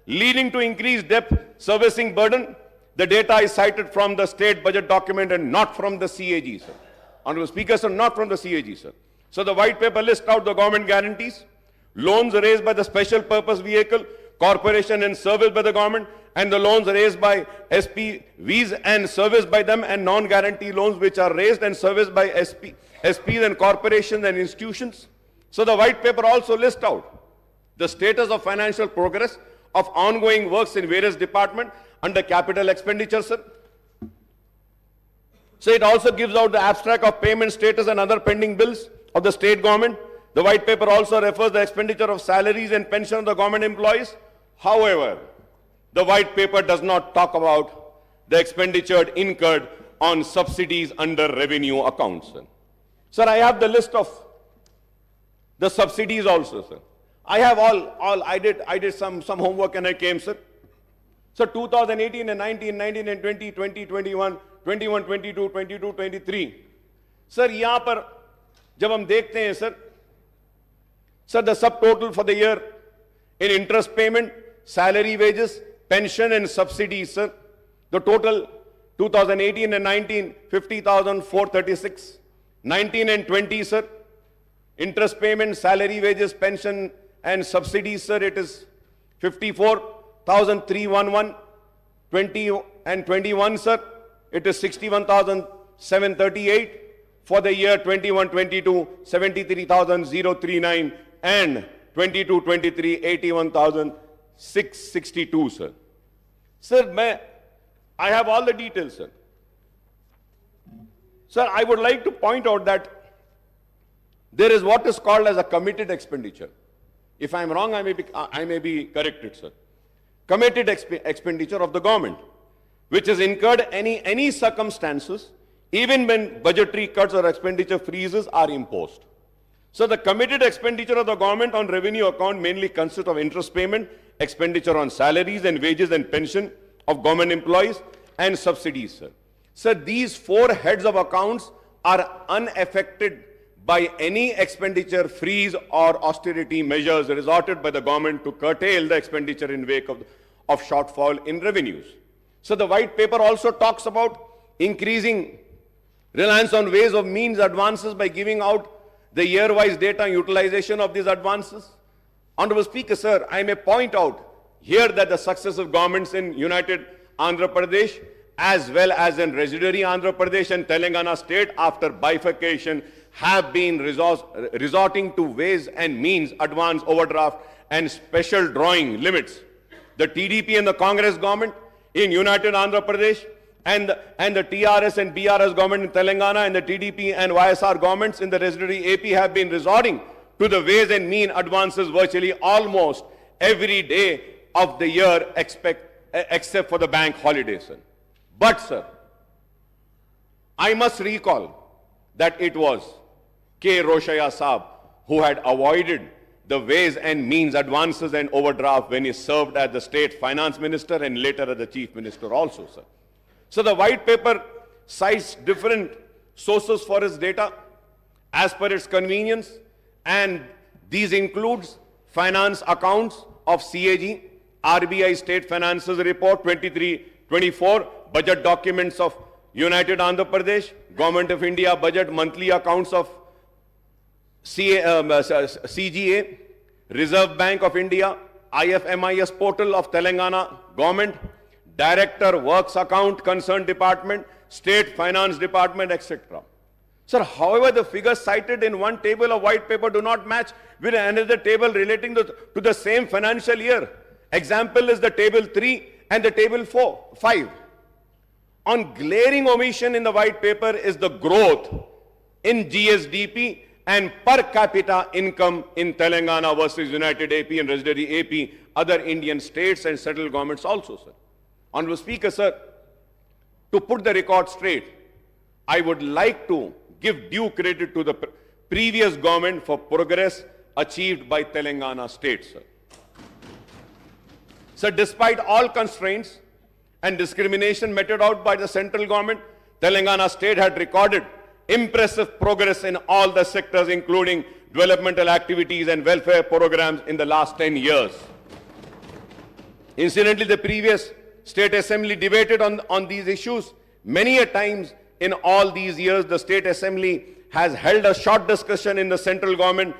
leading to increased debt servicing burden. The data is cited from the state budget document and not from the CAG, sir. Honorable Speaker, sir, not from the CAG, sir. So the white paper lists out the government guarantees, loans raised by the special purpose vehicle, corporation and serviced by the government, and the loans raised by SPVs and serviced by them, and non-guarantee loans which are raised and serviced by SPs and corporations and institutions. So the white paper also lists out the status of financial progress of ongoing works in various departments under capital expenditure, sir. So it also gives out the abstract of payment status and other pending bills of the state government. The white paper also refers the expenditure of salaries and pension of the government employees. However, the white paper does not talk about the expenditure incurred on subsidies under revenue accounts, sir. Sir, I have the list of the subsidies also, sir. I have I did some homework and I came, sir. So 2018 and 19 and 20, 21, 22, 23. Sir, यहाँ पर जब हम देखते हैं, sir, the subtotal for the year in interest payment, salary, wages, pension and subsidies, sir. The total 2018 and 19, 50,436. 19 and 20, sir. Interest payment, salary, wages, pension and subsidies, sir, it is 54,311. 20 and 21, sir, it is 61,738. For the year 21-22, 73,039, and 22-23, 81,662, sir. Sir, I have all the details, sir. Sir, I would like to point out that there is what is called as a committed expenditure. If I am wrong, I may be corrected, sir. Committed expenditure of the government, which is incurred any circumstances, even when budgetary cuts or expenditure freezes are imposed. So the committed expenditure of the government on revenue account mainly consists of interest payment, expenditure on salaries and wages and pension of government employees, and subsidies, sir. Sir, these four heads of accounts are unaffected by any expenditure freeze or austerity measures resorted by the government to curtail the expenditure in wake of shortfall in revenues. So the white paper also talks about increasing reliance on ways of means advances by giving out the year-wise data and utilization of these advances. Honorable Speaker, sir, I may point out here that the successive governments in United Andhra Pradesh as well as in residuary Andhra Pradesh and Telangana state after bifurcation have been resorting to ways and means advance overdraft and special drawing limits. The TDP and the Congress government in United Andhra Pradesh and the TRS and BRS government in Telangana and the TDP and YSR governments in the residuary AP have been resorting to the ways and mean advances virtually almost every day of the year except for the bank holidays. Sir. But, sir, I must recall that it was K. Roshaya Saab who had avoided the ways and means advances and overdraft when he served as the state finance minister and later as the chief minister also, sir. So the white paper cites different sources for its data as per its convenience, and these includes finance accounts of CAG, RBI State Finances Report 23-24, budget documents of United Andhra Pradesh, Government of India budget monthly accounts of CGA, Reserve Bank of India, IFMIS portal of Telangana government, Director Works Account Concerned Department, State Finance Department, etc. Sir, however, the figures cited in one table of white paper do not match with another table relating to the same financial year. Example is the table 3 and the table 5. On glaring omission in the white paper is the growth in GSDP and per capita income in Telangana versus United AP and residuary AP, other Indian states and central governments also, sir. Honorable Speaker, sir, to put the record straight, I would like to give due credit to the previous government for progress achieved by Telangana state, sir. So despite all constraints and discrimination meted out by the central government, Telangana state had recorded impressive progress in all the sectors, including developmental activities and welfare programs in the last 10 years. Incidentally, the previous State Assembly debated on these issues many a times in all these years. The State Assembly has held a short discussion in the central government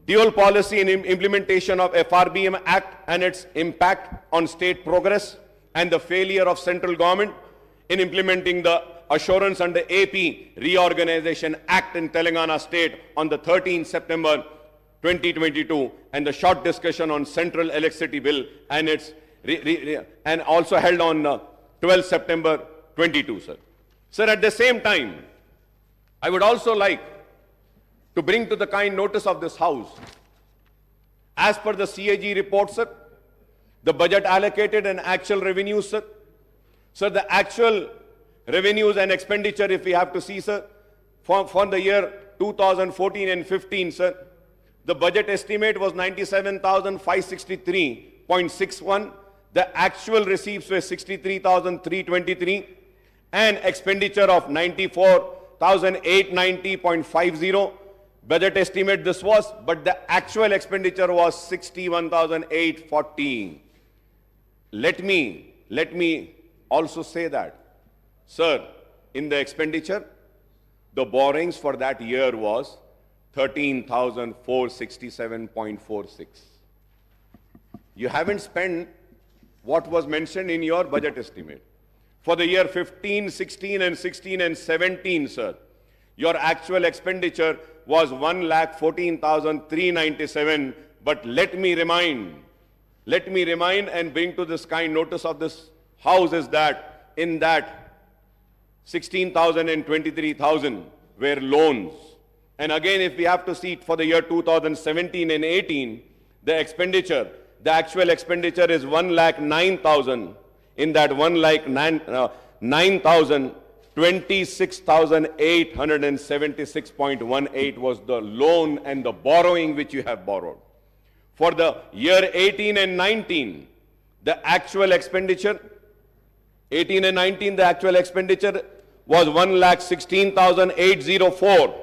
dual policy and implementation of FRBM Act and its impact on state progress and the failure of central government in implementing the Assurance under AP Reorganization Act in Telangana state on the 13th September 2022 and the short discussion on Central Electricity Bill and its and also held on 12 September 22, sir. Sir, at the same time, I would also like to bring to the kind notice of this House, as per the CAG report, sir, the budget allocated and actual revenues, sir. Sir, the actual revenues and expenditure, if we have to see, sir, for the year 2014 and 15, sir, the budget estimate was 97,563.61. The actual receipts were 63,323 and expenditure of 94,890.50. Budget estimate this was, but the actual expenditure was 61,814. Let me also say that, sir, in the expenditure, the borrowings for that year was 13,467.46. You haven't spent what was mentioned in your budget estimate. For the year 15, 16 and 16 and 17, sir, your actual expenditure was 1,14,397. But let me remind and bring to this kind notice of this House is that in that 16,000 and 23,000 were loans. And again, if we have to see it for the year 2017 and 18, the expenditure, the actual expenditure is 1,09,000. In that 1,09,000, 26,876.18 was the loan and the borrowing which you have borrowed. For the year 18 and 19, the actual expenditure, 18 and 19, the actual expenditure was 1,16,804.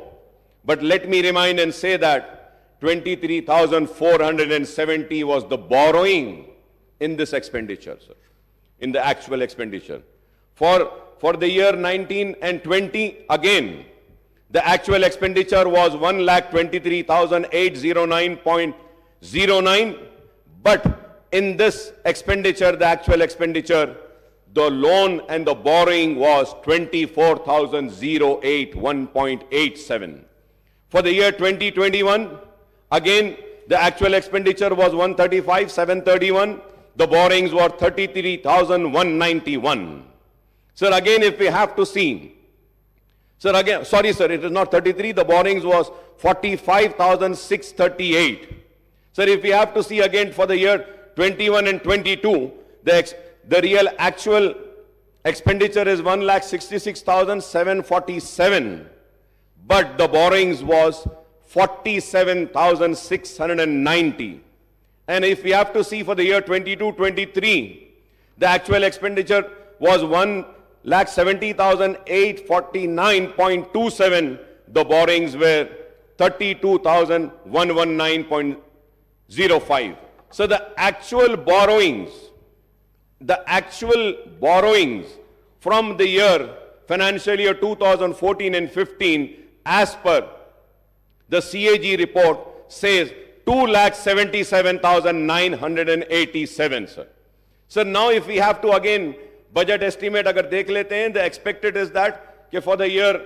But let me remind and say that 23,470 was the borrowing in this expenditure, sir, in the actual expenditure. For for the year 19 and 20, again, the actual expenditure was 1,23,809.09. But in this expenditure, the actual expenditure, the loan and the borrowing was 24,081.87. For the year 2021, again, the actual expenditure was 135,731. The borrowings were 33,191. Sir, again, if we have to see, sir, again, sorry, sir, it is not 33. The borrowings was 45,638. Sir, if we have to see again for the year 21 and 22, the real actual expenditure is 1,66,747. But the borrowings was 47,690. And if we have to see for the year 22-23, the actual expenditure was 1,70,849.27. The borrowings were 32,119.05. So the actual borrowings from the year financial year 2014 and 15, as per the CAG report, says 2,77,987, sir. So now if we have to again budget estimate agar dekh lete hain, the expected is that for the year,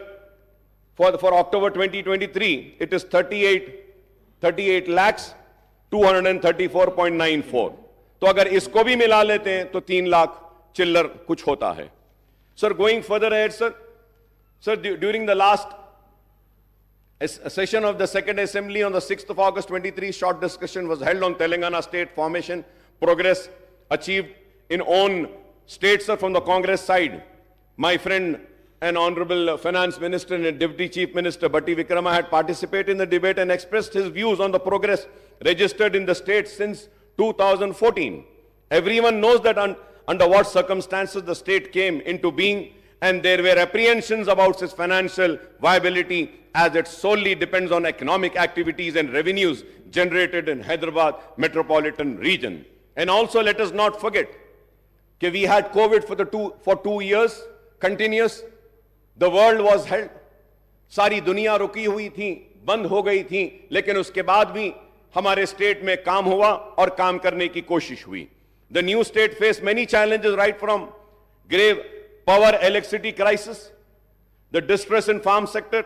for October 2023, it is 38 lakhs 234.94. तो अगर इसको भी मिला लेते हैं तो 3 लाख चिल्लर कुछ होता है. Sir, going further ahead, sir, during the last session of the Second Assembly on the 6th of August 23, short discussion was held on Telangana state formation, progress achieved in own states, sir, from the Congress side. My friend and Honorable Finance Minister and Deputy Chief Minister Batti Vikrama had participated in the debate and expressed his views on the progress registered in the states since 2014. Everyone knows that under what circumstances the state came into being, and there were apprehensions about its financial viability, as it solely depends on economic activities and revenues generated in Hyderabad metropolitan region. And also let us not forget that we had COVID for 2 years continuous. The world was held, सारी दुनिया रुकी हुई थी, बंद हो गई थी, लेकिन उसके बाद भी हमारे स्टेट में काम हुआ और काम करने की कोशिश हुई. The new state faced many challenges, right from grave power electricity crisis, the distress in farm sector,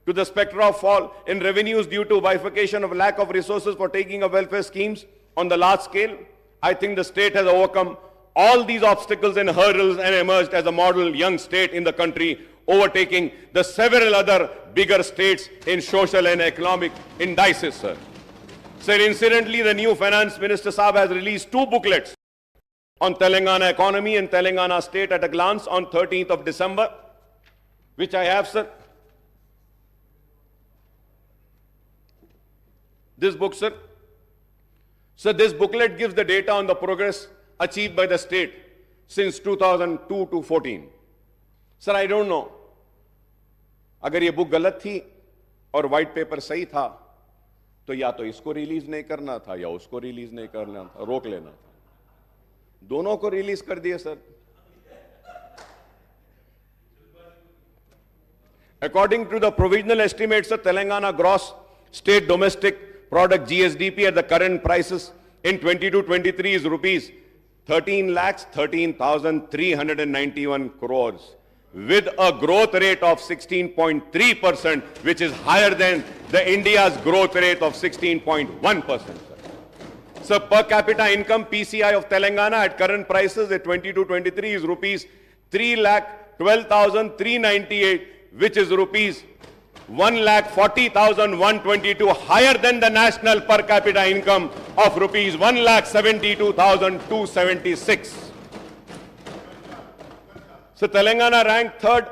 to the specter of fall in revenues due to bifurcation of lack of resources for taking of welfare schemes on the large scale. I think the state has overcome all these obstacles and hurdles and emerged as a model young state in the country, overtaking the several other bigger states in social and economic indices, sir. Sir, incidentally, the new Finance Minister Saab has released 2 booklets on Telangana economy and Telangana state at a glance on 13th of December, which I have, sir. This book, sir. So this booklet gives the data on the progress achieved by the state since 2002 to 14. Sir, I don't know. अगर ये book गलत थी और white paper सही था, तो या तो इसको रिलीज नहीं करना था या उसको रिलीज नहीं करना था, रोक लेना था. दोनों को रिलीज कर दिए, sir. According to the provisional estimates of Telangana gross state domestic product GSDP at the current prices in 22-23 is rupees 13,13,391 crores, with a growth rate of 16.3%, which is higher than the India's growth rate of 16.1%. So per capita income PCI of Telangana at current prices at 22-23 is rupees 3,12,398, which is rupees 1,40,122, higher than the national per capita income of rupees 1,72,276. So Telangana ranked third.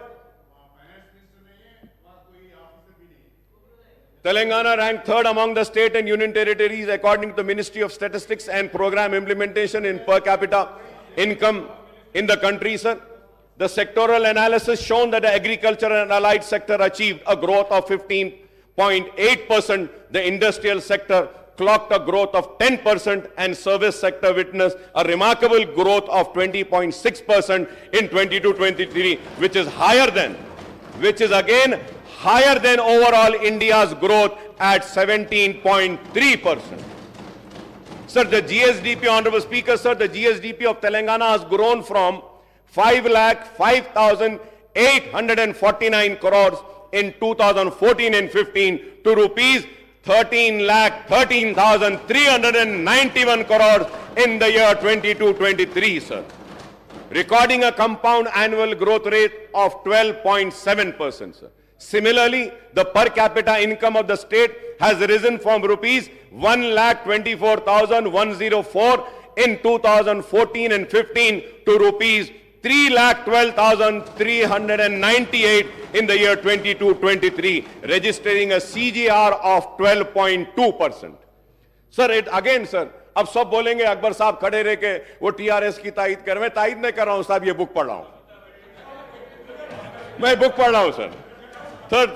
Telangana ranked third among the state and union territories according to the Ministry of Statistics and Program Implementation in per capita income in the country, sir. The sectoral analysis shown that the agriculture and allied sector achieved a growth of 15.8%, the industrial sector clocked a growth of 10% and service sector witnessed a remarkable growth of 20.6% in 22-23, which is again higher than overall India's growth at 17.3%. Sir, the GSDP, Honorable Speaker, sir, the GSDP of Telangana has grown from 5,05,849 crores in 2014 and 15 to rupees 13,13,391 crores in the year 22-23, sir, recording a compound annual growth rate of 12.7%, sir. Similarly, the per capita income of the state has risen from rupees 1,24,104 in 2014 and 15 to rupees 3,12,398 in the year 22-23, registering a CGR of 12.2%. Sir, it again, sir, अब सब बोलेंगे अकबर साहब खड़े रह के वो TRS की तायद कर, मैं तायद नहीं कर रहा हूं साहब, ये बुक पढ़ रहा हूं, मैं बुक पढ़ रहा हूं sir. Third,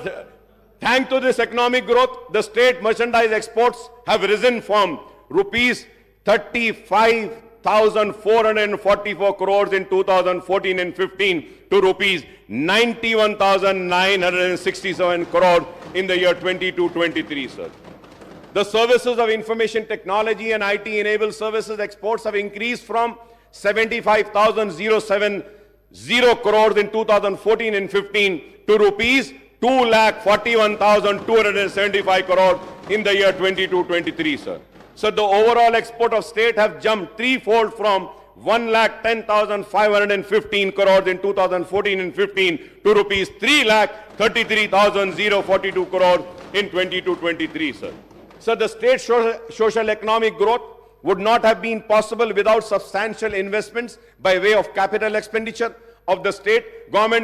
thanks to this economic growth, the state merchandise exports have risen from rupees 35,444 crores in 2014 and 15 to rupees 91,967 crores in the year 22-23, sir. The services of information technology and IT-enabled services exports have increased from 75,070 crores in 2014 and 15 to rupees 2,41,275 crores in the year 22-23, sir. So the overall export of state have jumped threefold from 1,10,515 crores in 2014 and 15 to rupees 3,33,042 crores in 22-23, sir. So the state social economic growth would not have been possible without substantial investments by way of capital expenditure of the state government.